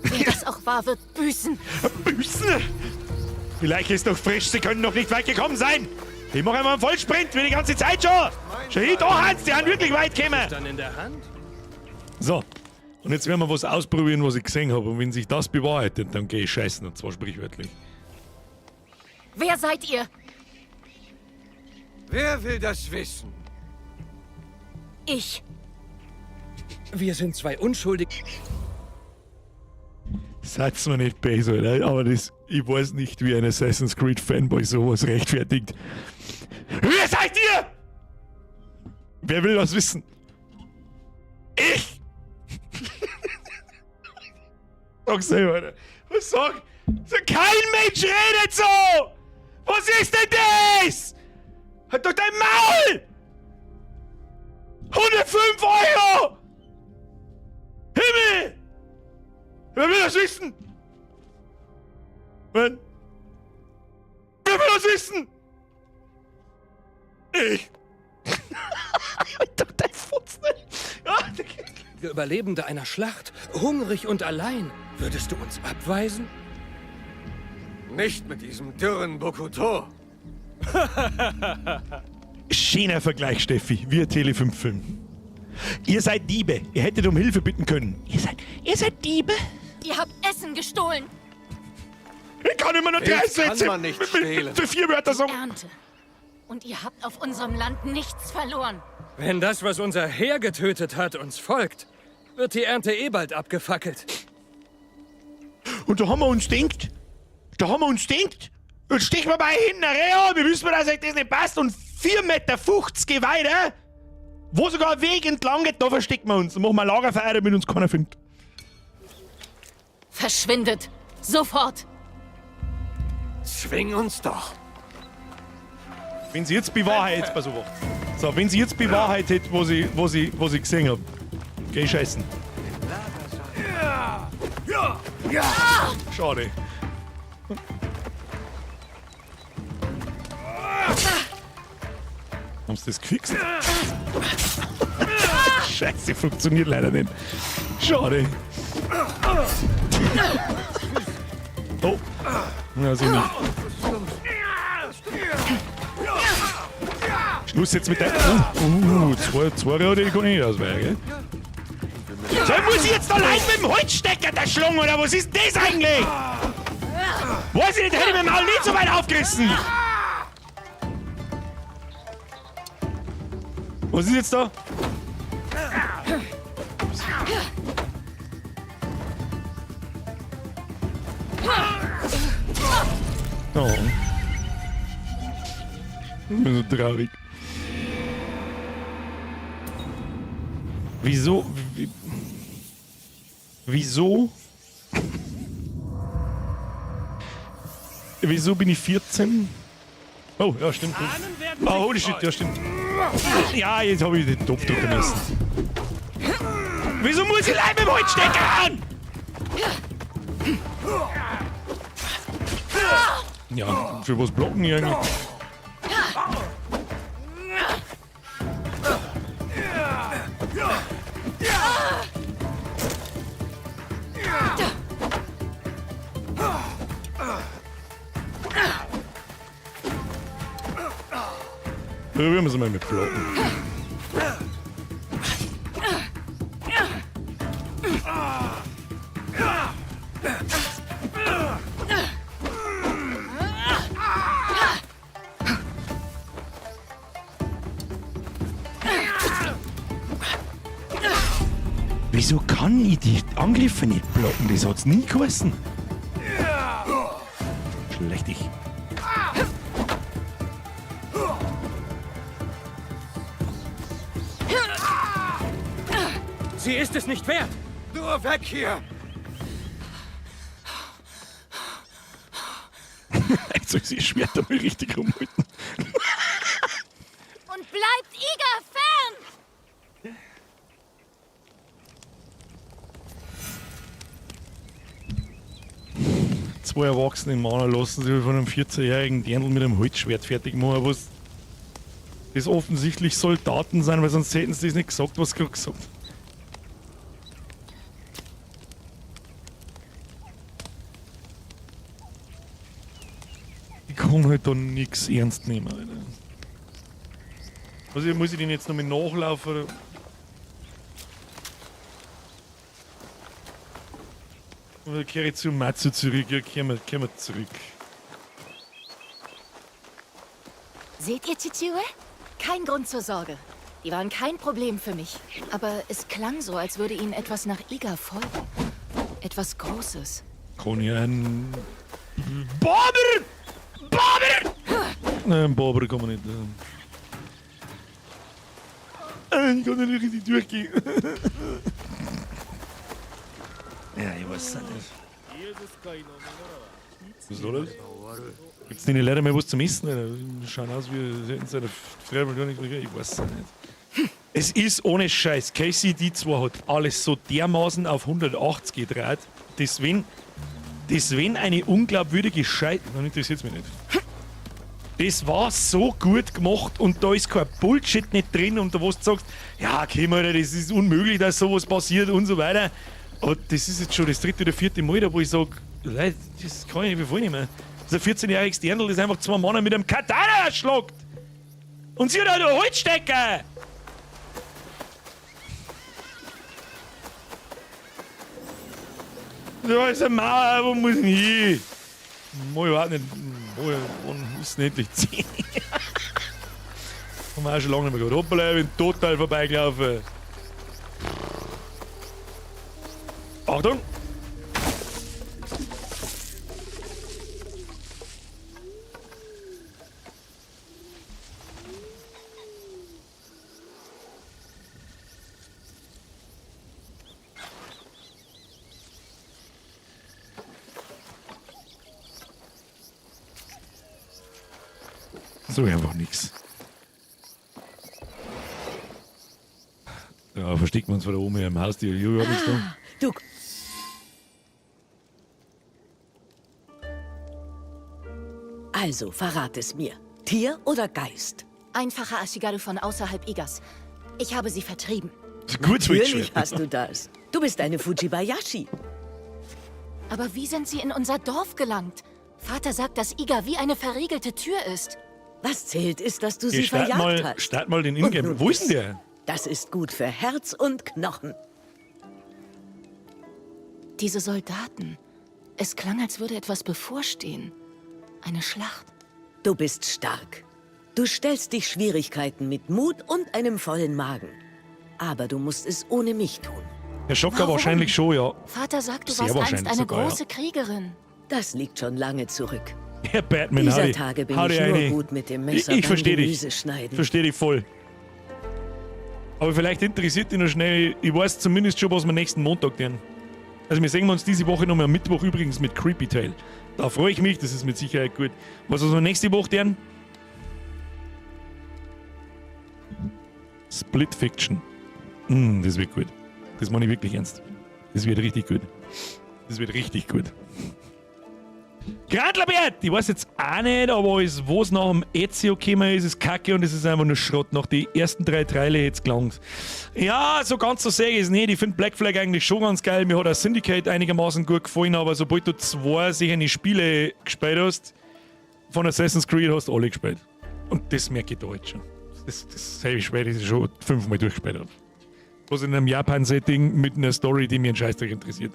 Wer das auch war, wird büßen. Büßen? Vielleicht ist doch frisch, Sie können noch nicht weit gekommen sein. Ich mache einmal einen Vollsprint, wie die ganze Zeit schon. Schau hin, da Hans, die haben wirklich weit gekommen. Dann in der Hand? So, und jetzt werden wir was ausprobieren, was ich gesehen habe. Und wenn sich das bewahrheitet, dann gehe ich scheißen, und zwar sprichwörtlich. Wer seid ihr? Wer will das wissen? Ich. Wir sind zwei unschuldige... Sag's mir nicht besser, ne? Aber das, ich weiß nicht, wie ein Assassin's Creed Fanboy sowas rechtfertigt. Wer seid ihr? Wer will das wissen? Ich! Sag selber, Alter. Was sag? Kein Mensch redet so! Was ist denn das? Halt doch dein Maul! 105 Euro! Himmel! Wer will das wissen? Wer will das wissen? Ich. Doch dein Futz nicht. Der Überlebende einer Schlacht, hungrig und allein. Würdest du uns abweisen? Nicht mit diesem dürren Bokuto. Schöner Vergleich, Steffi. Wir Tele 5 Film. Ihr seid Diebe. Ihr hättet um Hilfe bitten können. Ihr seid Diebe? Ihr habt Essen gestohlen. Ich kann immer nur 3 Sätze man nicht stehlen. für 4 Wörter sagen. Ernte. Und ihr habt auf unserem Land nichts verloren. Wenn das, was unser Heer getötet hat, uns folgt, wird die Ernte eh bald abgefackelt. Und da haben wir uns denkt. Jetzt stechen wir bei hinten rein. Wir wissen, dass euch das nicht passt. Und 4,50 Meter weiter, wo sogar ein Weg entlang geht, da verstecken wir uns. Und machen wir Lagerfeuer, damit uns keiner findet. Verschwindet! Sofort! Zwing uns doch. Wenn sie jetzt bewahrheitet, pass auf. So, wenn sie jetzt bewahrheitet, wo sie gesehen haben. Geh scheißen. Schade. Haben sie das gefixt? Scheiße, funktioniert leider nicht. Schade. Oh. Ja, so nicht. Schluss jetzt mit der... zwei Rade kann ich nicht ausweichen, gell? So, muss ich jetzt allein mit dem Holzstecker da schlungen, oder was ist denn das eigentlich? Weiß ich nicht, hätte ich mir mal nicht so weit aufgerissen. Was ist jetzt da? Oh. Ich bin so traurig. Wieso? Wieso? Wieso bin ich 14? Oh, ja, stimmt. Oh, holy shit, ja, stimmt. Ja, jetzt habe ich den Topf drücken müssen. Wieso muss ich allein mit dem Holzstecker? Ja, für was blocken die eigentlich? Probieren wir es mal mit blocken. Wieso kann ich die Angriffe nicht blocken? Das hat's nie geheißen. Schlechtig. Sie ist es nicht wert! Nur weg hier! Jetzt soll ich sie Schwert mal richtig rumhalten. Und bleibt Iga fern! Zwei erwachsene Männer lassen sich von einem 14-jährigen Dirndl mit einem Holzschwert fertig machen, was das offensichtlich Soldaten sind, weil sonst hätten sie das nicht gesagt, was sie gerade gesagt haben. Ich kann halt da nichts ernst nehmen, Alter. Also muss ich den jetzt noch mit nachlaufen? Oder? Oder kehre ich zu Matsu zurück? Ja, kehren wir zurück. Seht ihr, Chichiue? Kein Grund zur Sorge. Die waren kein Problem für mich. Aber es klang so, als würde ihnen etwas nach Iga folgen. Etwas Großes. Kann ich einen... Barber! Barber! Nein, Barber kann man nicht. Ich kann nicht richtig durchgehen. Ja, ich weiß es nicht. Was ist los? Gibt's denen leider mal was zum Essen? Die schauen aus wie hätten sie eine Freiwillige gar nicht gekriegt. Ich weiß es nicht. Es ist ohne Scheiß. KCD2 hat alles so dermaßen auf 180 gedreht, dass wenn eine unglaubwürdige Scheiße... Dann interessiert es mich nicht. Das war so gut gemacht und da ist kein Bullshit nicht drin und da wo du sagst, ja, okay, Alter, das ist unmöglich, dass sowas passiert und so weiter. Aber das ist jetzt schon das 3. oder 4. Mal, da wo ich sage, Leute, das kann ich mir voll nicht mehr. Das ist ein 14-jähriges Dirndl, das einfach 2 Männer mit einem Katana erschlagt. Und sie hat halt einen Holzstecker. Da ist eine Mauer, wo muss ich hin? Mal überhaupt nicht. Wann ist es endlich 10? Haben wir auch schon lange nicht mehr gehört. Hoppala, ich bin total vorbeigelaufen. Achtung! sag ich einfach nichts. Ja, verstecken wir uns von der Oma im Haus, die Julia hat nichts da. Du. Also, verrat es mir. Tier oder Geist? Einfacher Ashigaru von außerhalb Igas. Ich habe sie vertrieben. Gut, Natürlich hast du das. Du bist eine Fujibayashi. Aber wie sind sie in unser Dorf gelangt? Vater sagt, dass Iga wie eine verriegelte Tür ist. Was zählt, ist, dass du sie verjagt hast. Start mal den Ingame. Wo ist denn der? Das ist gut für Herz und Knochen. Diese Soldaten. Es klang, als würde etwas bevorstehen. Eine Schlacht. Du bist stark. Du stellst dich Schwierigkeiten mit Mut und einem vollen Magen. Aber du musst es ohne mich tun. Herr Schocker wahrscheinlich schon, ja. Vater sagt, du Sehr warst einst wahrscheinlich eine sogar, große Kriegerin. Das liegt schon lange zurück. Herr Batman, Dieser Tage bin ich nur gut mit dem Messer Ich beim verstehe Gemüse dich. schneiden. Verstehe dich voll. Aber vielleicht interessiert dich noch schnell, ich weiß zumindest schon, was wir nächsten Montag tun. Also wir sehen uns diese Woche nochmal am Mittwoch übrigens mit Creepy Tale. Da freue ich mich, das ist mit Sicherheit gut. Was wir nächste Woche tun? Split Fiction. Das wird gut. Das meine ich wirklich ernst. Das wird richtig gut. Das wird richtig gut. Grandlerbert! Ich weiß jetzt auch nicht, aber wo es nach dem Ezio gekommen ist, ist kacke und es ist einfach nur Schrott. Nach den ersten 3 Teile jetzt gelangt. Ja, so ganz so sehe ich es nicht. Ich finde Black Flag eigentlich schon ganz geil. Mir hat auch Syndicate einigermaßen gut gefallen, aber sobald du 2 sichere Spiele gespielt hast, von Assassin's Creed hast du alle gespielt. Und das merke ich da jetzt schon. Das habe ich schwer, dass ich schon 5-mal durchgespielt habe. Was in einem Japan-Setting mit einer Story, die mir einen Scheißdreck interessiert.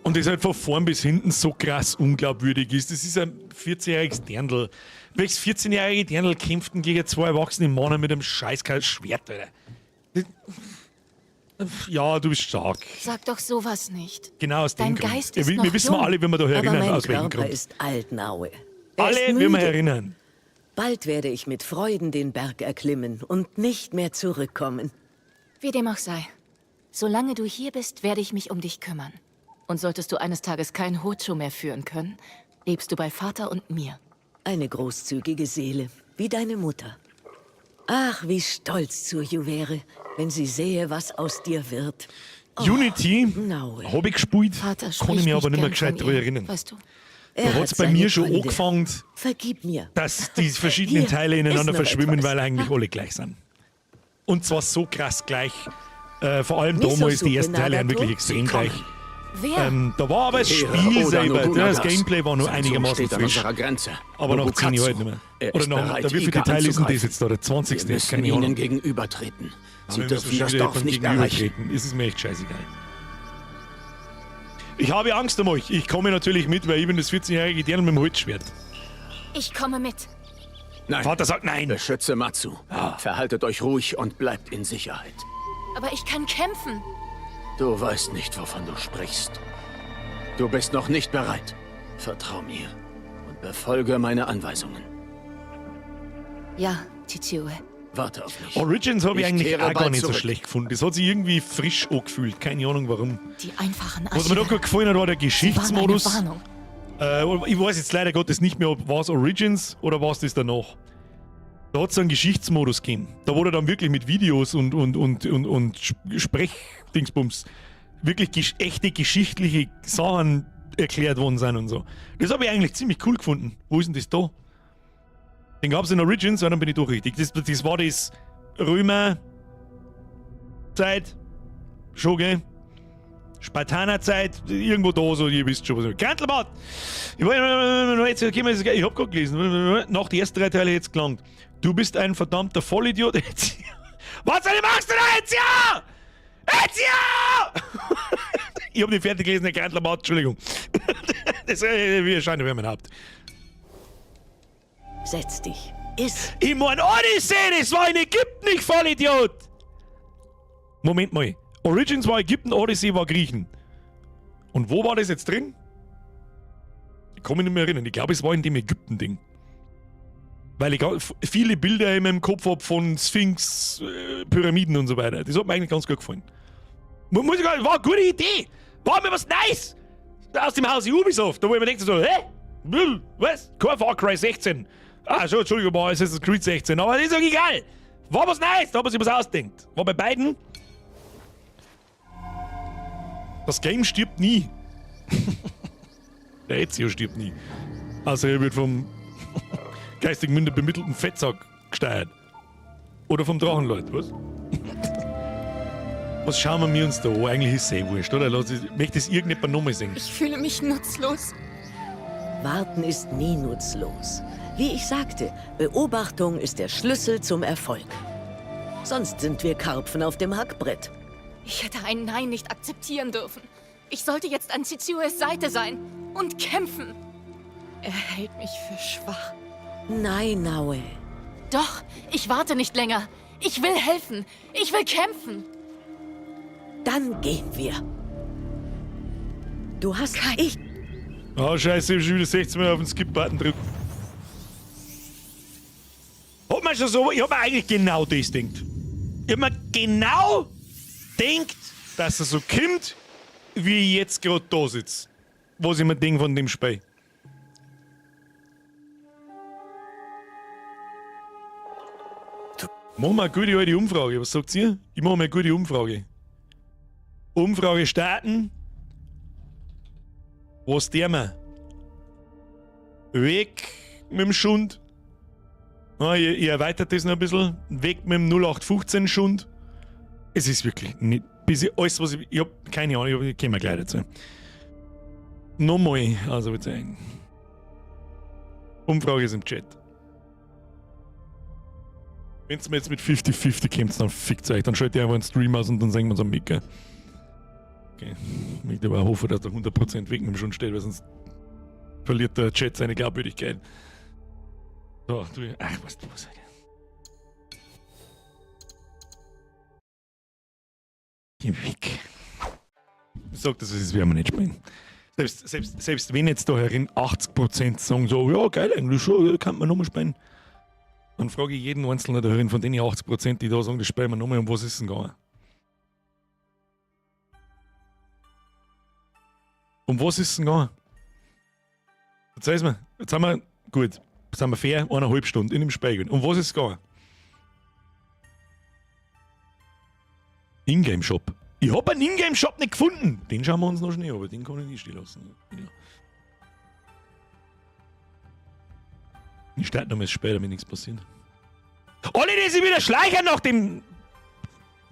Und das halt von vorn bis hinten so krass unglaubwürdig ist. Das ist ein 14-jähriges Dirndl. Welches 14-jährige Dirndl kämpft denn gegen 2 erwachsene Männer mit einem scheißkalten Schwert, Alter? Ja, du bist stark. Sag doch sowas nicht. Genau aus dem Dein Grund. Geist ist wir noch wissen jung. alle, wie wir da Aber erinnern, mein aus welchem Körper Grund. ist alt, Naue. Er Alle, ist wie wir müde. erinnern. Bald werde ich mit Freuden den Berg erklimmen und nicht mehr zurückkommen. Wie dem auch sei. Solange du hier bist, werde ich mich um dich kümmern. Und solltest du eines Tages kein Hocho mehr führen können, lebst du bei Vater und mir. Eine großzügige Seele, wie deine Mutter. Ach, wie stolz Tsuyu wäre, wenn sie sähe, was aus dir wird. Unity Naue. habe ich gespielt, Vater kann spricht ich mich aber nicht nicht mehr gern gescheit von daran ihr, erinnern. weißt du? Da hat es bei seine mir schon Gründe. angefangen, Vergib mir. dass die verschiedenen Hier Teile ineinander ist noch verschwimmen, etwas. weil eigentlich alle gleich sind. Und zwar so krass gleich. Vor allem Miso damals, die Suppe, ersten Teile waren Nagato? wirklich extrem gleich. Wer? Da war aber das Spiel selber, das Gameplay war nur einigermaßen frisch. Aber nach 10 Jahren halt nicht mehr. Oder nach, da wie viele Teile ist denn das jetzt da? Der 20. Wir müssen Keine ihnen Ahnung. gegenübertreten. Sie Wir dürfen müssen das wieder Dorf von nicht gegenüber erreichen. treten. Es ist mir echt scheißegal. Ich habe Angst um euch. Ich komme natürlich mit, weil ich bin das 14-jährige Dirndl mit dem Holzschwert. Ich komme mit. Nein. Vater sagt nein. Beschütze Matsu. Verhaltet euch ruhig und bleibt in Sicherheit. Aber ich kann kämpfen. Du weißt nicht, wovon du sprichst. Du bist noch nicht bereit. Vertrau mir und befolge meine Anweisungen. Ja, Chichue. Warte auf mich. Origins habe ich eigentlich kehre auch gar bald nicht so zurück. schlecht gefunden. Das hat sich irgendwie frisch angefühlt. Keine Ahnung warum. Die einfachen Was mir da gut gefallen hat, war der Geschichtsmodus. Sie waren eine Warnung. Ich weiß jetzt leider Gottes nicht mehr, war es Origins oder war es das danach. Da hat es einen Geschichtsmodus gegeben. Da wurde dann wirklich mit Videos und Sprechdingsbums wirklich echte geschichtliche Sachen erklärt worden sind und so. Das habe ich eigentlich ziemlich cool gefunden. Wo ist denn das da? Den gab es in Origins, ja, dann bin ich doch richtig. Das war das Römer-Zeit, schon, gell? Spartaner-Zeit, irgendwo da, so, ihr wisst schon, was ich... Kantelbart! Ich hab gerade gelesen, nach die ersten 3 Teile jetzt gelangt. Du bist ein verdammter Vollidiot. Was machst du da jetzt, ja? Jetzt, ja! Ich hab nicht fertig gelesen, der Kantelbart, Entschuldigung. Das ist Scheine, wer man habt. Setz dich. Iss. Ich mein Odyssee, das war in Ägypten, ich Vollidiot! Moment mal. Origins war Ägypten, Odyssey war Griechen. Und wo war das jetzt drin? Ich kann mich nicht mehr erinnern. Ich glaube, es war in dem Ägypten-Ding. Weil ich viele Bilder in meinem Kopf habe von Sphinx, Pyramiden und so weiter. Das hat mir eigentlich ganz gut gefallen. Muss ich gar nicht, war eine gute Idee. War mir was Nice. Aus dem Haus Ubisoft. Da wo ich mir denke so, hä? Was? Kein Far Cry 16. schon, Entschuldigung, war Assassin's Creed 16, aber das ist doch egal. War was Neues, da hat man sich was ausdenkt. War bei beiden. Das Game stirbt nie. Der Ezio stirbt nie. Also er wird vom geistig minder bemittelten Fettsack gesteuert. Oder vom Drachenlord, was? Was schauen wir uns da an? Eigentlich ist es eh wurscht, oder? Möchte es irgendjemand nochmal singen? Ich fühle mich nutzlos. Warten ist nie nutzlos. Wie ich sagte, Beobachtung ist der Schlüssel zum Erfolg. Sonst sind wir Karpfen auf dem Hackbrett. Ich hätte ein Nein nicht akzeptieren dürfen. Ich sollte jetzt an Chichiues Seite sein und kämpfen. Er hält mich für schwach. Nein, Naue. Doch, ich warte nicht länger. Ich will helfen. Ich will kämpfen. Dann gehen wir. Du hast... Oh, scheiße, ich hab schon wieder 16 Mal auf den Skip-Button drücken. Hat man schon so... Ich hab mir eigentlich genau das gedacht. Ich hab mir genau gedacht, dass er so kommt, wie ich jetzt gerade da sitze. Was ich mir denke von dem Spiel. Machen wir eine gute alte Umfrage. Was sagt ihr? Ich mache mal eine gute Umfrage. Umfrage starten. Was der mir? Weg mit dem Schund. Ah, ihr erweitert das noch ein bisschen. Weg mit dem 0815 Schund. Es ist wirklich nicht. Bis ich alles, was ich hab keine Ahnung, ich komme gleich dazu. Nochmal, also würde ich sagen. Umfrage ist im Chat. Wenn es mir jetzt mit 50-50 kommt, dann fickt euch. Dann schaltet ihr einfach einen Stream aus und dann sagen wir uns am Micker. Okay. Ich möchte aber hoffen, dass der 100% weg mit dem schon steht, weil sonst verliert der Chat seine Glaubwürdigkeit. So, du. Ach, was du was. Geh weg. Ich sag das, das werden wir nicht spielen. Selbst wenn jetzt da herin 80% sagen so, ja geil, eigentlich schon, kann man nochmal spielen. Dann frage ich jeden Einzelnen da herin von den 80%, die da sagen, das spielen wir nochmal, um was ist denn gegangen? Um was ist denn gegangen? Erzähl's mir. Jetzt haben wir, gut, jetzt haben wir fair, 1,5 Stunden in dem Spiel. Um was ist es gegangen? Ingame-Shop. Ich hab einen Ingame-Shop nicht gefunden. Den schauen wir uns noch schnell, aber den kann ich nicht stehen lassen. Ja. Ich starte noch mal später, wenn nichts passiert. Alle, die sich wieder schleichen nach dem...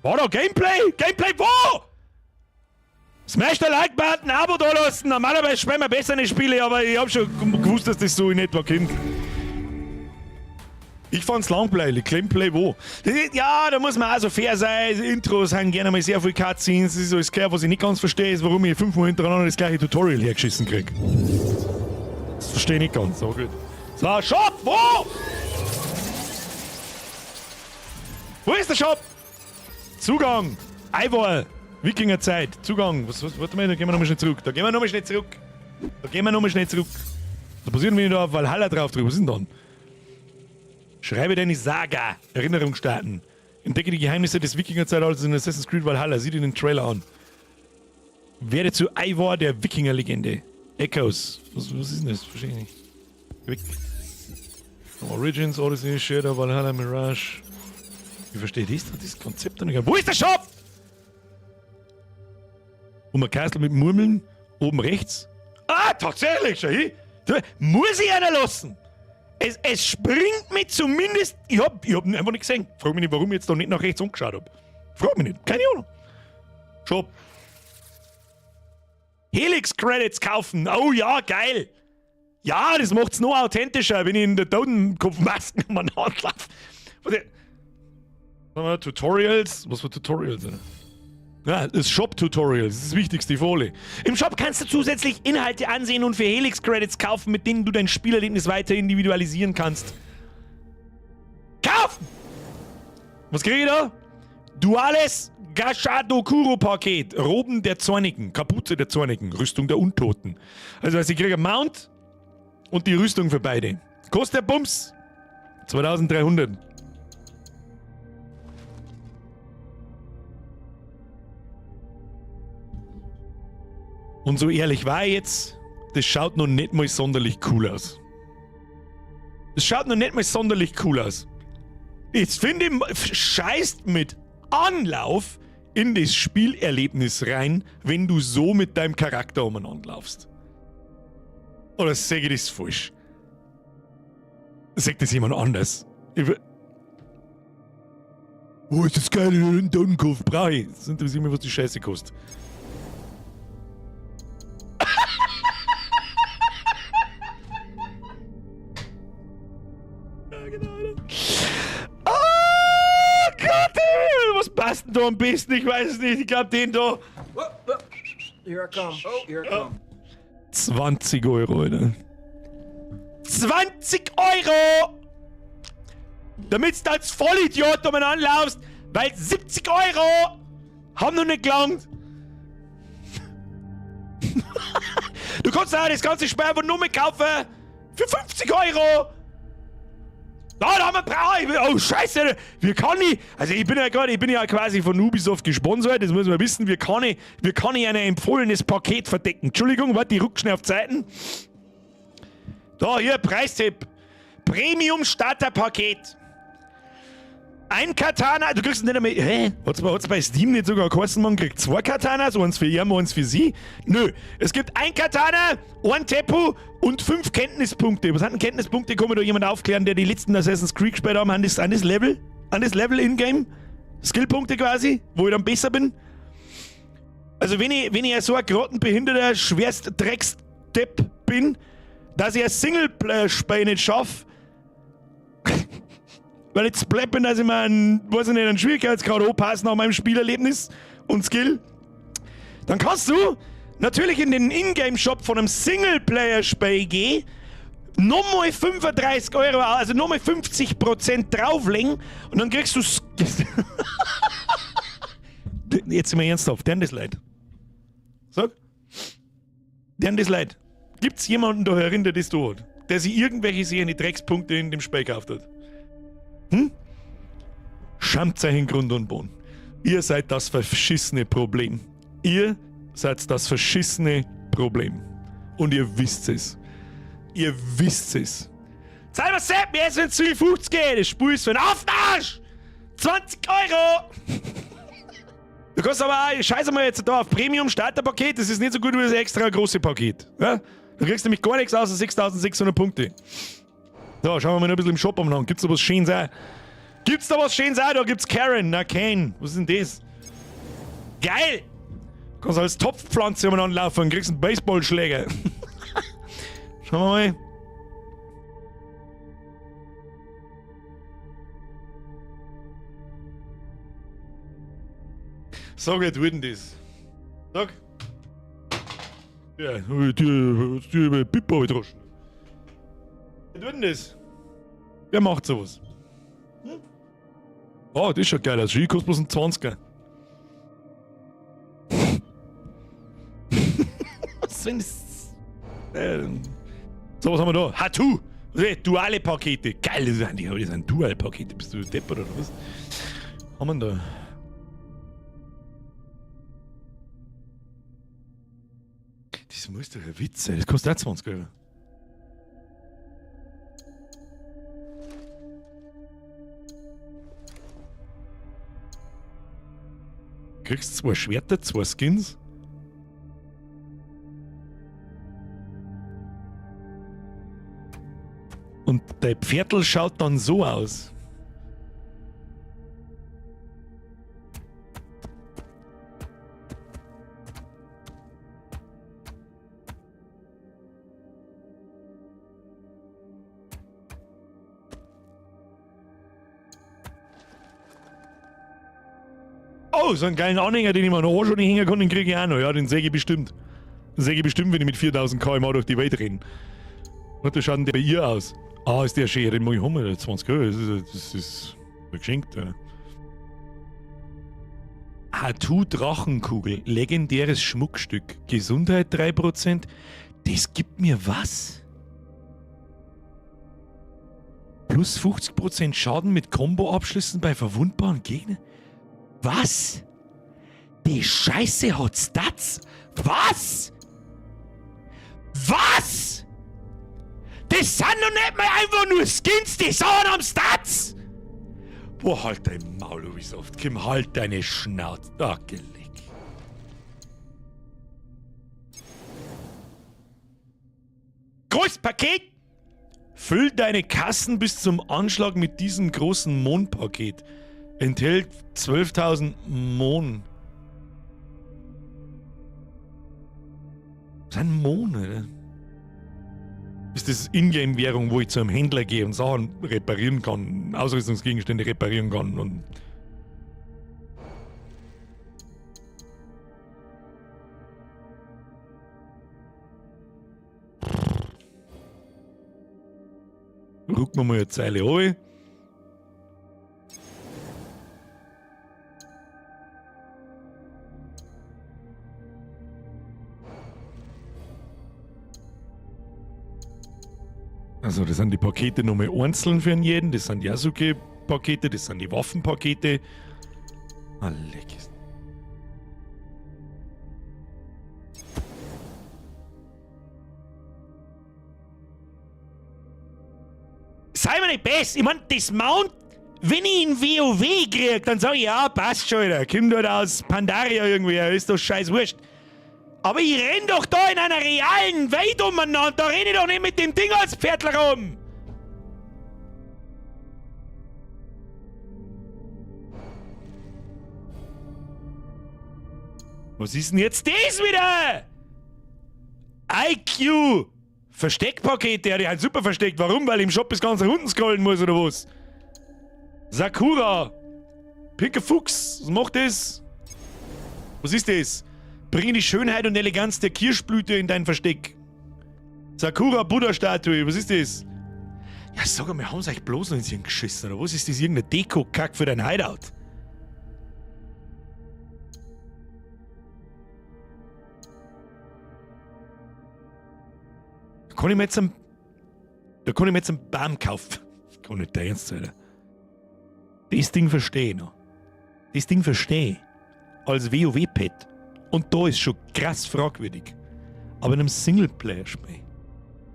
War da Gameplay? Gameplay wo? Smash der Like-Button, Abo da lassen. Normalerweise spielen wir bessere Spiele, aber ich hab schon gewusst, dass das so in etwa kommt. Ich fand's langweilig. Gameplay wo? Ja, da muss man auch so fair sein. Intros haben gerne mal sehr viel Cutscenes. Das ist alles klar, was ich nicht ganz verstehe, ist, warum ich 5-mal hintereinander das gleiche Tutorial hergeschissen krieg. Das verstehe ich nicht ganz. So gut. So, Shop, wo? Wo ist der Shop? Zugang. Eiwall. Wikingerzeit. Zugang. Warte mal, da gehen wir nochmal schnell zurück. Da gehen wir nochmal schnell zurück. Was passiert, wenn ich da auf Valhalla drauf drücke? Was ist denn dann? Schreibe deine Saga. Erinnerung starten. Entdecke die Geheimnisse des Wikingerzeitalters in Assassin's Creed Valhalla. Sieh dir den Trailer an. Werde zu Eivor der Wikinger-Legende. Echoes. Was ist denn das? Verstehe ich nicht. Weg. Origins, Odyssey, Shadow, Valhalla, Mirage. Ich verstehe das Konzept nicht. Wo ist der Shop? Und ein Castle mit Murmeln. Oben rechts. Ah, tatsächlich, schau hin. Muss ich einer lassen. Es springt mir zumindest... Ich hab ihn einfach nicht gesehen. Frag mich nicht, warum ich jetzt da nicht nach rechts umgeschaut habe. Frag mich nicht. Keine Ahnung. Shop. Helix-Credits kaufen. Oh ja, geil. Ja, das macht's noch authentischer, wenn ich in der Totenkopfmaske um meine Hand laufe. Tutorials? Was für Tutorials? Ja, das Shop-Tutorial, das ist das Wichtigste für alle. Im Shop kannst du zusätzlich Inhalte ansehen und für Helix-Credits kaufen, mit denen du dein Spielerlebnis weiter individualisieren kannst. Kaufen! Was kriege ich da? Duales Gashadokuro-Paket. Roben der Zornigen, Kapuze der Zornigen, Rüstung der Untoten. Also ich kriege einen Mount und die Rüstung für beide. Kostet der Bums 2300. Und so ehrlich war ich jetzt, das schaut noch nicht mal sonderlich cool aus. Das schaut noch nicht mal sonderlich cool aus. Jetzt finde ich, scheißt mit Anlauf in das Spielerlebnis rein, wenn du so mit deinem Charakter umeinander laufst. Oder sehe ich das falsch? Sagt das jemand anders? Wo ist das geile Totenkopf? Brauche ich. Das interessiert mich, was die Scheiße kostet. Oh Gott, was passt denn da am besten? Ich weiß es nicht. Ich glaube, den da. Here I come. Here I come. 20 Euro, Alter. 20 Euro! Damit du als Vollidiot umeinander laufst, weil 70 Euro haben noch nicht gelangt. Du kannst auch das ganze Spiel einfach nur mehr kaufen für 50 Euro. Da haben wir oh Scheiße, wir kann nicht. Also ich bin ja quasi von Ubisoft gesponsert, das muss man wissen. Wir kann nicht ein empfohlenes Paket verdecken. Entschuldigung, warte, ich ruck schnell auf Zeiten. Da, hier, Preistipp. Premium Starter Paket. Ein Katana, du kriegst nicht einmal. Hä? Hat's bei Steam nicht sogar geheißen, man kriegt 2 Katanas, eins für ihn, eins für sie? Nö. Es gibt ein Katana, ein Teppu und 5 Kenntnispunkte. Was hat denn Kenntnispunkte? Kann mir da jemand aufklären, der die letzten Assassin's Creed gespielt haben, an das Level? An das Level in-game? Skillpunkte quasi, wo ich dann besser bin? Also wenn ich so ein grottenbehinderter, schwerst Dreckstepp bin, dass ich ein Singleplayer-Spiel nicht schaffe, weil ich zu blöd bin, dass ich mir einen Schwierigkeitsgrad anpasse nach meinem Spielerlebnis und Skill, dann kannst du natürlich in den Ingame-Shop von einem Singleplayer-Spiel gehen, nochmal 35 Euro, also nochmal 50% drauflegen und dann kriegst du... Jetzt sind wir ernsthaft, deren das leid. Sag. Deren das leid. Gibt's jemanden da herin, der das da hat? Der sich irgendwelche sehende Dreckspunkte in dem Spiel gekauft hat? Schämt euch in Grund und Boden. Ihr seid das verschissene Problem. Ihr seid das verschissene Problem. Und ihr wisst es. Ihr wisst es. Sei mal selbst, mir ist, wenn es zu 50 geht. Das Spiel ist für einen Aufmarsch! 20 Euro! Du kannst aber auch, scheiße mal jetzt da auf Premium-Starter-Paket, das ist nicht so gut wie das extra große Paket. Ja? Du kriegst nämlich gar nichts außer 6.600 Punkte. So, schauen wir mal noch ein bisschen im Shop am Gibt's da was Schönes auch? Gibt's da was Schönes auch? Da gibt's Karen. Na, Kane. Was ist denn das? Geil! Du kannst als Topfpflanze umeinander laufen und kriegst einen Baseballschläger. Schauen wir mal. Sag, wer tut denn das? Sag. Ja, die Pippa gedroschen. Wer tut denn das? Wer macht sowas? Oh, das ist schon geil. Das Ski kostet bloß ein 20er. Was sind das? So, was haben wir da? Hatu! Duale Pakete. Geil, das sind Dual-Pakete. Bist du deppert oder was? Was haben wir da? Das muss doch ein Witz sein. Das kostet auch 20 Euro. Kriegst 2 Schwerter, 2 Skins. Und dein Pferdl schaut dann so aus. Oh, so einen geilen Anhänger, den ich mir noch schon nicht hängen kann, den kriege ich auch noch. Ja, den sehe ich bestimmt. Den sehe ich bestimmt, wenn ich mit 4000 km/h durch die Welt renne. Und da schaut denn der bei ihr aus? Ah, ist der schön, den mag ich haben, 20 Euro, das ist geschenkt. Ja. Hatu Drachenkugel, legendäres Schmuckstück, Gesundheit 3%. Das gibt mir was? Plus 50% Schaden mit Combo-Abschlüssen bei verwundbaren Gegnern? Was? Die Scheiße hat Stats? Was? Was? Das sind doch nicht mal einfach nur Skins, die sind am Stats! Boah, halt dein Maul, Ubisoft. Kim, halt deine Schnauze. Da, geleck. Großpaket! Füll deine Kassen bis zum Anschlag mit diesem großen Mondpaket. Enthält 12.000 Mon. Das sind Monde. Ist das Ingame-Währung, wo ich zu einem Händler gehe und Sachen reparieren kann, Ausrüstungsgegenstände reparieren kann und... Rucken wir mal eine Zeile runter. Also das sind die Pakete nochmal einzeln für jeden, das sind die Yasuke-Pakete, das sind die Waffenpakete. Ah, leck. Sei mir nicht best, ich mein, das Mount, wenn ich ihn WoW krieg, dann sag ich, ja, passt schon, Alter. Kommt halt aus Pandaria irgendwie, ist doch scheiß wurscht. Aber ich renn doch da in einer realen Welt umeinander, da renn ich doch nicht mit dem Ding als Pferdler rum. Was ist denn jetzt das wieder? IQ! Versteckpakete, ja, die halt super versteckt. Warum? Weil ich im Shop bis ganz nach unten scrollen muss, oder was? Sakura! Pinker Fuchs, was macht das? Was ist das? Bringe die Schönheit und Eleganz der Kirschblüte in dein Versteck. Sakura Buddha-Statue, was ist das? Ja, sag mal, haben sie euch bloß noch ins Hirn geschissen, oder was ist das? Irgendein Deko-Kack für dein Hideout? Da kann ich mir jetzt einen Baum kaufen. Das kann nicht der Ernst sein. Das Ding verstehe ich noch. Das Ding verstehe ich. Als WoW-Pet. Und da ist schon krass fragwürdig. Aber in einem Singleplayer-Spiel.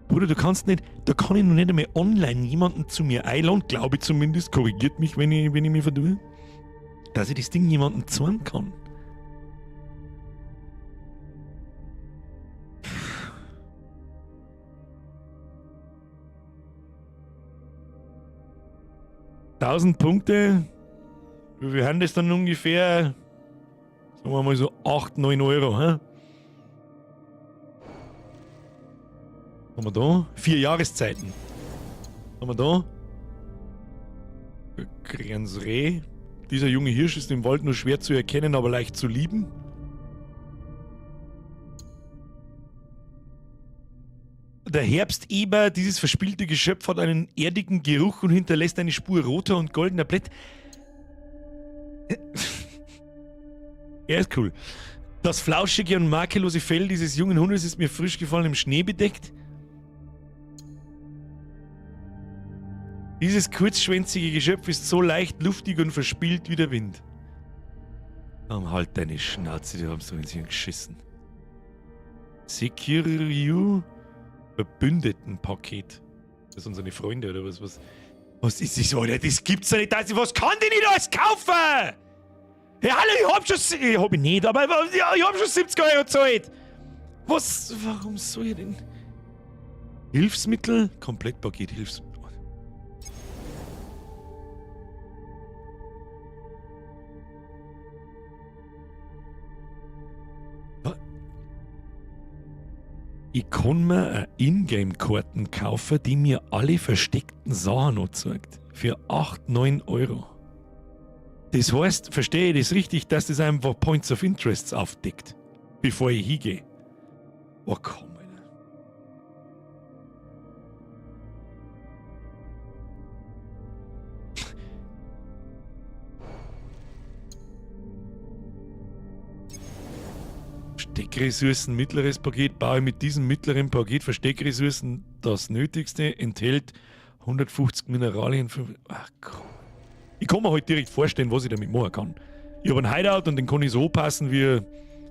Bruder, du kannst nicht, da kann ich noch nicht einmal online jemanden zu mir einladen, glaube ich zumindest, korrigiert mich, wenn ich mich verdue, dass ich das Ding jemanden zwingen kann. $1000 Punkte, wie viel haben das dann ungefähr? Sagen wir mal so 8, 9 Euro, hä? Was haben wir da? 4 Jahreszeiten. Was haben wir da? Grenzreh. Dieser junge Hirsch ist im Wald nur schwer zu erkennen, aber leicht zu lieben. Der Herbsteber, dieses verspielte Geschöpf, hat einen erdigen Geruch und hinterlässt eine Spur roter und goldener Blätter. Er ist cool. Das flauschige und makellose Fell dieses jungen Hundes ist mir frisch gefallenem Schnee bedeckt. Dieses kurzschwänzige Geschöpf ist so leicht, luftig und verspielt wie der Wind. Halt deine Schnauze, die haben so ins Hirn geschissen. Sekiryu Verbündetenpaket. Das ist unsere Freunde oder was? Was ist das, Alter? Das gibt's ja nicht. Was kann denn ich da alles kaufen? Ja, hallo, ich hab ich nicht, aber ja, ich hab schon 70 Euro gezahlt. Was? Warum soll ich denn? Hilfsmittel? Komplettpaket Hilfsmittel. Ich kann mir eine Ingame-Karten kaufen, die mir alle versteckten Sachen anzeigt. Für 8, 9 Euro. Das heißt, verstehe ich das richtig, dass das einfach Points of Interest aufdeckt, bevor ich hingehe. Oh komm, Alter. Versteckressourcen, mittleres Paket, baue mit diesem mittleren Paket Versteckressourcen das Nötigste, enthält 150 Mineralien. Ach komm. Ich kann mir halt direkt vorstellen, was ich damit machen kann. Ich habe einen Hideout und den kann ich so passen wie...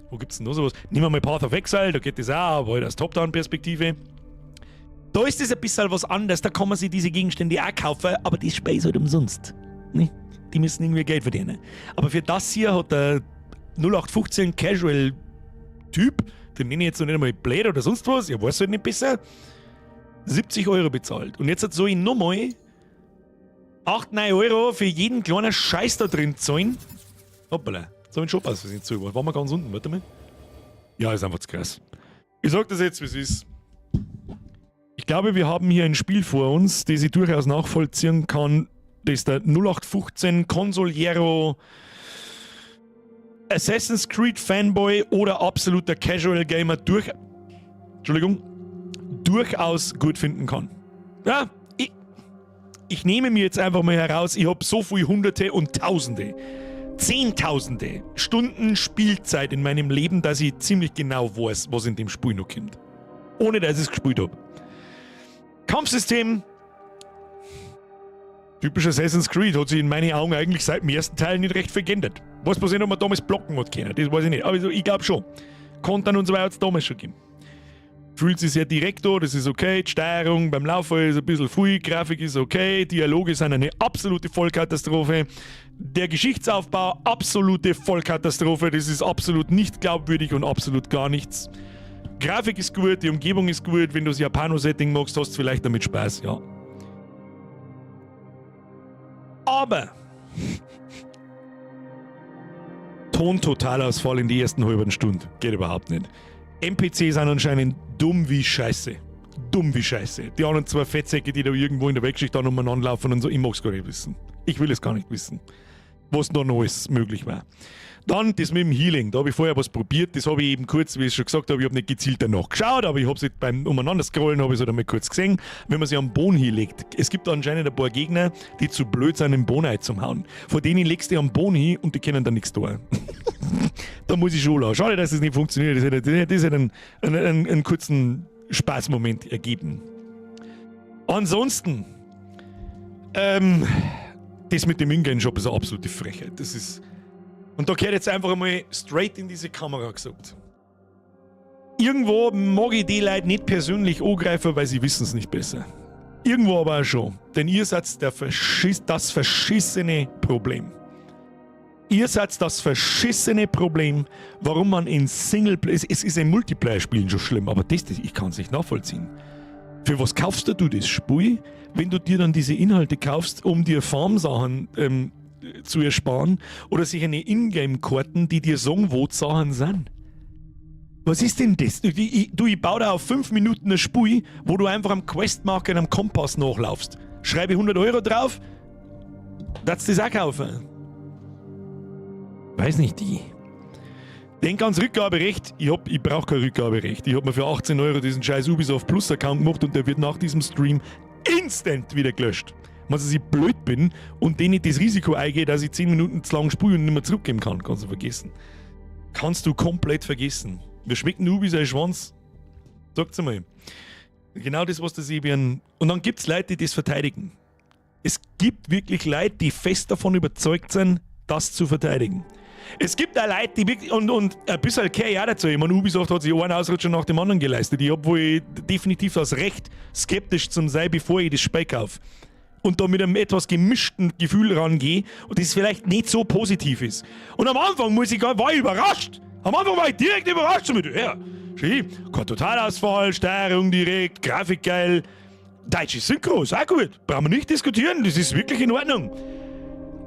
Wo gibt's denn noch sowas? Nehmen wir mal Path of Exile, da geht das auch, aber halt aus Top-Down-Perspektive. Da ist es ein bisschen was anderes, da kann man sich diese Gegenstände auch kaufen, aber die Spey ist halt umsonst. Ne? Die müssen irgendwie Geld verdienen. Aber für das hier hat der 0815 Casual-Typ, den nenne ich jetzt noch nicht einmal blöd oder sonst was, ich weiß halt nicht besser, 70 € bezahlt. Und jetzt hat so ich nochmal 8, 9 € für jeden kleinen Scheiß da drin zahlen. Hoppala, jetzt habe ich den Shop aus Versehen zu. Waren wir ganz unten, warte mal. Ja, ist einfach zu krass. Ich sag das jetzt, wie es ist. Ich glaube, wir haben hier ein Spiel vor uns, das ich durchaus nachvollziehen kann, das der 0815 Consoliero Assassin's Creed Fanboy oder absoluter Casual Gamer durchaus gut finden kann. Ja, ich nehme mir jetzt einfach mal heraus, ich habe so viele Hunderte und Tausende, Zehntausende Stunden Spielzeit in meinem Leben, dass ich ziemlich genau weiß, was in dem Spiel noch kommt. Ohne dass ich es gespielt habe. Kampfsystem. Typisch Assassin's Creed hat sich in meinen Augen eigentlich seit dem ersten Teil nicht recht verändert. Was passiert, ob man damals blocken hat können? Das weiß ich nicht. Aber ich glaube schon. Kontern und so weiter hat es damals schon gegeben. Fühlt sich sehr direkt an, das ist okay. Die Steuerung beim Laufen ist ein bisschen viel, Grafik ist okay, Dialoge sind eine absolute Vollkatastrophe. Der Geschichtsaufbau, absolute Vollkatastrophe, das ist absolut nicht glaubwürdig und absolut gar nichts. Grafik ist gut, die Umgebung ist gut, wenn du das Japano-Setting magst, hast du vielleicht damit Spaß, ja. Aber Tontotalausfall in die ersten halben Stunden. Geht überhaupt nicht. NPCs sind anscheinend dumm wie Scheiße. Dumm wie Scheiße. Die anderen zwei Fettsäcke, die da irgendwo in der Wegschicht dann umeinander laufen und so, ich mag's gar nicht wissen. Ich will es gar nicht wissen. Was da noch alles möglich war. Dann das mit dem Healing. Da habe ich vorher was probiert. Das habe ich eben kurz, wie ich schon gesagt habe, ich habe nicht gezielt danach geschaut, aber ich habe es beim Umeinander-Scrollen habe ich es halt einmal kurz gesehen, wenn man sich am Boden hinlegt. Es gibt anscheinend ein paar Gegner, die zu blöd sind, den Boden einzuhauen. Von denen legst du am Boden hin und die können dann nichts tun. Da muss ich schon lachen. Schade, dass das nicht funktioniert. Das hätte einen kurzen Spaßmoment ergeben. Ansonsten, das mit dem Ingame-Shop ist eine absolute Frechheit. Das ist. Und da gehört jetzt einfach einmal straight in diese Kamera gesagt. Irgendwo mag ich die Leute nicht persönlich angreifen, weil sie wissen es nicht besser. Irgendwo aber auch schon. Denn ihr seid das verschissene Problem. Ihr seid das verschissene Problem, warum man in Singleplayer... Es ist in Multiplayer-Spielen schon schlimm, aber ich kann es nicht nachvollziehen. Für was kaufst du das Spiel, wenn du dir dann diese Inhalte kaufst, um dir Farmsachen zu ersparen oder sich eine Ingame-Karten, die dir sagen, wo die Sachen sind? Was ist denn das? Ich baue da auf 5 Minuten ein Spiel, wo du einfach am Questmarker am Kompass nachlaufst. Schreibe 100 € drauf, darfst du das auch kaufen? Weiß nicht, die. Denk ans Rückgaberecht. Ich brauche kein Rückgaberecht. Ich habe mir für 18 € diesen scheiß Ubisoft Plus Account gemacht und der wird nach diesem Stream instant wieder gelöscht. Wenn ich blöd bin und denen das Risiko eingehe, dass ich 10 Minuten zu lang spiele und nicht mehr zurückgeben kann, kannst du vergessen. Kannst du komplett vergessen. Wie schmeckt ein Ubi sein Schwanz? Sagt's einmal. Genau das, was das eben. Und dann gibt es Leute, die das verteidigen. Es gibt wirklich Leute, die fest davon überzeugt sind, das zu verteidigen. Es gibt auch Leute, die wirklich, und ein bisschen gehöre ich auch dazu. Ich meine, Ubisoft hat sich einen Ausrutscher nach dem anderen geleistet. Ich habe wohl definitiv das Recht, skeptisch zu sein, bevor ich das Spiel kaufe. Und da mit einem etwas gemischten Gefühl rangehe und das vielleicht nicht so positiv ist. Und am Anfang war ich überrascht. Am Anfang war ich direkt überrascht mit, ja, schön, kein Totalausfall, Steuerung direkt, Grafik geil, deutsche Synchro, ist auch gut, brauchen wir nicht diskutieren, das ist wirklich in Ordnung.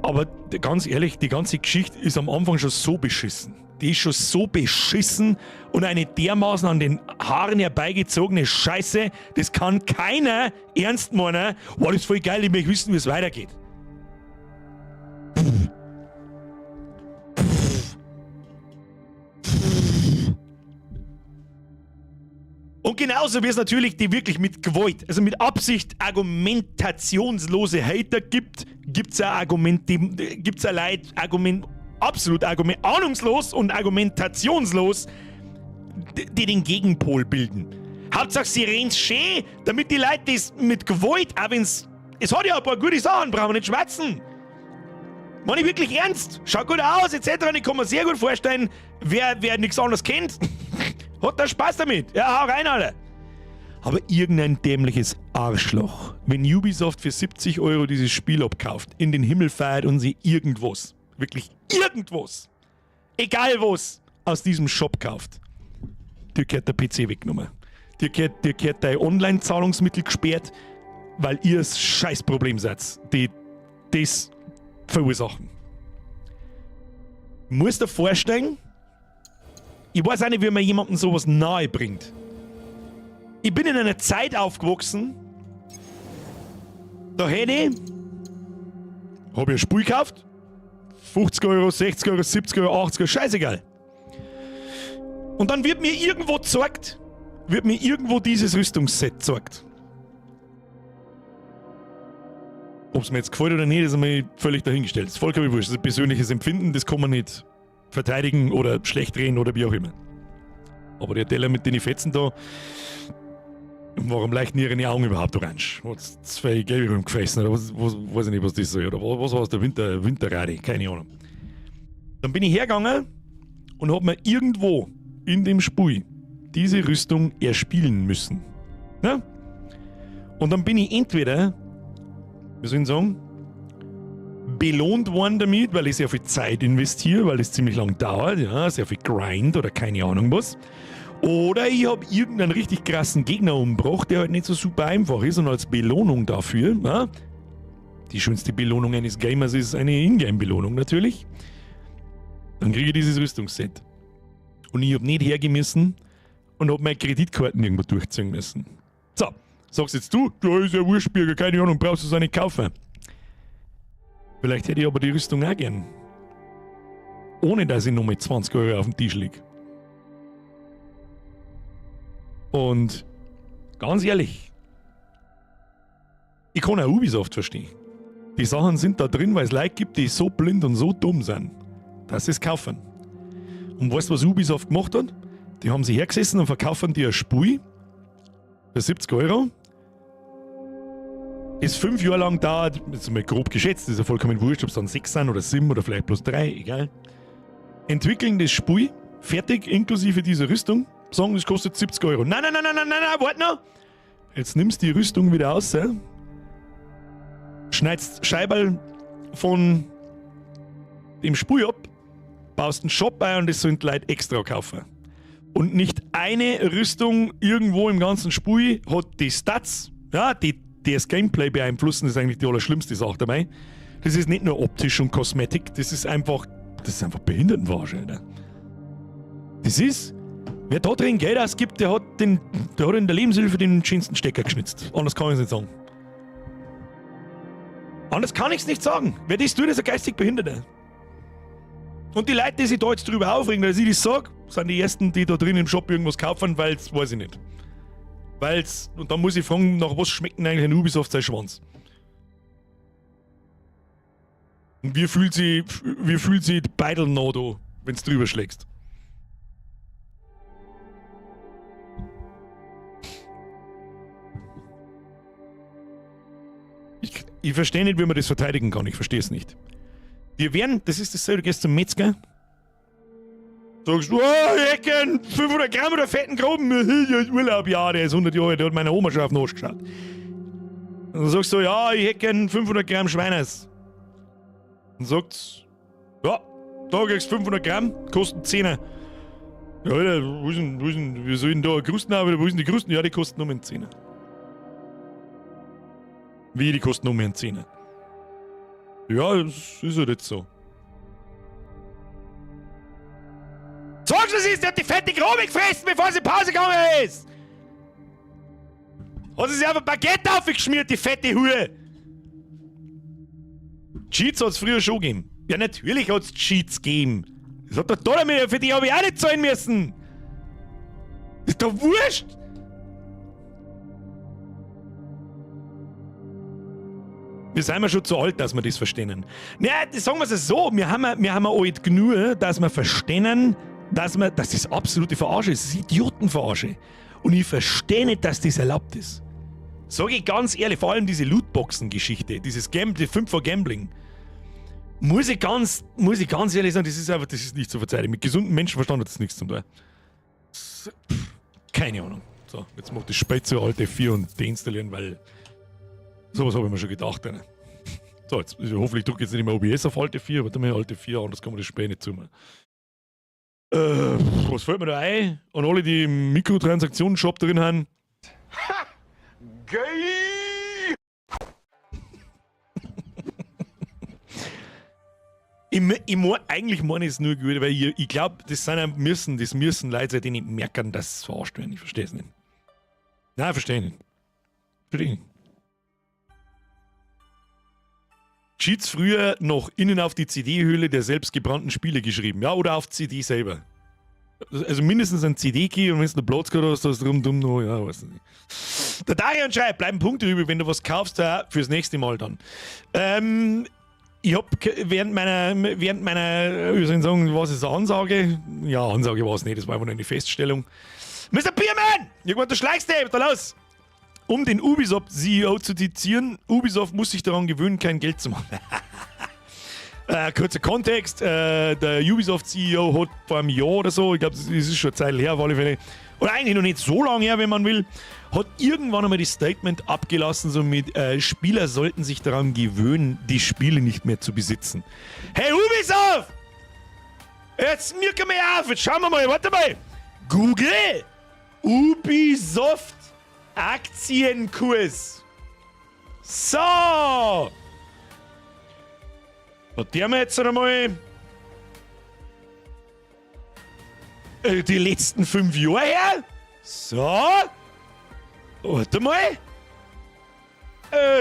Aber ganz ehrlich, die ganze Geschichte ist am Anfang schon so beschissen. Die ist schon so beschissen und eine dermaßen an den Haaren herbeigezogene Scheiße, das kann keiner ernst meinen. Wow, das ist voll geil, ich möchte wissen, wie es weitergeht. Und genauso wie es natürlich die wirklich mit Gewalt, also mit Absicht argumentationslose Hater gibt, gibt's auch Leute, absolut ahnungslos und argumentationslos, die den Gegenpol bilden. Hauptsache sie reden's schön, damit die Leute das mit Gewalt, auch wenn's... Es hat ja ein paar gute Sachen, brauchen wir nicht schwatzen. Meine ich wirklich ernst. Schaut gut aus, etc. Und ich kann mir sehr gut vorstellen, wer nichts anderes kennt, hat da Spaß damit. Ja, hau rein, alle. Aber irgendein dämliches Arschloch, wenn Ubisoft für 70 € dieses Spiel abkauft, in den Himmel feiert und sie irgendwas, wirklich irgendwas, egal was, aus diesem Shop kauft, dir gehört der PC weggenommen. Dir gehört dein Online-Zahlungsmittel gesperrt, weil ihr das Scheißproblem seid, die das verursachen. Ich muss dir vorstellen, ich weiß auch nicht, wie man jemandem sowas nahe bringt. Ich bin in einer Zeit aufgewachsen, da hätte ich, habe ich ein Spiel gekauft, 50 €, 60 €, 70 €, 80 €, scheißegal. Und dann wird mir irgendwo gezeigt, dieses Rüstungsset gezeigt. Ob es mir jetzt gefällt oder nicht, ist einmal völlig dahingestellt. Das ist vollkommen wurscht. Das ist ein persönliches Empfinden, das kann man nicht verteidigen oder schlecht reden oder wie auch immer. Aber der Teller mit den Fetzen da, warum leuchten ihre Augen überhaupt orange? Hat 2 gelbe rumgefressen oder was, weiß ich nicht, was das soll. Oder was war es, der Winterrade? Keine Ahnung. Dann bin ich hergegangen und habe mir irgendwo in dem Spiel diese Rüstung erspielen müssen. Ja? Und dann bin ich entweder, wie soll ich sagen, belohnt worden damit, weil ich sehr viel Zeit investiere, weil es ziemlich lang dauert, ja, sehr viel Grind oder keine Ahnung was. Oder ich habe irgendeinen richtig krassen Gegner umgebracht, der halt nicht so super einfach ist und als Belohnung dafür, ja, die schönste Belohnung eines Gamers ist eine Ingame-Belohnung natürlich, dann kriege ich dieses Rüstungsset. Und ich habe nicht hergehen müssen und habe meine Kreditkarten irgendwo durchziehen müssen. So, sagst jetzt du, ist ja Wurstbürger, keine Ahnung, brauchst du es auch nicht kaufen. Vielleicht hätte ich aber die Rüstung auch gern. Ohne dass ich noch mit 20 € auf dem Tisch liege. Und ganz ehrlich, ich kann auch Ubisoft verstehen. Die Sachen sind da drin, weil es Leute gibt, die so blind und so dumm sind, dass sie es kaufen. Und weißt du, was Ubisoft gemacht hat? Die haben sich hergesessen und verkaufen dir ein Spiel für 70 €. Das 5 Jahre lang dauert, jetzt mal grob geschätzt, das ist ja vollkommen wurscht, ob es dann 6 sind oder 7 oder vielleicht bloß 3, egal. Entwickeln das Spiel, fertig, inklusive dieser Rüstung, sagen, das kostet 70 €. Nein, warte noch! Jetzt nimmst du die Rüstung wieder raus, schneidest Scheiberl von dem Spiel ab, baust einen Shop ein und das sollen die Leute extra kaufen. Und nicht eine Rüstung irgendwo im ganzen Spiel hat die Stats, ja, die das Gameplay beeinflussen, das ist eigentlich die allerschlimmste Sache dabei. Das ist nicht nur optisch und Kosmetik, das ist einfach Behindertenverarsche, Alter. Das ist, wer da drin Geld ausgibt, der hat in der Lebenshilfe den schönsten Stecker geschnitzt. Anders kann ich es nicht sagen. Anders kann ich es nicht sagen. Wer das tut, ist ein geistig Behinderter. Und die Leute, die sich da jetzt drüber aufregen, dass ich das sage, sind die Ersten, die da drin im Shop irgendwas kaufen, weil es, weiß ich nicht. Weil's, und dann muss ich fragen, nach was schmeckt denn eigentlich ein Ubisoft sein Schwanz? Und wie fühlt sich die Beidel noch da, wenn du drüber schlägst? Ich verstehe nicht, wie man das verteidigen kann. Ich verstehe es nicht. Wir werden, das ist dasselbe, du gehst zum Metzger, sagst du, ich hätte 500 Gramm oder fetten Groben, Urlaub, ja, der ist 100 Jahre alt, der hat meiner Oma schon auf den Arsch geschaut. Und dann sagst du, ja, ich hätte gern 500 Gramm Schweines. Dann sagst ja, da kriegst du 500 Gramm, kosten 10er. Ja, Alter, wie soll denn da eine Krusten haben? Wo sind die Krusten? Ja, die kosten nur einen 10er. Wie, die kosten nur einen 10er? Ja, das ist halt jetzt so. Sagst du sie, der hat die fette Grobe gefressen, bevor sie in Pause gegangen ist! Hat sie sich auf ein Baguette aufgeschmiert, die fette Hure! Cheats hat es früher schon gegeben. Ja, natürlich hat es Cheats gegeben. Das hat der Dollar mehr, für die habe ich auch nicht zahlen müssen. Das ist doch wurscht! Wir sind ja schon zu alt, dass wir das verstehen. Naja, sagen wir es so, wir haben alt genug, dass wir verstehen, dass das absolute Verarsche ist. Das ist Idiotenverarsche. Und ich verstehe nicht, dass das erlaubt ist. Sage ich ganz ehrlich, vor allem diese Lootboxen-Geschichte, die 5er Gambling. Muss ich ganz ehrlich sagen, das ist nicht zu verzeihen. Mit gesundem Menschenverstand hat das nichts zu tun. Keine Ahnung. So, jetzt macht das Spät so Alt F4 und deinstallieren, weil sowas habe ich mir schon gedacht. Ne? So, jetzt hoffentlich drücke ich jetzt nicht mehr OBS auf Alt F4, aber dann Alt F4 an, das kann man das Spät nicht zumachen. Was fällt mir da ein? An alle, die im Mikrotransaktionen-Shop drin haben. Ha! Geil! Eigentlich meine ich es nur gut, weil ich glaube, das müssen Leute sein, die nicht merken, dass es verarscht werden. Ich verstehe es nicht. Nein, verstehe nicht. Verstehe nicht. Cheats früher noch innen auf die CD-Hülle der selbstgebrannten Spiele geschrieben. Ja, oder auf CD selber. Also mindestens ein CD-Key und wenn es noch Platz gehabt hast, hast du dumm noch, ja, weiß nicht. Der Darian schreibt, bleiben Punkte übrig, wenn du was kaufst, fürs nächste Mal dann. Ich habe während meiner, wie soll ich sagen, was ist eine Ansage? Ja, Ansage war es nicht, das war einfach nur eine Feststellung. Mr. Bierman! Irgendwann, du schlägst dich, da los! Um den Ubisoft-CEO zu zitieren, Ubisoft muss sich daran gewöhnen, kein Geld zu machen. Kurzer Kontext, der Ubisoft-CEO hat vor einem Jahr oder so, ich glaube, das ist schon eine Zeit her auf alle Fälle, oder eigentlich noch nicht so lange her, wenn man will, hat irgendwann einmal das Statement abgelassen, so mit Spieler sollten sich daran gewöhnen, die Spiele nicht mehr zu besitzen. Hey Ubisoft! Jetzt mirke mir auf, jetzt schauen wir mal, warte mal. Google Ubisoft Aktienkurs. So! Notieren wir jetzt einmal die letzten 5 Jahre her. So. Warte mal.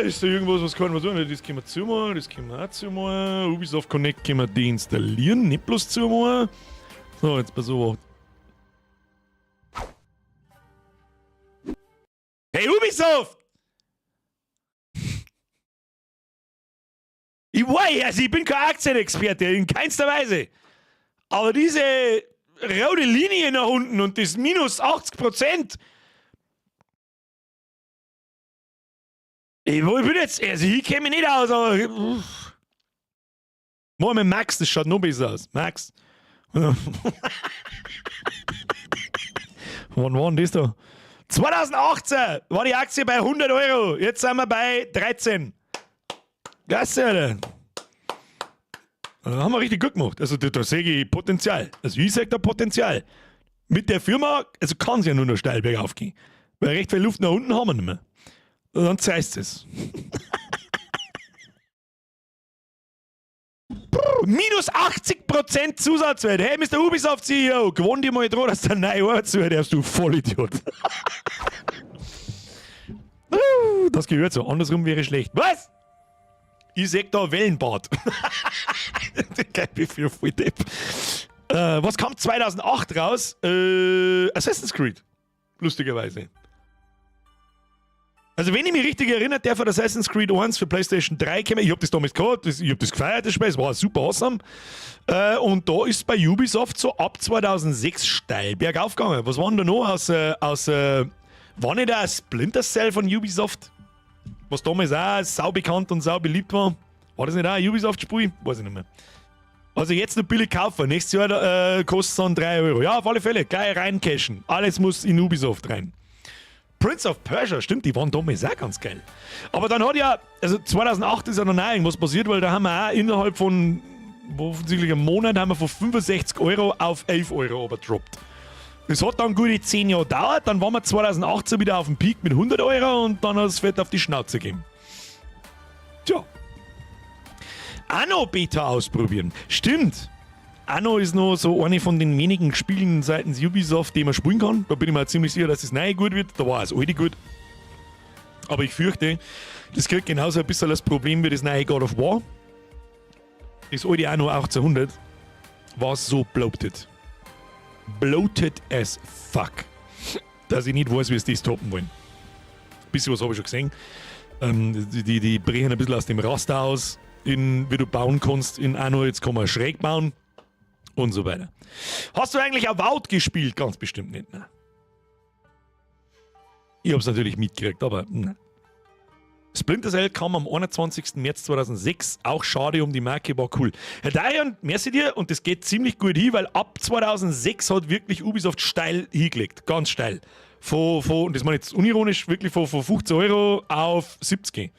Ist da irgendwas, was kann man tun? Das können wir zumachen, das können wir auch zumachen. Ubisoft Connect können wir deinstallieren, nicht bloß zumachen. So, jetzt pass auf. Hey Ubisoft! Ich bin kein Aktienexperte, in keinster Weise. Aber diese rote Linie nach unten und das minus 80%. Ich bin jetzt, also ich kenne mich nicht aus, aber. Mal mit Max, das schaut noch besser aus. Max. Wann war denn das da? 2018 war die Aktie bei 100 Euro. Jetzt sind wir bei 13. Klasse, Alter. Da haben wir richtig gut gemacht. Also da sehe ich Potenzial. Also ich sage da Potenzial. Mit der Firma, also kann es ja nur noch steil bergauf gehen. Weil recht viel Luft nach unten haben wir nicht mehr. Und dann zeigst es. Minus 80% Zusatzwert. Hey, Mr. Ubisoft CEO, gewohnt dir mal dran, dass der neue Ort zuhörst, du Vollidiot. Das gehört so. Andersrum wäre schlecht. Was? Ich sag da Wellenbad. Wie voll Depp. Was kam 2008 raus? Assassin's Creed. Lustigerweise. Also wenn ich mich richtig erinnere, der von Assassin's Creed 1 für PlayStation 3 gekommen. Ich habe das damals gehabt, ich habe das gefeiert, das Spiel, es war super awesome. Und da ist bei Ubisoft so ab 2006 steil bergauf gegangen. Was war denn da noch war nicht ein Splinter Cell von Ubisoft? Was damals auch sau bekannt und sau beliebt war. War das nicht auch ein Ubisoft-Spiel? Weiß ich nicht mehr. Also jetzt noch billig kaufen. Nächstes Jahr kostet es dann 3 Euro. Ja, auf alle Fälle. Gleich reincashen. Alles muss in Ubisoft rein. Prince of Persia, stimmt, die waren damals auch ganz geil. Aber dann hat ja, also 2008 ist ja noch irgendwas passiert, weil da haben wir auch innerhalb von offensichtlich einem Monat haben wir von 65 Euro auf 11 Euro überdroppt. Das hat dann gute 10 Jahre gedauert, dann waren wir 2018 wieder auf dem Peak mit 100 Euro und dann hat es fett auf die Schnauze gegeben. Tja. Anno-Beta ausprobieren. Stimmt. Anno ist noch so eine von den wenigen Spielen seitens Ubisoft, die man spielen kann. Da bin ich mir ziemlich sicher, dass das neue gut wird. Da war das alte gut. Aber ich fürchte, das kriegt genauso ein bisschen das Problem wie das neue God of War. Das alte Anno 1800 war so bloated. Bloated as fuck. Dass ich nicht weiß, wie es das toppen wollen. Ein bisschen was habe ich schon gesehen. Die brechen ein bisschen aus dem Raster aus, wie du bauen kannst in Anno. Jetzt kann man schräg bauen. Und so weiter. Hast du eigentlich Avowed gespielt? Ganz bestimmt nicht, ne? Ich hab's natürlich mitgekriegt, aber ne. Splinter Cell kam am 21. März 2006. Auch schade um die Marke, war cool. Herr Darian, merci dir und das geht ziemlich gut hin, weil ab 2006 hat wirklich Ubisoft steil hingelegt. Ganz steil. und das meine ich jetzt unironisch, wirklich von 15 Euro auf 70.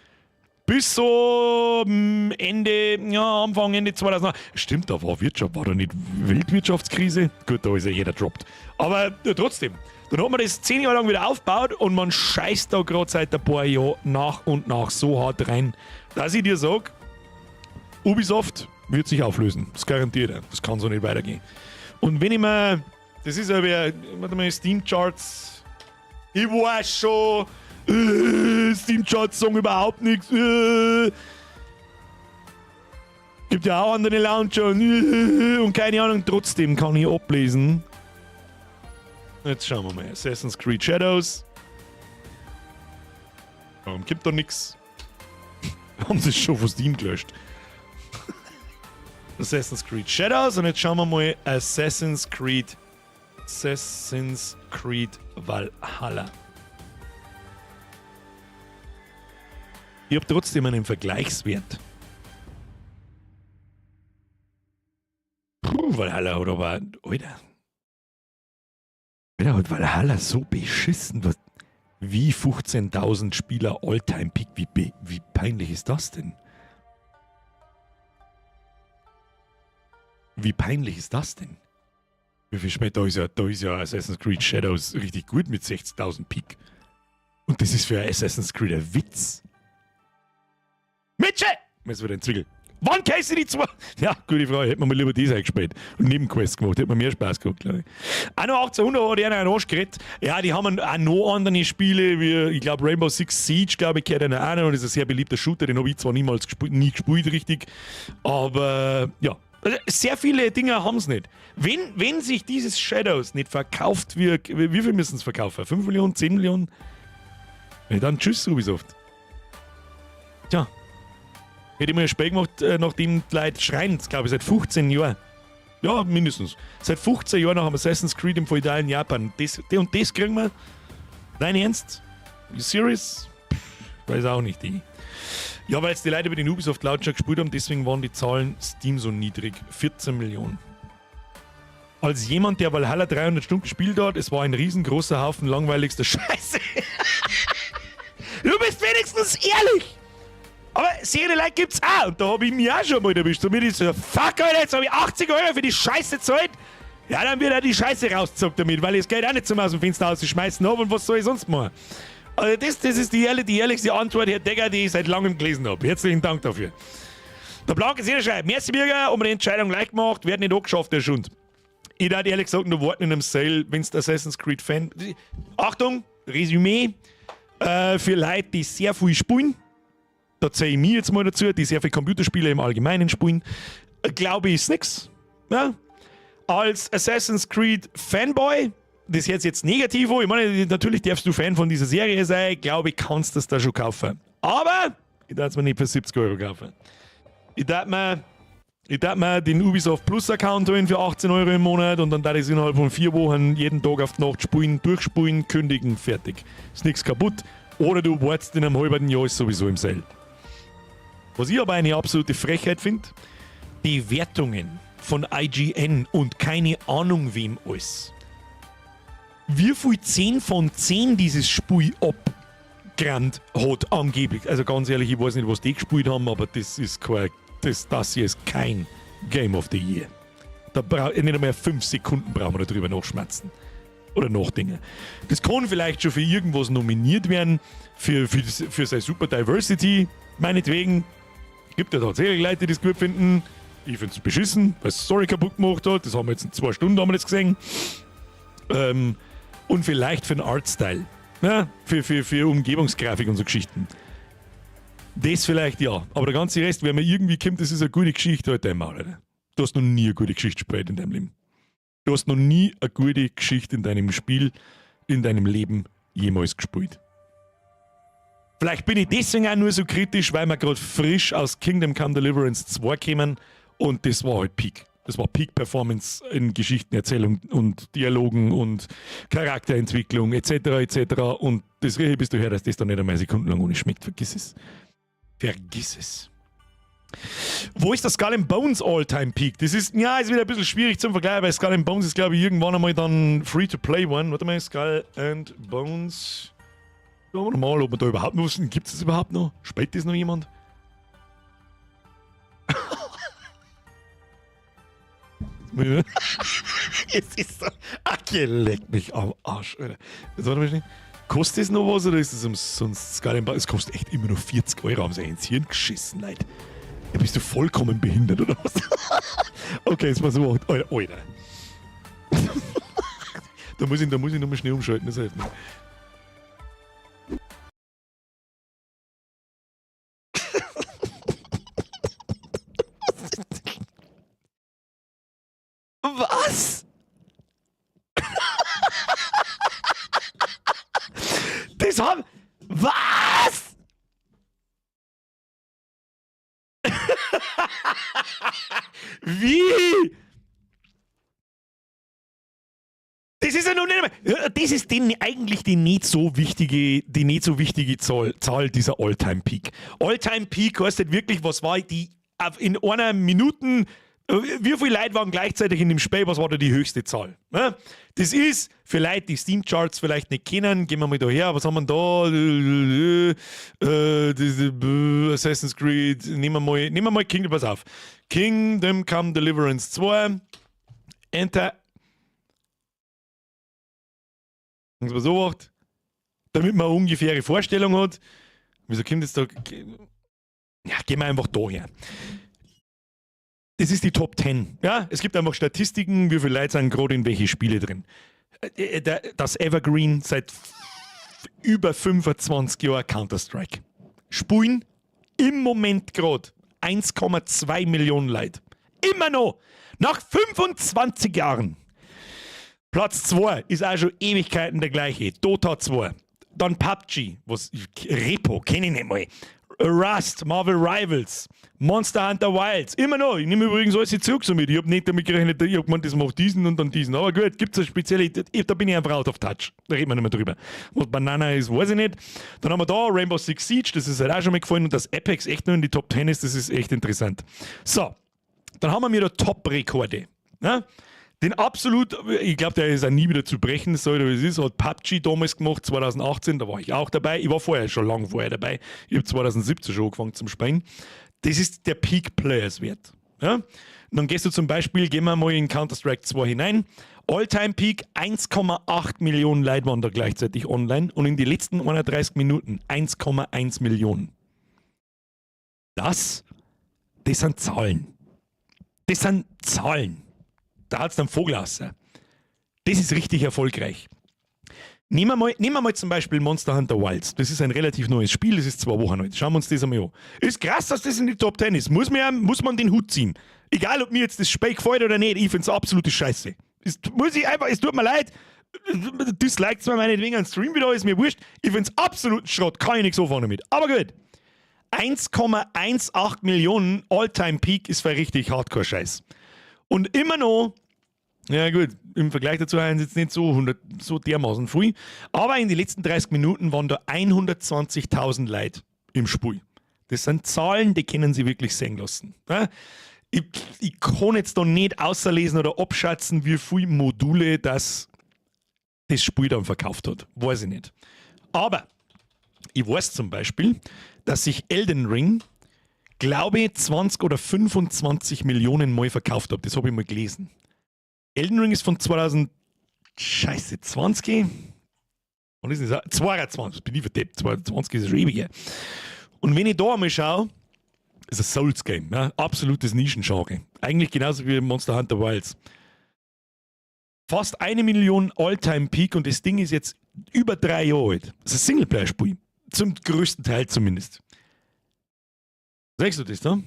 Bis so Anfang, Ende 2000. Stimmt, da war Wirtschaft, war da nicht Weltwirtschaftskrise? Gut, da ist ja jeder droppt. Aber ja, trotzdem, dann hat man das 10 Jahre lang wieder aufgebaut und man scheißt da gerade seit ein paar Jahren nach und nach so hart rein, dass ich dir sage, Ubisoft wird sich auflösen. Das garantiert er. Das kann so nicht weitergehen. Und wenn ich mir, das ist ja wie, Steam-Charts, ich weiß schon, Steam-Charts sagen überhaupt nichts. Gibt ja auch andere Launcher und keine Ahnung, trotzdem kann ich ablesen. Jetzt schauen wir mal. Assassin's Creed Shadows. Warum gibt da nichts? Haben sie es schon von Steam gelöscht. Assassin's Creed Shadows und jetzt schauen wir mal Assassin's Creed Valhalla. Ich habe trotzdem einen Vergleichswert. Valhalla hat aber... Alter. Alter, hat Valhalla so beschissen. Wie 15.000 Spieler All-Time-Pick. Wie peinlich ist das denn? Wie peinlich ist das denn? Wie viel später da ist ja Assassin's Creed Shadows richtig gut mit 60.000 Pick. Und das ist für Assassin's Creed ein Witz. Mitsche! Jetzt wird ein Zwickel. Wann kannst du die zwei? Ja, gute Frage. Hätten wir mal lieber diese eingespielt und Nebenquests gemacht. Hätte mir mehr Spaß gehabt, glaube ich. Auch noch 1800 hat einer einen Arsch geredet. Ja, die haben auch noch andere Spiele, wie, ich glaube, Rainbow Six Siege, glaube ich, gehört einer an. Und das ist ein sehr beliebter Shooter. Den habe ich zwar nie gespielt richtig. Aber, ja. Also, sehr viele Dinge haben es nicht. Wenn sich dieses Shadows nicht verkauft wird, wie viel müssen es verkaufen? 5 Millionen, 10 Millionen? Ja, dann tschüss, Ubisoft. Tja. Hätte ich mir ein Spiel gemacht, nachdem die Leute schreien, glaube ich, seit 15 Jahren. Ja, mindestens. Seit 15 Jahren nach dem Assassin's Creed im feudalen Japan. Das kriegen wir. Dein Ernst? You serious? Weiß auch nicht. Ja, weil jetzt die Leute über den Ubisoft Launcher gespielt haben, deswegen waren die Zahlen Steam so niedrig. 14 Millionen. Als jemand, der Valhalla 300 Stunden gespielt hat, es war ein riesengroßer Haufen langweiligster Scheiße. Du bist wenigstens ehrlich! Aber seriöse Leute gibt's auch. Und da habe ich mich auch schon mal erwischt. Damit ich so, fuck, Alter, jetzt habe ich 80 Euro für die Scheiße gezahlt. Ja, dann wird auch die Scheiße rausgezockt damit, weil ich das Geld auch nicht zum aus dem Fenster rausschmeißen habe und was soll ich sonst machen? Also das ist die ehrlichste Antwort, Herr Degger, die ich seit langem gelesen habe. Herzlichen Dank dafür. Der Blanke Seher schreibt, merci Bürger, um die Entscheidung leicht gemacht, wird nicht angeschafft, der Schund. Ich würde ehrlich gesagt nur warten in einem Sale, wenn es Assassin's Creed Fan... Achtung, Resümee, für Leute, die sehr viel spielen, da zähle ich mich jetzt mal dazu, die sehr viele Computerspiele im Allgemeinen spielen, glaube ich, ist nix. Ja? Als Assassin's Creed Fanboy, das hört sich jetzt negativ an, ich meine, natürlich darfst du Fan von dieser Serie sein, glaube ich, kannst du das da schon kaufen. Aber ich darf es mir nicht für 70 Euro kaufen. Ich darf mir den Ubisoft Plus Account holen für 18 Euro im Monat und dann darf ich es innerhalb von 4 Wochen jeden Tag auf die Nacht spielen, durchspulen, kündigen, fertig. Ist nichts kaputt. Oder du wartest in einem halben Jahr, ist sowieso im Sale. Was ich aber eine absolute Frechheit finde, die Wertungen von IGN und keine Ahnung wem alles. Wie viel 10 von 10 dieses Spiel abgerannt hat angeblich. Also ganz ehrlich, ich weiß nicht, was die gespielt haben, aber das ist kein, das hier ist kein Game of the Year. Da nicht einmal 5 Sekunden brauchen wir darüber nachschmerzen. Oder nachdenken. Das kann vielleicht schon für irgendwas nominiert werden, für seine Super Diversity, meinetwegen. Gibt ja tatsächlich Leute, die das gut finden. Ich finde es beschissen, weil es die Story kaputt gemacht hat. Das haben wir jetzt in 2 Stunden haben wir das gesehen. Und vielleicht für den Artstyle. Ja, für Umgebungsgrafik und so Geschichten. Das vielleicht ja. Aber der ganze Rest, wenn man irgendwie kommt, das ist eine gute Geschichte heute einmal. Alter. Du hast noch nie eine gute Geschichte gespielt in deinem Leben. Du hast noch nie eine gute Geschichte in deinem Spiel, in deinem Leben jemals gespielt. Vielleicht bin ich deswegen auch nur so kritisch, weil wir gerade frisch aus Kingdom Come Deliverance 2 kämen und das war halt Peak. Das war Peak-Performance in Geschichtenerzählung und Dialogen und Charakterentwicklung etc. etc. Und das rieche bis du her, dass das dann nicht einmal sekundenlang ohne schmeckt. Vergiss es. Vergiss es. Wo ist der Skull and Bones All-Time Peak? Das ist, ja, ist wieder ein bisschen schwierig zum Vergleichen, weil Skull and Bones ist, glaube ich, irgendwann einmal dann free to play one. Warte mal, Skull and Bones. Schauen wir mal, ob wir da überhaupt noch was. Gibt es das überhaupt noch? Spielt das noch jemand? Es ist so. Ach, leck mich am Arsch, Alter. Jetzt warte mal schnell. Kostet es noch was oder ist es umsonst? Es kostet echt immer nur 40 €. Haben sie ins Hirn geschissen, Leute. Ja, bist du vollkommen behindert oder was? Okay, jetzt mal so. Alter. da muss ich nochmal schnell umschalten. Das heißt, was? Das haben. Was? Wie? Das ist ja noch nicht einmal. Das ist eigentlich die nicht so wichtige Zahl dieser All-Time Peak. All-Time Peak kostet wirklich, was war die in einer Minute. Wie viele Leute waren gleichzeitig in dem Spiel? Was war da die höchste Zahl? Ja? Das ist für Leute, die Steam-Charts vielleicht nicht kennen. Gehen wir mal da her. Was haben wir da? Assassin's Creed. Nehmen wir mal Kingdom. Pass auf. Kingdom Come Deliverance 2. Enter. Und man so macht, damit man eine ungefähre Vorstellung hat. Wieso kommt jetzt da? Ja, gehen wir einfach da her. Das ist die Top 10. Ja, es gibt einfach Statistiken, wie viele Leute sind gerade in welche Spiele drin. Das Evergreen seit über 25 Jahren Counter-Strike. Spielen im Moment gerade 1,2 Millionen Leute. Immer noch! Nach 25 Jahren! Platz 2 ist auch schon Ewigkeiten der gleiche. Dota 2. Dann PUBG. Repo, kenne ich nicht mal. Rust, Marvel Rivals, Monster Hunter Wilds, immer noch. Ich nehme übrigens alles jetzt zurück so mit. Ich habe nicht damit gerechnet, ich habe gemeint, das macht diesen und dann diesen. Aber gut, gibt es eine spezielle, da bin ich einfach out of touch. Da reden wir nicht mehr drüber. Was Banana ist, weiß ich nicht. Dann haben wir da Rainbow Six Siege, das ist halt auch schon mal gefallen. Und dass Apex echt nur in die Top 10 ist, das ist echt interessant. So, dann haben wir wieder Top-Rekorde. Ja? Den absolut, ich glaube, der ist auch nie wieder zu brechen, so wie es ist, hat PUBG damals gemacht, 2018, da war ich auch dabei. Ich war schon lange vorher dabei. Ich habe 2017 schon angefangen zum Spielen. Das ist der Peak Players Wert. Ja? Und dann gehst du zum Beispiel, gehen wir mal in Counter-Strike 2 hinein. All-Time Peak, 1,8 Millionen Leute waren da gleichzeitig online und in den letzten 31 Minuten 1,1 Millionen. Das sind Zahlen. Das sind Zahlen. Da hat es dann Vogel raus. Das ist richtig erfolgreich. Nehmen wir mal zum Beispiel Monster Hunter Wilds. Das ist ein relativ neues Spiel, das ist 2 Wochen alt. Schauen wir uns das einmal an. Ist krass, dass das in die Top 10 ist. Muss man den Hut ziehen. Egal, ob mir jetzt das Spiel gefällt oder nicht, ich finde es absolute Scheiße. Es tut mir leid. Disliked zwar meinetwegen einen Stream wieder, ist mir wurscht. Ich finde es absoluten Schrott, kann ich nichts anfangen damit. Aber gut. 1,18 Millionen All-Time Peak ist für richtig Hardcore-Scheiß. Und immer noch, ja gut, im Vergleich dazu sind es jetzt nicht so dermaßen viel, aber in den letzten 30 Minuten waren da 120.000 Leute im Spiel. Das sind Zahlen, die können Sie wirklich sehen lassen. Ja? Ich kann jetzt da nicht außerlesen oder abschätzen, wie viele Module das Spiel dann verkauft hat. Weiß ich nicht. Aber ich weiß zum Beispiel, dass sich Elden Ring, glaube ich, 20 oder 25 Millionen Mal verkauft habe. Das habe ich mal gelesen. Elden Ring ist von 2020. Und ist das? 22. Bin ich verdeppt. 2020 ist schon ewig her. Und wenn ich da einmal schaue, ist ein Souls-Game. Ja? Absolutes Nischengenre. Eigentlich genauso wie Monster Hunter Wilds. Fast 1 Million All-Time-Peak und das Ding ist jetzt über 3 Jahre alt. Das ist ein Singleplayer-Spiel. Zum größten Teil zumindest. Sagst du das da?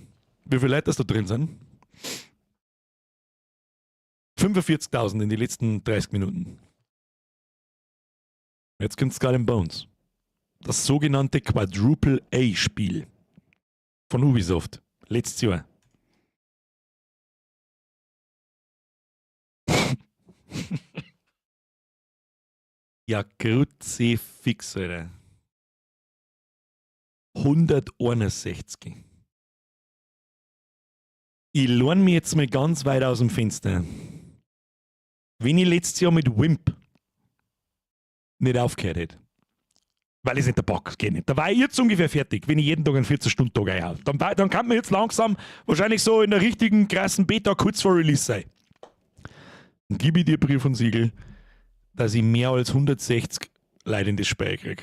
Wie viele Leute das da drin sind? 45.000 in den letzten 30 Minuten. Jetzt kommt Skull and Bones. Das sogenannte Quadruple A-Spiel von Ubisoft. Letztes Jahr. Ja, Kruzifix, Alter. 161. Ich lerne mich jetzt mal ganz weit aus dem Fenster. Wenn ich letztes Jahr mit Wimp nicht aufgehört hätte, weil es nicht der Bock geht nicht. Da war ich jetzt ungefähr fertig, wenn ich jeden Tag einen 14-Stunden-Tag einhalte. Dann kann man jetzt langsam wahrscheinlich so in der richtigen krassen Beta kurz vor Release sein. Dann gebe ich dir Brief und Siegel, dass ich mehr als 160 Leute in das Spiel kriege.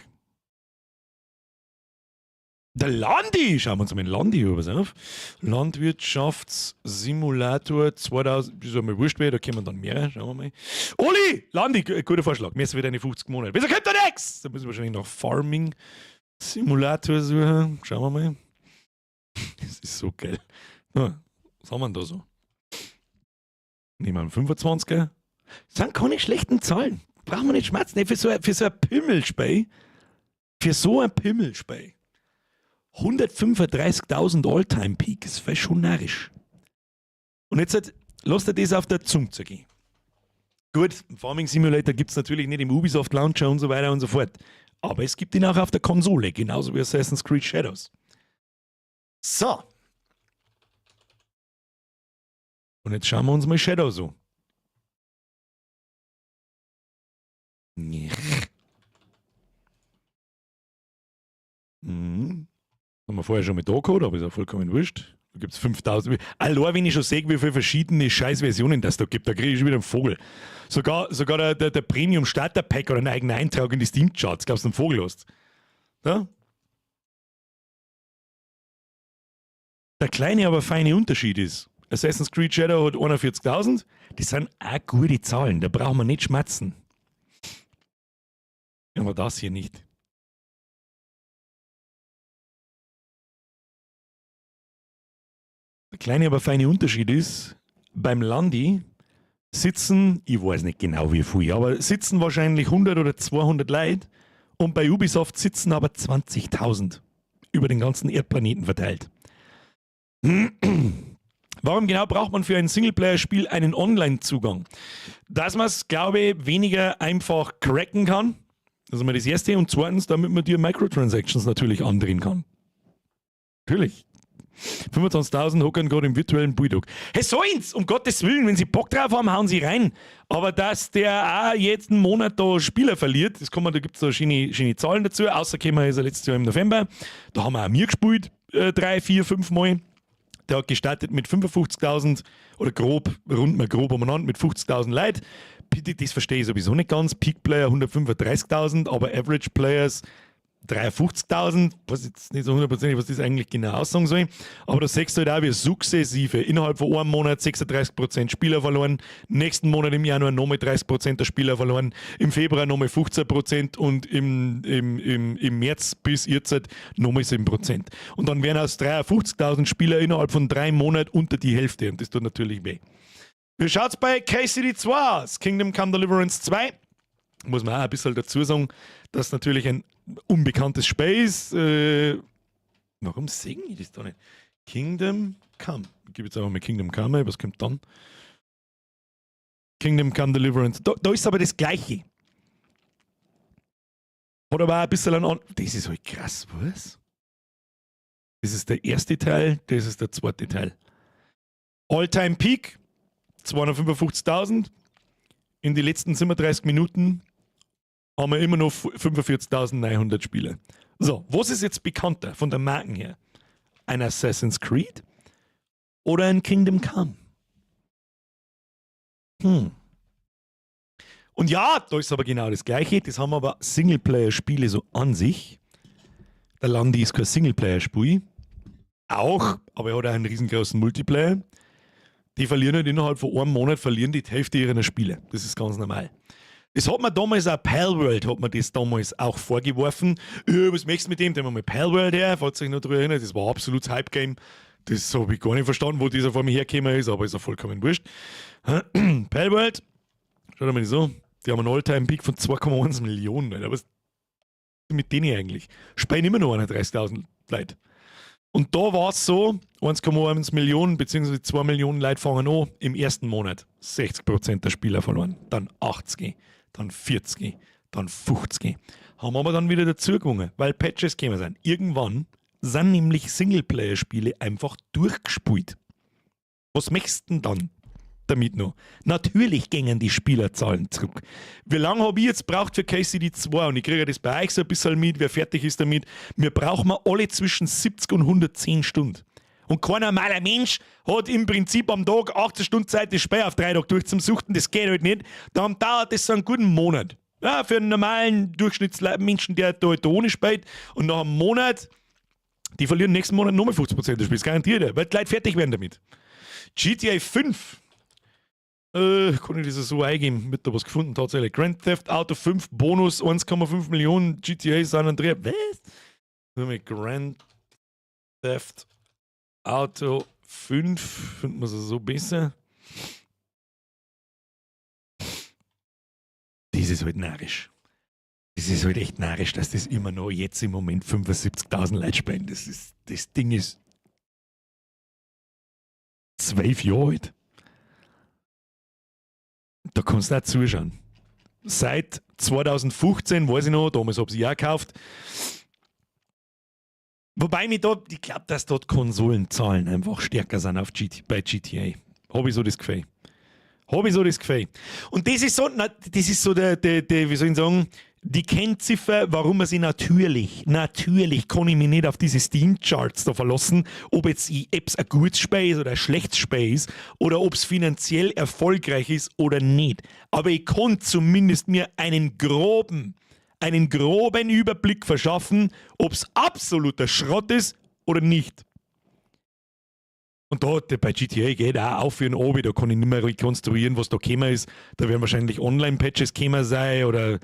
Der Landi! Schauen wir uns mal den Landi an, pass auf. Landwirtschaftssimulator 2000, ist einmal wurscht, da kommen dann mehr, schauen wir mal. Oli! Landi, guter Vorschlag, messen wir deine 50 Monate. Wieso kommt da nichts? Da müssen wir wahrscheinlich noch Farming Simulator suchen. Schauen wir mal. Das ist so geil. Ja, was haben wir denn da so? Nehmen wir einen 25er. Das sind keine schlechten Zahlen. Brauchen wir nicht schmerzen. Nee, für so ein Pimmelspiel. Für so ein Pimmelspiel. 135.000 All-Time-Peak, das wäre schon narrisch. Und jetzt lasst ihr das auf der Zunge zergehen. Gut, Farming Simulator gibt es natürlich nicht im Ubisoft Launcher und so weiter und so fort. Aber es gibt ihn auch auf der Konsole, genauso wie Assassin's Creed Shadows. So. Und jetzt schauen wir uns mal Shadows an. Haben wir vorher schon mit da gehabt, aber ist ja vollkommen wurscht. Da gibt es 5000. Allein wenn ich schon sehe, wie viele verschiedene Scheißversionen das da gibt, da kriege ich schon wieder einen Vogel. Sogar der Premium Starter Pack oder einen eigenen Eintrag in die Steam Charts, glaubst du, einen Vogel hast. Ja? Der kleine, aber feine Unterschied ist, Assassin's Creed Shadow hat 41.000, das sind auch gute Zahlen, da brauchen wir nicht schmatzen. Aber das hier nicht. Der kleine, aber feine Unterschied ist, beim Landi sitzen, ich weiß nicht genau wie viel, aber sitzen wahrscheinlich 100 oder 200 Leute und bei Ubisoft sitzen aber 20.000 über den ganzen Erdplaneten verteilt. Warum genau braucht man für ein Singleplayer-Spiel einen Online-Zugang? Dass man es, glaube ich, weniger einfach cracken kann. Das ist mal das Erste. Und zweitens, damit man die Microtransactions natürlich andrehen kann. Natürlich. 25.000 hockern gerade im virtuellen Bulldog. Hey, sollen's! Um Gottes Willen, wenn sie Bock drauf haben, hauen sie rein. Aber dass der auch jeden Monat da Spieler verliert, da gibt es da schöne Zahlen dazu. Außer kämen ist er letztes Jahr im November. Da haben wir auch mir gespielt, 3, 4, 5 Mal. Der hat gestartet mit 55.000 oder rund mal grob umeinander mit 50.000 Leuten. Das verstehe ich sowieso nicht ganz. Peak Player 135.000, aber Average Players 53.000. Ich weiß jetzt nicht so hundertprozentig, was das eigentlich genau aussagen soll. Aber da siehst du halt auch, wie sukzessive innerhalb von einem Monat 36% Spieler verloren. Nächsten Monat im Januar nochmal 30% der Spieler verloren. Im Februar nochmal 15% und im März bis jetzt nochmal 7%. Und dann wären aus 53.000 Spieler innerhalb von 3 Monaten unter die Hälfte. Und das tut natürlich weh. Wie schaut's bei KCD 2 aus? Kingdom Come Deliverance 2. Muss man auch ein bisschen dazu sagen, dass natürlich ein unbekanntes Spiel ist. Warum singen ich das da nicht? Kingdom Come. Ich gebe jetzt einfach mal Kingdom Come, was kommt dann? Kingdom Come Deliverance. Da ist aber das Gleiche. Hat aber auch ein bisschen an. Das ist halt krass, was? Das ist der erste Teil, das ist der zweite Teil. All-Time Peak 255.000. In den letzten 37 Minuten haben wir immer noch 45.900 Spieler. So, was ist jetzt bekannter von der Marken her? Ein Assassin's Creed oder ein Kingdom Come? Und ja, da ist aber genau das Gleiche. Das haben aber Singleplayer-Spiele so an sich. Der Landi ist kein Singleplayer-Spiel. Auch, aber er hat auch einen riesengroßen Multiplayer. Die verlieren halt innerhalb von einem Monat die Hälfte ihrer Spiele. Das ist ganz normal. Das hat man damals auch, Palworld hat man das damals auch vorgeworfen. Was möchtest du mit dem? Da haben wir mal Palworld her, falls ihr euch noch daran erinnert, das war ein absolutes Hype-Game. Das habe ich gar nicht verstanden, wo dieser vor mir hergekommen ist, aber ist ja vollkommen wurscht. Palworld, schaut mal das an, die haben einen All-Time-Peak von 2,1 Millionen. Alter. Was ist mit denen eigentlich? Spielen immer noch 31.000 Leute. Und da war es so, 1,1 Millionen bzw. 2 Millionen Leute fangen an im ersten Monat. 60% der Spieler verloren. Dann 80, dann 40, dann 50. Haben aber dann wieder dazu gewonnen, weil Patches gekommen sind. Irgendwann sind nämlich Singleplayer-Spiele einfach durchgespielt. Was möchtest du denn dann damit noch? Natürlich gingen die Spielerzahlen zurück. Wie lange habe ich jetzt braucht für KCD 2? Und ich kriege das bei euch so ein bisschen mit, wer fertig ist damit. Wir brauchen alle zwischen 70 und 110 Stunden. Und kein normaler Mensch hat im Prinzip am Tag 18 Stunden Zeit, das Spiel auf 3 Tage durchzusuchten. Das geht halt nicht. Dann dauert das so einen guten Monat. Ja, für einen normalen Durchschnittsmenschen, der da halt ohne spielt. Und nach einem Monat, die verlieren nächsten Monat nochmal 50% des Spiels. Garantiert, weil die Leute fertig werden damit. GTA 5. Kann ich das so eingeben? Wird da was gefunden tatsächlich. Grand Theft Auto 5 Bonus 1,5 Millionen GTA San Andreas. Was? Grand Theft Auto 5. Finden wir es so besser? Das ist halt narrisch. Das ist halt echt narrisch, dass das immer noch jetzt im Moment 75.000 Leute spielen. Das Ding ist 12 Jahre alt. Da kannst du auch zuschauen. Seit 2015, weiß ich noch, damals habe ich sie auch gekauft. Wobei ich glaube, dass dort Konsolenzahlen einfach stärker sind bei GTA. Habe ich so das Gefühl. Und das ist so der wie soll ich sagen, die Kennziffer, warum man sie natürlich kann ich mich nicht auf diese Steam-Charts da verlassen, ob es ein gutes Spiel ist oder ein schlechtes Spiel ist oder ob es finanziell erfolgreich ist oder nicht. Aber ich kann zumindest mir einen groben Überblick verschaffen, ob es absoluter Schrott ist oder nicht. Und da bei GTA geht auch auf für ein Obi, da kann ich nicht mehr rekonstruieren, was da gekommen ist. Da werden wahrscheinlich Online-Patches gekommen sein oder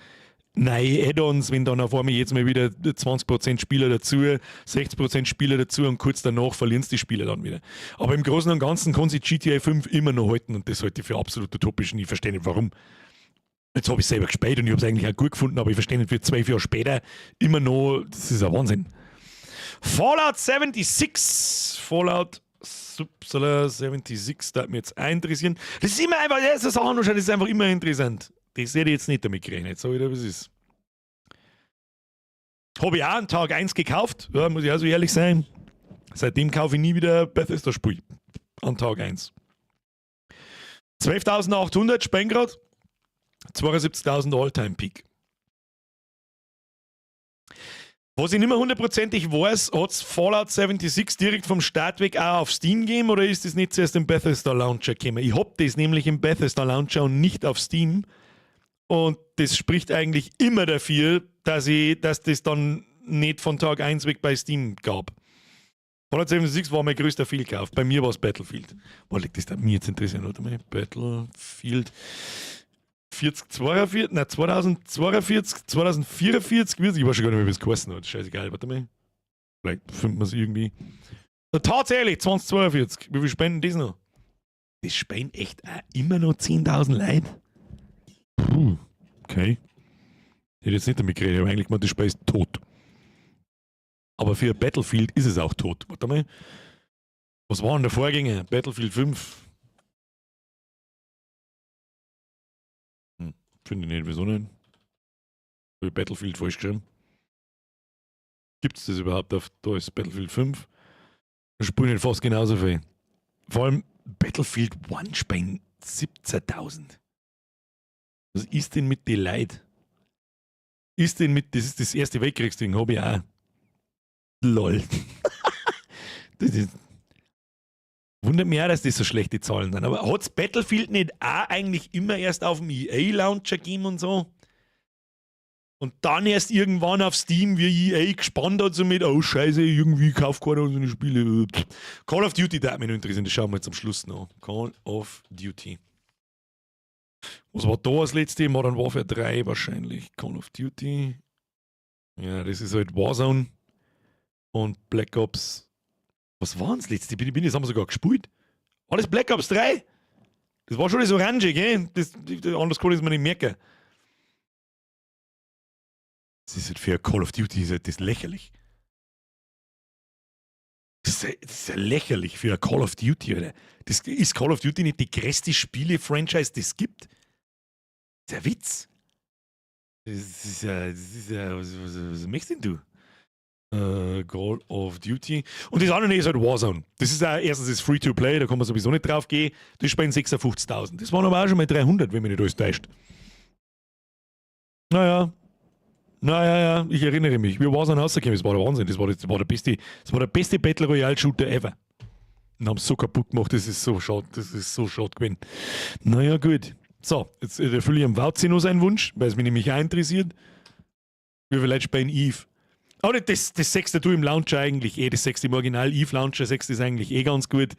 neue Add-ons, wenn dann auf einmal jetzt mal wieder 20% Spieler dazu, 60% Spieler dazu und kurz danach verlieren die Spieler dann wieder. Aber im Großen und Ganzen kann sich GTA 5 immer noch halten und das halte ich für absolut utopisch und ich verstehe nicht warum. Jetzt habe ich es selber gespielt und ich habe es eigentlich auch gut gefunden, aber ich verstehe nicht, wie 12 Jahre später immer noch, das ist ein Wahnsinn. Fallout 76, Fallout 76, da hat mich jetzt interessieren. Das ist immer einfach, das ist einfach immer interessant. Das hätte ich jetzt nicht damit gerechnet, so wie es ist. Habe ich auch an Tag 1 gekauft, ja, muss ich also ehrlich sein. Seitdem kaufe ich nie wieder Bethesda-Spiel. An Tag 1. 12.800 Spengrad, 72.000 All-Time-Peak. Was ich nicht mehr hundertprozentig weiß, hat es Fallout 76 direkt vom Start weg auch auf Steam gegeben oder ist das nicht zuerst im Bethesda Launcher gekommen? Ich habe das nämlich im Bethesda Launcher und nicht auf Steam. Und das spricht eigentlich immer dafür, dass das dann nicht von Tag 1 weg bei Steam gab. Fallout 76 war mein größter Fehlkauf. Bei mir war es Battlefield. Was liegt das da mir jetzt interessieren? Warte mal. Battlefield 2044, ich weiß schon gar nicht mehr, wie es geheißen hat. Scheißegal, warte mal. Vielleicht findet man es irgendwie. Und tatsächlich, 2042. Wie viel spenden das noch? Das spenden echt auch immer noch 10.000 Leute. Puh, okay. Ich hätte jetzt nicht damit geredet, aber eigentlich gemeint, das Spiel ist tot. Aber für Battlefield ist es auch tot. Warte mal. Was war denn der Vorgänger? Battlefield 5. Finde ich nicht, wieso nicht? Habe ich Battlefield falsch geschrieben? Gibt es das überhaupt auf, da ist Battlefield 5? Da spielen nicht fast genauso viel. Vor allem Battlefield 1 spielen 17.000. Was ist denn mit den Leuten? Das ist das erste Weltkriegsding, habe ich auch. Lol. Das ist, wundert mich auch, dass das so schlechte Zahlen sind. Aber hat es Battlefield nicht auch eigentlich immer erst auf dem EA-Launcher gegeben und so? Und dann erst irgendwann auf Steam, wie EA gespannt hat, so mit, oh Scheiße, irgendwie kauft keiner unsere Spiele. Call of Duty, da hat mich noch interessiert, das schauen wir jetzt am Schluss noch. Call of Duty. Was war da als letzte? Modern Warfare 3 wahrscheinlich. Call of Duty. Ja, das ist halt Warzone. Und Black Ops. Was war das letzte? Das haben wir sogar gespielt. War das Black Ops 3? Das war schon das Orange, gell? Anders kann ich es mir nicht merken. Das ist halt für Call of Duty ist halt das lächerlich. Das ist ja lächerlich für Call of Duty, Alter. Das ist Call of Duty nicht die größte Spiele-Franchise, die es gibt? Das ist ein Witz. Das ist ja was möchtest denn du? Call of Duty. Und das andere ist halt Warzone. Das ist auch erstens das Free-to-Play, da kann man sowieso nicht drauf gehen. Das spielen 56.000. Das waren aber auch schon mal 300, wenn mich nicht alles täuscht. Naja, ich erinnere mich. Wie Warzone rausgekommen, das war der Wahnsinn. Das war der beste Battle Royale Shooter ever. Und haben es so kaputt gemacht, das ist so schade gewesen. Naja, gut. So, jetzt erfülle ich am Wauzi noch seinen Wunsch, weil es mich nämlich auch interessiert. Wie viele Leute spielen Eve? Oh, das 6. du im Launcher eigentlich das 6. im Original Eve Launcher 6 ist eigentlich ganz gut.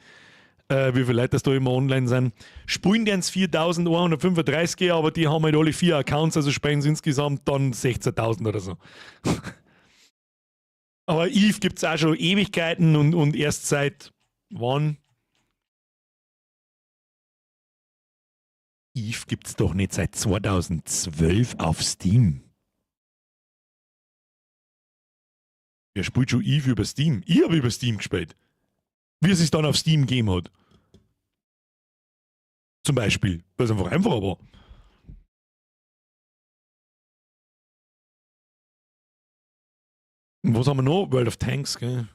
Wie viele Leute das da immer online sind. Spielen die ins 4135, aber die haben halt alle 4 Accounts, also spielen sie insgesamt dann 16.000 oder so. Aber Eve gibt es auch schon Ewigkeiten und erst seit wann? Eve gibt es doch nicht seit 2012 auf Steam. Wer spielt schon Eve über Steam? Ich habe über Steam gespielt. Wie es sich dann auf Steam gegeben hat. Zum Beispiel. Weil es einfach einfacher war. Und was haben wir noch? World of Tanks, gell?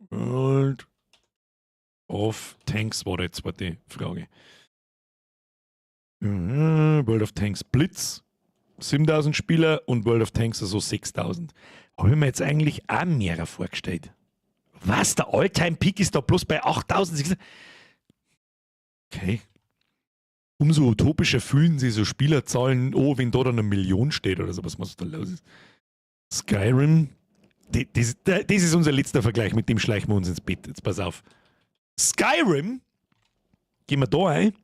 World of Tanks war jetzt die Frage. World of Tanks Blitz. 7.000 Spieler und World of Tanks also 6.000. Habe ich mir jetzt eigentlich auch mehr vorgestellt. Was? Der All-Time-Peak ist da bloß bei 8.000? Okay. Umso utopischer fühlen sich so Spielerzahlen, wenn da dann 1 Million steht oder so, was da los ist. Skyrim. Das ist unser letzter Vergleich, mit dem schleichen wir uns ins Bett. Jetzt pass auf. Skyrim. Gehen wir da ein.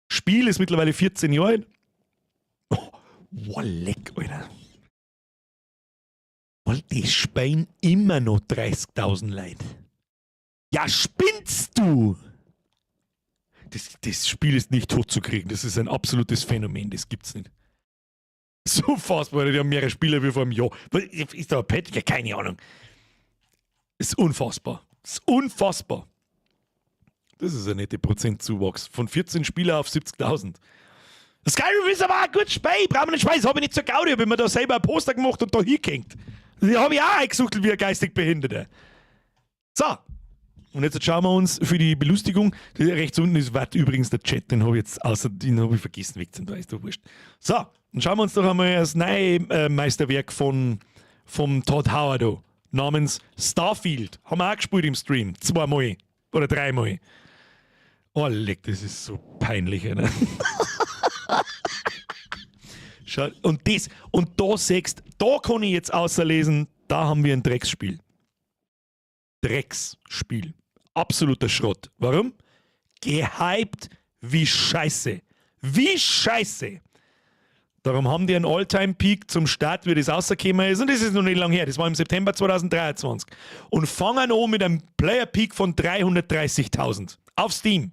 Spiel ist mittlerweile 14 Jahre alt. Oh, leck, Alter. Die spielen immer noch 30.000 Leute. Ja, spinnst du? Das Spiel ist nicht tot zu kriegen. Das ist ein absolutes Phänomen. Das gibt's nicht. So fast, weil die haben mehrere Spieler wie vor einem Jahr. Ist da ein Patch? Ja, keine Ahnung. Ist unfassbar. Ist unfassbar. Das ist ein netter Prozentzuwachs. Von 14 Spieler auf 70.000. Skyrim ist aber auch ein gutes Spiel. Brauchen wir nicht Schweiß. Habe ich nicht so Gaudi. Habe ich mir da selber ein Poster gemacht und da hingehängt. Die habe ich auch eingesucht wie ein geistig Behinderte. So. Und jetzt schauen wir uns für die Belustigung. Rechts unten ist übrigens der Chat. Den habe ich jetzt den habe ich vergessen wegzunehmen. Ist doch wurscht. So. Dann schauen wir uns doch einmal das neue Meisterwerk vom Todd Howard an. Namens Starfield. Haben wir auch gespielt im Stream. 2-mal. Oder 3-mal. Oh, leck, das ist so peinlich, oder? Schau, und da siehst, da kann ich jetzt außerlesen, da haben wir ein Drecksspiel. Drecksspiel. Absoluter Schrott. Warum? Gehypt wie Scheiße. Wie Scheiße. Darum haben die einen All-Time-Peak zum Start, wie das rausgekommen ist. Und das ist noch nicht lange her. Das war im September 2023. Und fangen an mit einem Player-Peak von 330.000 auf Steam.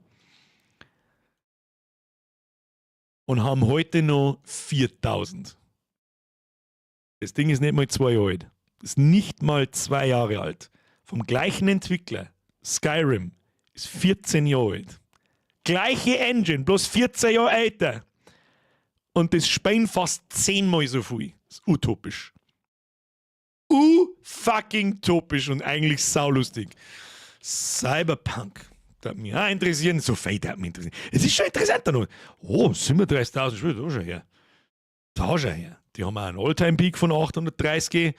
Und haben heute noch 4.000. Das Ding ist nicht mal 2 Jahre alt. Das ist nicht mal 2 Jahre alt. Vom gleichen Entwickler, Skyrim, ist 14 Jahre alt. Gleiche Engine, bloß 14 Jahre älter. Und das spielen fast 10-mal so viel. Das ist utopisch. Fucking topisch und eigentlich saulustig. Cyberpunk. Das hat mich auch interessieren. So viel hat mich interessieren. Es ist schon interessanter noch. Oh, 37.000 Spiele, da schon her. Da schon her. Die haben auch einen All-Time-Peak von 830.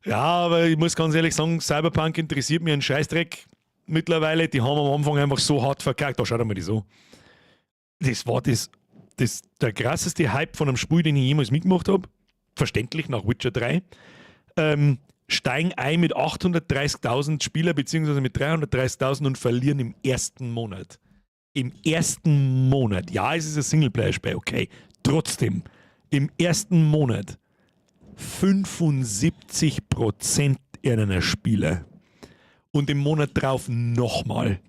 Ja, aber ich muss ganz ehrlich sagen, Cyberpunk interessiert mich einen Scheißdreck mittlerweile. Die haben am Anfang einfach so hart verkackt. Da schaut mal die so. Das war der krasseste Hype von einem Spiel, den ich jemals mitgemacht habe. Verständlich, nach Witcher 3. Steigen ein mit 830.000 Spieler beziehungsweise mit 330.000 und verlieren im ersten Monat. Im ersten Monat. Ja, es ist ein Singleplayer-Spiel, okay. Trotzdem, im ersten Monat 75% einer Spieler. Und im Monat drauf nochmal.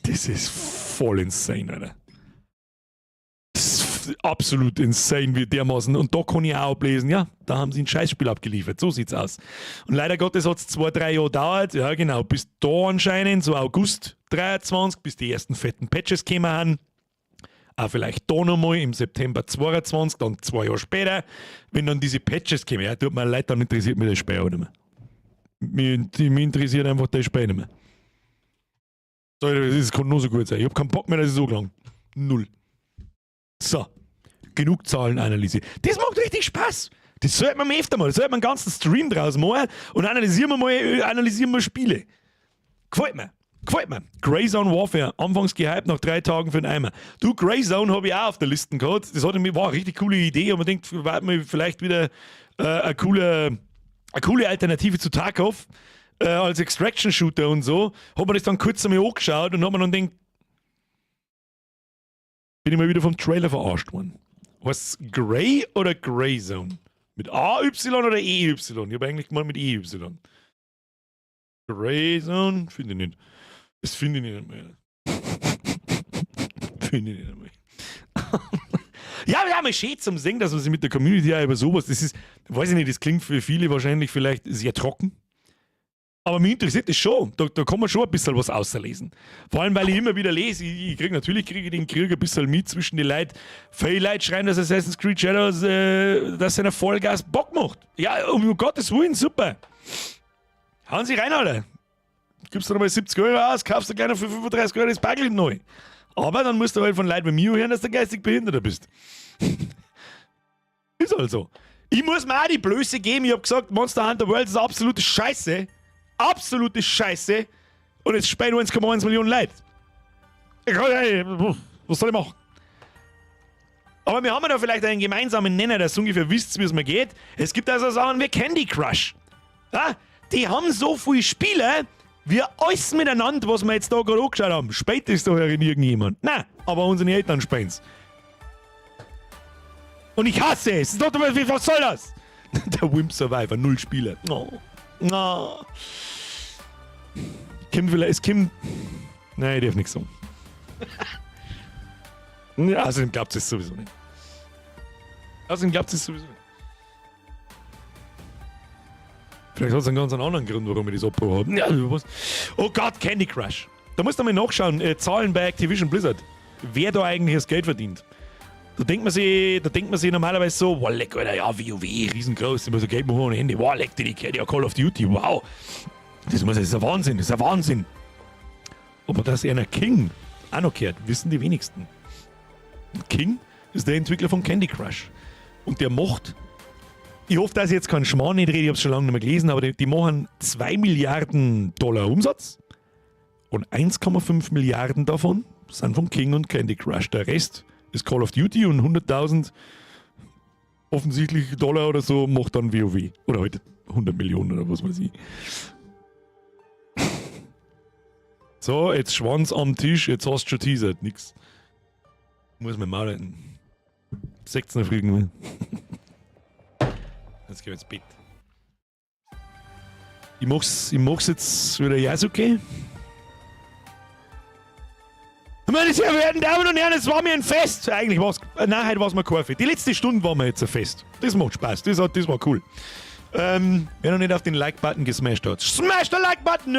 Das ist voll insane, Alter. Absolut insane, wie dermaßen. Und da kann ich auch ablesen, ja, da haben sie ein Scheißspiel abgeliefert. So sieht's aus. Und leider Gottes hat es 2-3 Jahre gedauert. Ja, genau. Bis da anscheinend, so August 23, bis die ersten fetten Patches gekommen haben. auch vielleicht da nochmal im September 22, dann 2 Jahre später, wenn dann diese Patches kommen. Ja, tut mir leid, dann interessiert mich das Spiel auch nicht mehr. Mich interessiert einfach das Spiel nicht mehr. So, das kann nur so gut sein. Ich habe keinen Bock mehr, dass es so lang. 0. So. Genug Zahlen analysieren. Das macht richtig Spaß. Das sollte man öfter mal. Das sollte man einen ganzen Stream draus machen und analysieren wir Spiele. Gefällt mir. Gefällt mir. Greyzone Warfare. Anfangs gehypt, nach 3 Tagen für den Eimer. Du, Greyzone habe ich auch auf der Liste gehabt. Das war eine richtig coole Idee. Und man denkt, war mir vielleicht wieder eine coole Alternative zu Tarkov. Als Extraction-Shooter und so. Hat man das dann kurz einmal angeschaut und hat man dann gedacht, bin ich mal wieder vom Trailer verarscht worden. Was, Grey oder Greyzone? Mit AY oder EY? Ich habe eigentlich mal mit EY. Greyzone? Finde ich nicht. Das finde ich nicht mehr. Finde ich nicht mehr. Ja, mal schön zum Singen, dass man sich mit der Community auch über sowas, das ist, weiß ich nicht, das klingt für viele wahrscheinlich vielleicht sehr trocken. Aber mich interessiert das schon. Da kann man schon ein bisschen was auslesen. Vor allem, weil ich immer wieder lese, ich kriege den Krieg ein bisschen mit zwischen den Leuten. Viele Leute schreien, dass Assassin's Creed Shadows, dass seiner Vollgas Bock macht. Ja, um Gottes Willen, super. Hauen Sie rein, alle. Gibst du nochmal 70 Euro aus, kaufst du gleich noch für 35 Euro das Bagel neu. Aber dann musst du halt von Leuten wie mir hören, dass du geistig Behinderter bist. Ist halt so. Ich muss mir auch die Blöße geben. Ich habe gesagt, Monster Hunter World ist absolute Scheiße. Absolute Scheiße. Und jetzt spielen 1,1 Millionen Leute. Was soll ich machen? Aber wir haben ja da vielleicht einen gemeinsamen Nenner, dass ihr ungefähr wisst, wie es mir geht. Es gibt also Sachen wie Candy Crush. Ja? Die haben so viele Spiele, wie alles miteinander, was wir jetzt da gerade angeschaut haben. Spielt das doch irgendjemand. Nein, aber unsere Eltern spielen es. Und ich hasse es. Was soll das? Der Wimp Survivor, 0 Spiele. Oh. No. Es kommt. Nein, ich darf nichts sagen. Ja, außerdem glaubt es sowieso nicht. Vielleicht hat es einen ganz anderen Grund, warum wir das Abbruch haben. Ja, was? Oh Gott, Candy Crush. Da musst du mal nachschauen, Zahlen bei Activision Blizzard. Wer da eigentlich das Geld verdient. Da denkt man sich normalerweise so, wow, leck, Alter, ja, WoW, riesengroß, immer so Geld machen ohne Ende. Wow, leck, die kennt ja Call of Duty, wow. Das ist ein Wahnsinn, Aber dass er einer King auch noch gehört, wissen die wenigsten. King ist der Entwickler von Candy Crush. Und der macht, ich hoffe, dass ich jetzt keinen Schmarrn nicht rede, ich habe es schon lange nicht mehr gelesen, aber die machen $2 Milliarden Umsatz und 1,5 Milliarden davon sind von King und Candy Crush. Der Rest ist Call of Duty und 100.000 offensichtlich Dollar oder so macht dann WoW. Oder halt 100 Millionen oder was weiß ich. So, jetzt Schwanz am Tisch, jetzt hast du schon teasert, nix. Muss man mal halten. 16 Frieden. Jetzt geh ich ins Bett. Ich mach's jetzt wieder Yasuke. Meine sehr verehrten Damen und Herren, es war mir ein Fest. Eigentlich war es, nein, heute war es mir kein Fest. Die letzte Stunde war mir jetzt ein Fest. Das macht Spaß, das war cool. Wer noch nicht auf den Like-Button gesmashed hat, smash den Like-Button!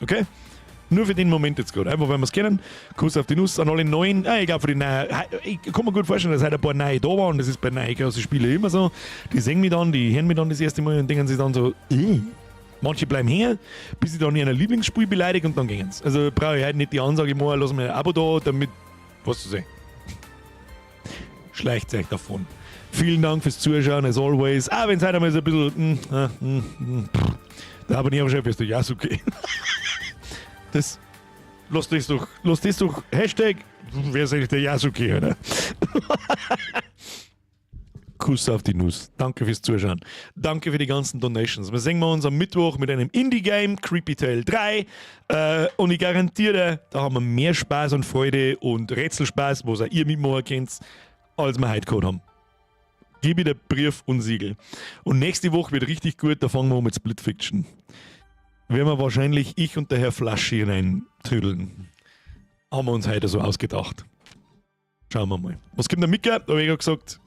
Okay? Nur für den Moment jetzt gerade. Einfach, weil wir es kennen. Kuss auf die Nuss an alle Neuen. Ich glaube, für die Neuen. Ich kann mir gut vorstellen, dass heute ein paar Neue da waren. Das ist bei neuen großen Spielen immer so. Die singen mich dann, die hören mich dann das erste Mal und denken sich dann so, Manche bleiben her, bis sie dann in einer Lieblingsspiel beleidigt und dann gehen sie. Also brauche ich heute nicht die Ansage machen, lass mir ein Abo da, damit, was zu sehen. Schleicht euch davon. Vielen Dank fürs Zuschauen, as always. Wenn es heute einmal so ein bisschen, der Abonnierchef ist der Yasuke. Das, lasst das doch, Hashtag, wer ist eigentlich der Yasuke, oder? Kuss auf die Nuss. Danke fürs Zuschauen. Danke für die ganzen Donations. Wir sehen uns am Mittwoch mit einem Indie-Game, Creepy Tale 3. Und ich garantiere, da haben wir mehr Spaß und Freude und Rätselspaß, was auch ihr mitmachen könnt, als wir heute gehabt haben. Gib mir Brief und Siegel. Und nächste Woche wird richtig gut, da fangen wir an mit Split Fiction. Werden wir wahrscheinlich ich und der Herr Flasche reintrödeln. Haben wir uns heute so ausgedacht. Schauen wir mal. Was gibt der Mika? Da habe ich ja gesagt,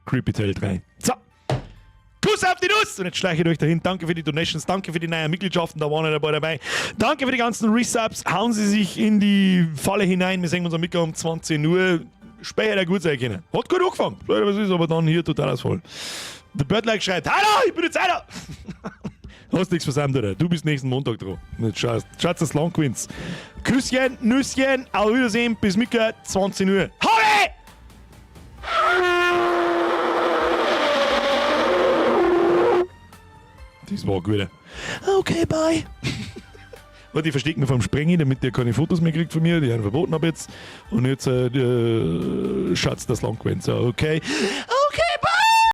Creepy Tale 3. So. Kuss auf auf die Nuss! Und jetzt schleiche ich euch dahin. Danke für die Donations, danke für die neuen Mitgliedschaften, da waren ja dabei dabei. Danke für die ganzen Resubs. Hauen Sie sich in die Falle hinein. Wir sehen uns am Mittwoch um 20 Uhr. Später gut sein können. Hat gut angefangen. Was ist aber dann hier total ausfall. Der Birdlike schreit: Hallo, ich bin jetzt einer! Hast nichts versäumt, oder? Du bist nächsten Montag dran. Jetzt schaut, das Land gewinnt. Küsschen, Nüsschen, auf Wiedersehen, bis Mittwoch, 20 Uhr. Hoi! Das war gut. Okay, bye. Warte, ich verstecke mich vom Sprengi, damit ihr keine Fotos mehr kriegt von mir, die ich verboten habe jetzt. Und jetzt schaut's das Land gewinnt. So, okay.